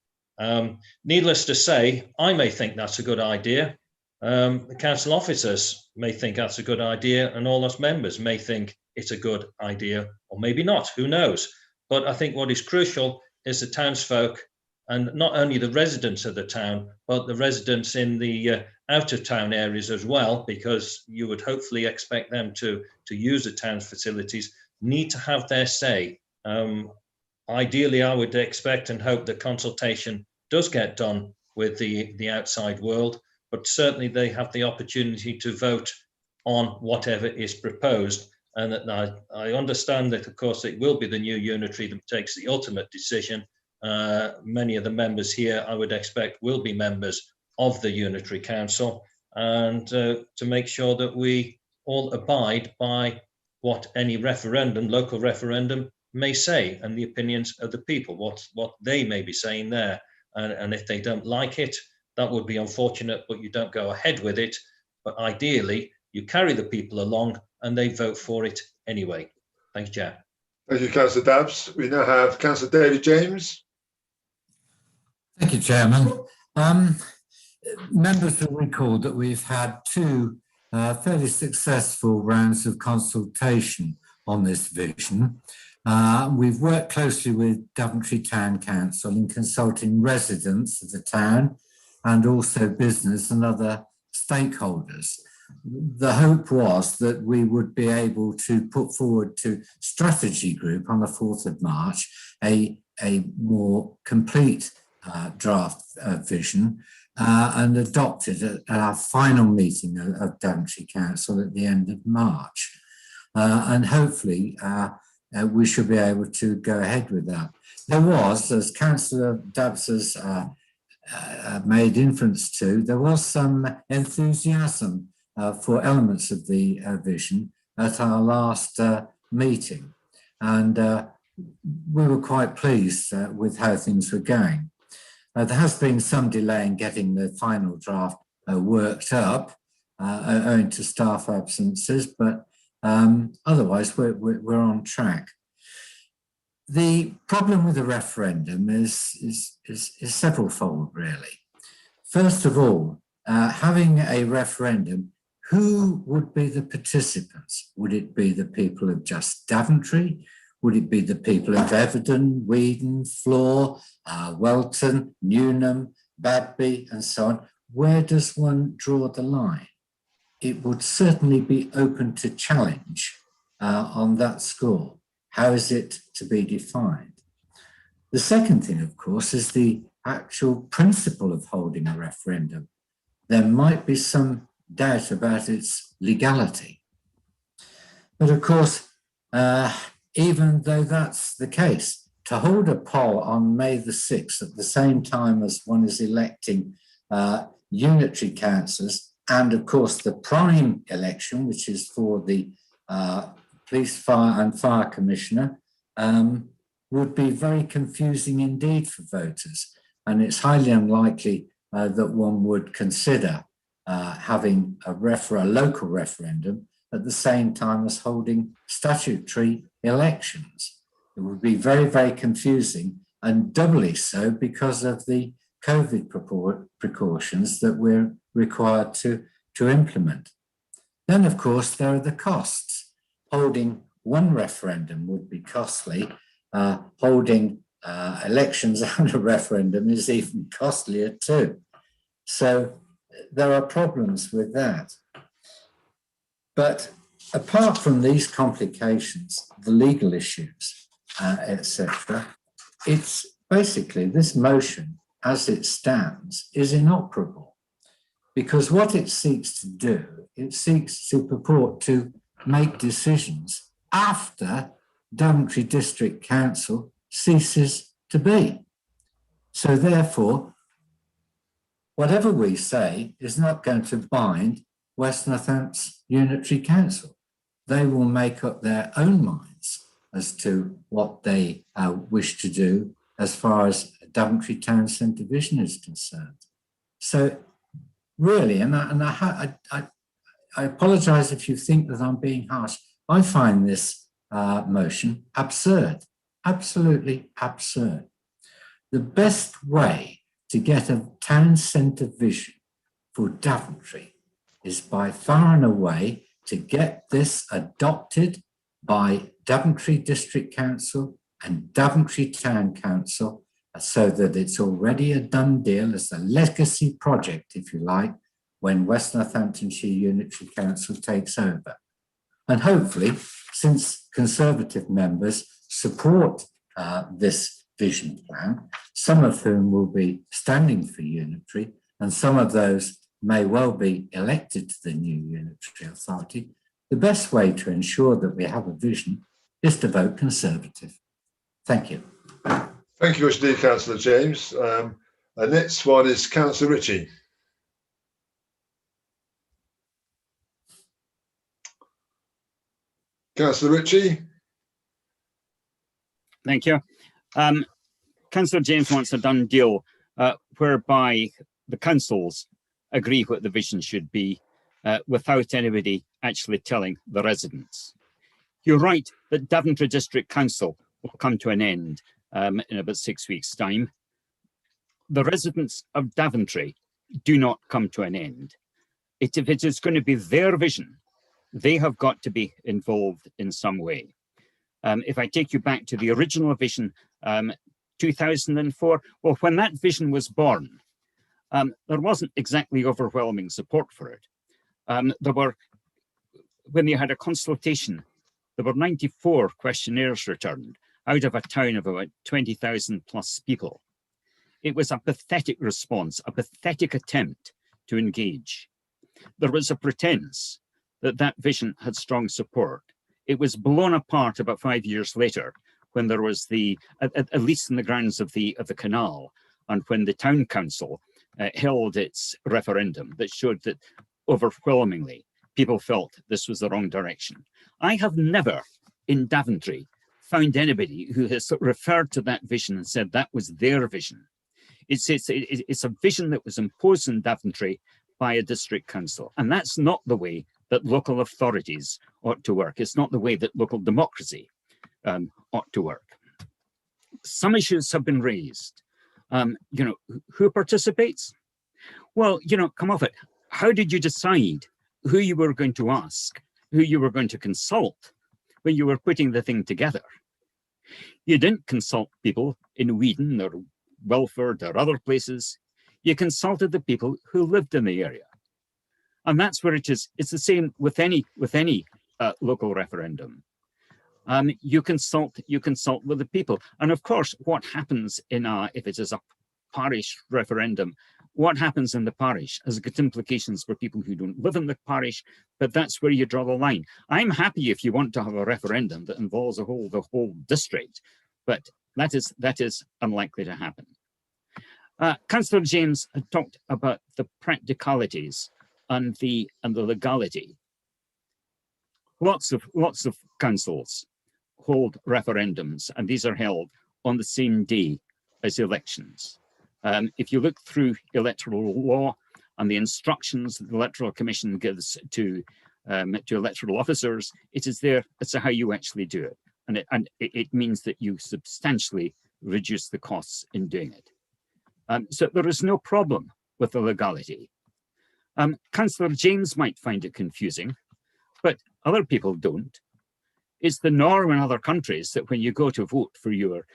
Needless to say, I may think that's a good idea. The council officers may think that's a good idea, and all us members may think it's a good idea, or maybe not, who knows. But I think what is crucial is the townsfolk, and not only the residents of the town, but the residents in the out of town areas as well, because you would hopefully expect them to use the town's facilities, need to have their say. Ideally, I would expect and hope that consultation does get done with the outside world, but certainly they have the opportunity to vote on whatever is proposed. And that I understand that, of course, it will be the new unitary that takes the ultimate decision. Many of the members here, I would expect, will be members of the unitary council, and to make sure that we all abide by what any referendum, local referendum, may say, and the opinions of the people, what they may be saying there. And if they don't like it, that would be unfortunate, but you don't go ahead with it. But ideally, you carry the people along and they vote for it anyway. Thank you, Chair. Thank you, Councillor Dabbs. We now have Councillor David James. Thank you, Chairman. Members will recall that we've had two fairly successful rounds of consultation on this vision. We've worked closely with Daventry Town Council in consulting residents of the town and also business and other stakeholders. The hope was that we would be able to put forward to Strategy Group on the 4th of March a more complete draft vision and adopt it at our final meeting of Daventry Council at the end of March. And hopefully we should be able to go ahead with that. There was, as Councillor Dabbs has made inference to, there was some enthusiasm for elements of the vision at our last meeting, and we were quite pleased with how things were going. There has been some delay in getting the final draft worked up owing to staff absences, but otherwise we're on track. The problem with the referendum is severalfold, really. First of all, having a referendum, who would be the participants? Would it be the people of just Daventry? Would it be the people of Everton, Weedon, Flor, Welton, Newnham, Badby, and so on? Where does one draw the line? It would certainly be open to challenge on that score. How is it to be defined? The second thing, of course, is the actual principle of holding a referendum. There might be some doubt about its legality. But of course, even though that's the case, to hold a poll on May the 6th at the same time as one is electing unitary councillors, and of course the prime election, which is for the police, fire and fire commissioner, would be very confusing indeed for voters. And it's highly unlikely that one would consider having a local referendum at the same time as holding statutory elections. It would be very, very confusing, and doubly so because of the COVID precautions that we're required to implement. Then, of course, there are the costs. Holding one referendum would be costly. Holding elections and a referendum is even costlier too. So there are problems with that. But apart from these complications, the legal issues, etc., it's basically this motion as it stands is inoperable, because what it seeks to do, it seeks to purport to make decisions after Daventry District Council ceases to be. So therefore, whatever we say is not going to bind West Northampton's Unitary Council. They will make up their own minds as to what they wish to do as far as Daventry Town Centre Division is concerned. So really, and I apologise if you think that I'm being harsh, I find this motion absurd, absolutely absurd. The best way to get a town centre vision for Daventry is by far and away to get this adopted by Daventry District Council and Daventry Town Council, so that it's already a done deal as a legacy project, if you like, when West Northamptonshire Unitary Council takes over. And hopefully, since Conservative members support this vision plan, some of whom will be standing for unitary, and some of those may well be elected to the new unitary authority, the best way to ensure that we have a vision is to vote Conservative. Thank you. Thank you much indeed, Councillor James. The next one is Councillor Ritchie. Councillor Ritchie. Thank you. Councillor James wants a done deal whereby the councils agree what the vision should be without anybody actually telling the residents. You're right that Daventry District Council will come to an end in about 6 weeks' time. The residents of Daventry do not come to an end. If it is going to be their vision, they have got to be involved in some way. If I take you back to the original vision, 2004, well, when that vision was born, there wasn't exactly overwhelming support for it. When they had a consultation, there were 94 questionnaires returned out of a town of about 20,000 plus people. It was a pathetic response, a pathetic attempt to engage. There was a pretense that that vision had strong support. It was blown apart about 5 years later when there was at least in the grounds of the canal, and when the town council held its referendum that showed that overwhelmingly people felt this was the wrong direction. I have never in Daventry found anybody who has referred to that vision and said that was their vision. It's a vision that was imposed in Daventry by a district council, and that's not the way that local authorities ought to work. It's not the way that local democracy ought to work. Some issues have been raised. Who participates? Well, come off it. How did you decide who you were going to ask, who you were going to consult when you were putting the thing together? You didn't consult people in Whedon or Welford or other places. You consulted the people who lived in the area. And that's where it is. It's the same with any local referendum. You consult with the people. And of course, what happens if it is a parish referendum, what happens in the parish has got implications for people who don't live in the parish, but that's where you draw the line. I'm happy if you want to have a referendum that involves the whole district, but that is unlikely to happen. Councillor James had talked about the practicalities and the legality. Lots of councils hold referendums, and these are held on the same day as elections. If you look through electoral law and the instructions that the Electoral Commission gives to electoral officers, it is there as to how you actually do it. And it means that you substantially reduce the costs in doing it. So there is no problem with the legality. Councillor James might find it confusing, but other people don't. It's the norm in other countries that when you go to vote for your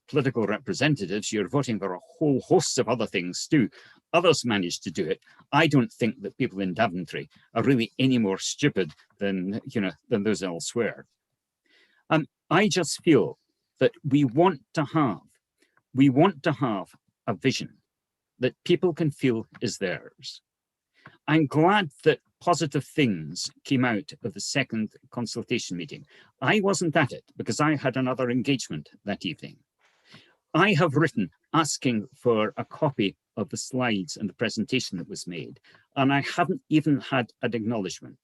political representatives, you're voting for a whole host of other things too. Others manage to do it. I don't think that people in Daventry are really any more stupid than those elsewhere. I just feel that we want to have a vision that people can feel is theirs. I'm glad that positive things came out of the second consultation meeting. I wasn't at it because I had another engagement that evening. I have written asking for a copy of the slides and the presentation that was made, and I haven't even had an acknowledgement.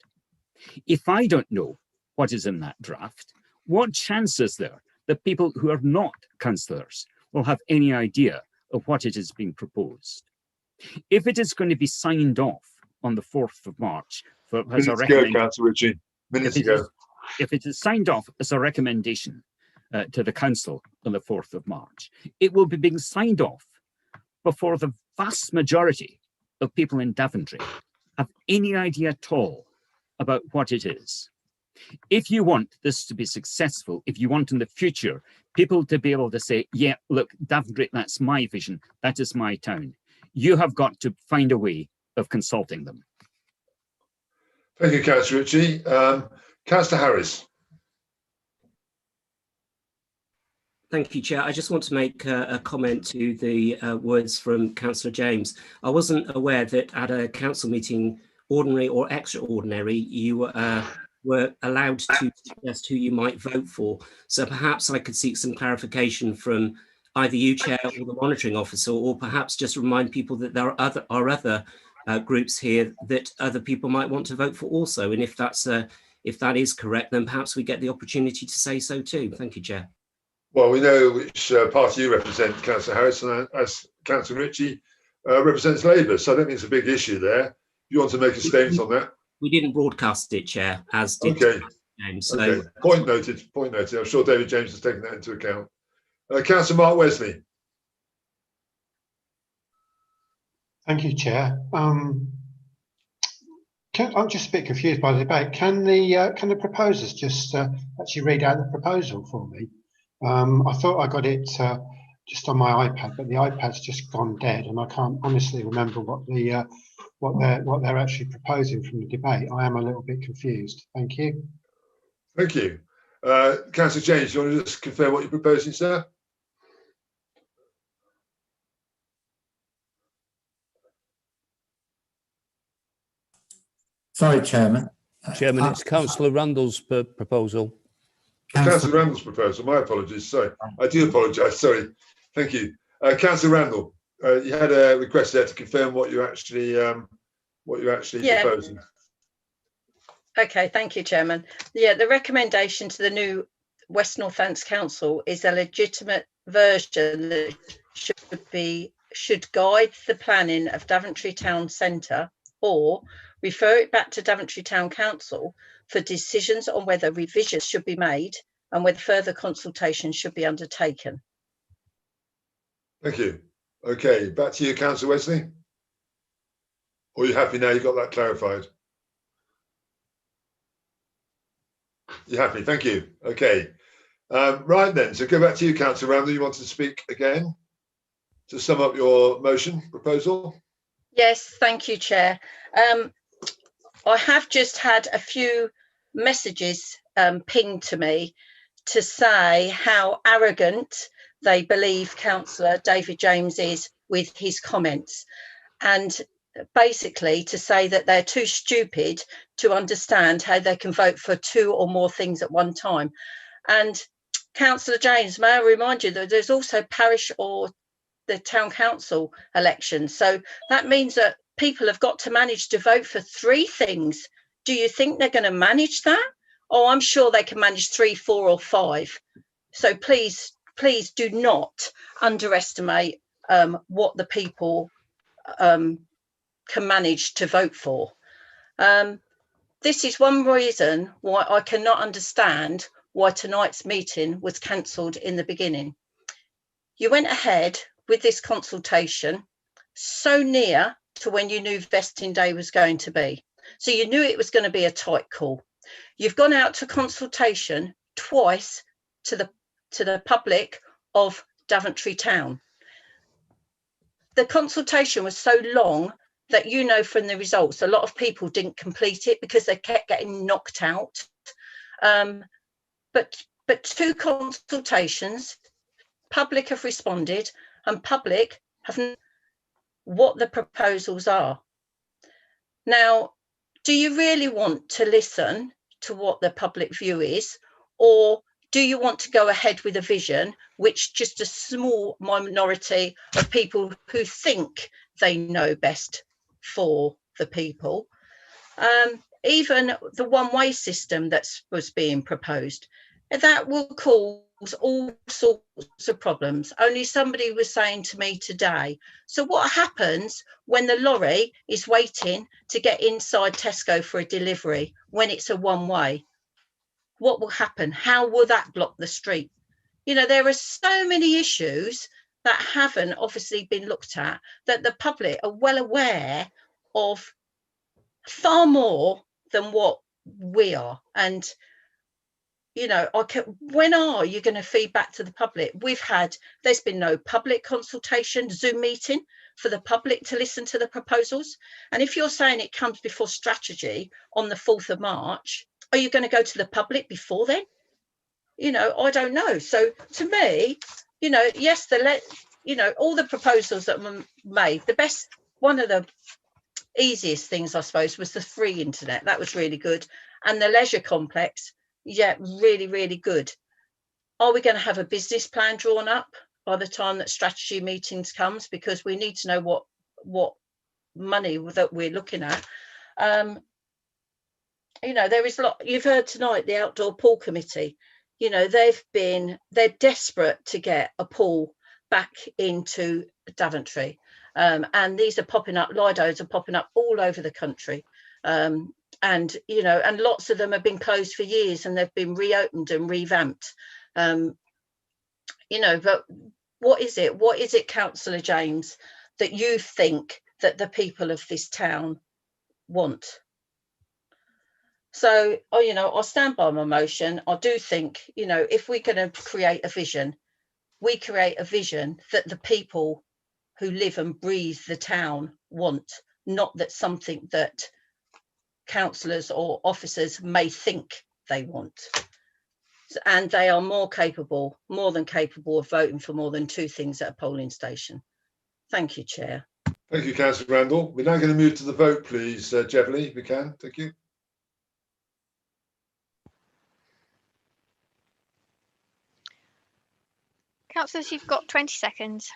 If I don't know what is in that draft, what chance is there that people who are not councillors will have any idea of what it is being proposed? If it is going to be signed off on the 4th of March as a recommendation, if it is signed off as a recommendation to the council on the 4th of March, it will be being signed off before the vast majority of people in Daventry have any idea at all about what it is. If you want this to be successful, if you want in the future people to be able to say, yeah, look, Daventry, that's my vision, that is my town, you have got to find a way of consulting them. Thank you, Councillor Ritchie. Councillor Harris. Thank you, Chair. I just want to make a comment to the words from Councillor James. I wasn't aware that at a council meeting, ordinary or extraordinary, you were allowed to suggest who you might vote for. So perhaps I could seek some clarification from either you, Chair, or the monitoring officer, or perhaps just remind people that there are other groups here that other people might want to vote for also. And if that is correct, then perhaps we get the opportunity to say so too. Thank you, Chair. Well, we know which party you represent, Councillor Harris, and as Councillor Ritchie represents Labour, so I don't think it's a big issue there. You want to make a statement on that? We didn't broadcast it, Chair, as did James. So okay. Point noted. Point noted. I'm sure David James has taken that into account. Councillor Mark Wesley. Thank you, Chair. I'm just a bit confused by the debate. Can the proposers just actually read out the proposal for me? I thought I got it just on my iPad, but the iPad's just gone dead, and I can't honestly remember what they're actually proposing from the debate. I am a little bit confused. Thank you. Thank you, Councillor James. Do you want to just confirm what you're proposing, sir? Sorry, Chairman. Chairman, it's Councillor Randall's proposal. Councillor Randall's proposal. My apologies. Sorry, I do apologise. Sorry. Thank you, Councillor Randall. You had a request there to confirm what you're actually proposing. Okay, thank you, Chairman. Yeah, the recommendation to the new West Northants Council is a legitimate version that should guide the planning of Daventry Town Centre, or refer it back to Daventry Town Council for decisions on whether revisions should be made and whether further consultation should be undertaken. Thank you. Okay, back to you, Councillor Wesley. Or are you happy now you've got that clarified? You're happy, thank you. Okay. Right then, so go back to you, Councillor Randall. You want to speak again to sum up your motion proposal? Yes, thank you, Chair. I have just had a few messages pinged to me to say how arrogant they believe Councillor David James is with his comments, and basically to say that they're too stupid to understand how they can vote for two or more things at one time. And Councillor James, may I remind you that there's also parish or the town council elections. So that means that people have got to manage to vote for three things. Do you think they're going to manage that? Oh, I'm sure they can manage 3, 4 or 5. So please do not underestimate what the people can manage to vote for. This is one reason why I cannot understand why tonight's meeting was cancelled in the beginning. You went ahead with this consultation so near to when you knew vesting day was going to be. So you knew it was going to be a tight call. You've gone out to consultation twice to the public of Daventry town. The consultation was so long that, you know, from the results, a lot of people didn't complete it because they kept getting knocked out. But 2 consultations, public have responded, and public have known what the proposals are. Now, do you really want to listen to what the public view is, or do you want to go ahead with a vision which just a small minority of people who think they know best for the people? Even the one-way system that was being proposed, that will cause all sorts of problems. Only somebody was saying to me today, so what happens when the lorry is waiting to get inside Tesco for a delivery when it's a one-way? What will happen? How will that block the street? You know, there are so many issues that haven't obviously been looked at, that the public are well aware of far more than what we are. And you know, when are you going to feed back to the public? There's been no public consultation, Zoom meeting for the public to listen to the proposals. And if you're saying it comes before strategy on the 4th of March, are you going to go to the public before then? You know, I don't know. So to me, you know, yes, all the proposals that were made, one of the easiest things, I suppose, was the free internet. That was really good. And the leisure complex, yeah, really, really good. Are we going to have a business plan drawn up by the time that strategy meetings comes? Because we need to know what money that we're looking at. You know, there is a lot. You've heard tonight the outdoor pool committee. You know, they're desperate to get a pool back into Daventry. And these are popping up, Lidos are popping up all over the country. And, you know, and lots of them have been closed for years and they've been reopened and revamped. You know, but what is it, Councillor James, that you think that the people of this town want? So, you know, I'll stand by my motion. I do think, you know, if we're going to create a vision, we create a vision that the people who live and breathe the town want, not that something that councillors or officers may think they want. And they are more than capable of voting for more than 2 things at a polling station. Thank you, Chair. Thank you, Councillor Randall. We're now going to move to the vote, please, Jevely, if we can. Thank you. Councillors, you've got 20 seconds.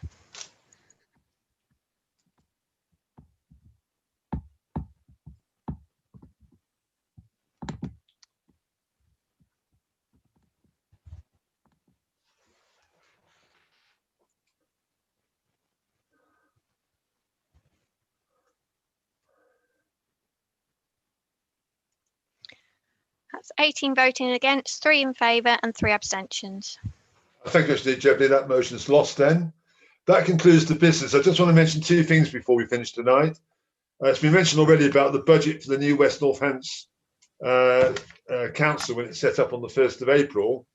That's 18 voting against, 3 in favour and 3 abstentions. Thank you, Jevely. That motion's lost then. That concludes the business. I just want to mention 2 things before we finish tonight. It's been mentioned already about the budget for the new West Northants Council when it's set up on the 1st of April.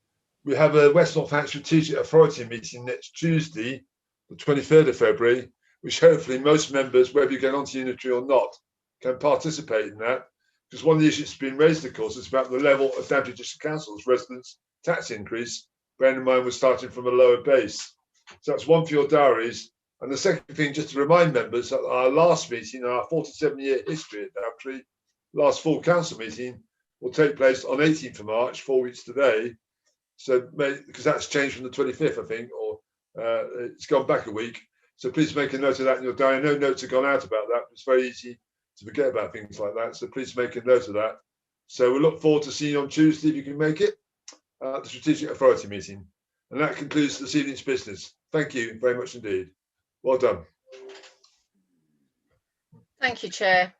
We have a West Northants Strategic Authority meeting next Tuesday, the 23rd of February, which hopefully most members, whether you get onto Unitary or not, can participate in that. because one of the issues that's been raised, of course, is about the level of Daventry District Council's residents' tax increase, bearing in mind we're starting from a lower base. So that's one for your diaries. And the second thing, just to remind members that our last meeting, our 47-year history at Daventry, last full council meeting, will take place on 18th of March, 4 weeks today. So, because that's changed from the 25th, I think, or it's gone back a week. So please make a note of that in your diary. No notes have gone out about that. It's very easy to forget about things like that. So please make a note of that. So we look forward to seeing you on Tuesday if you can make it, the Strategic Authority meeting. And that concludes this evening's business. Thank you very much indeed. Well done. Thank you, Chair.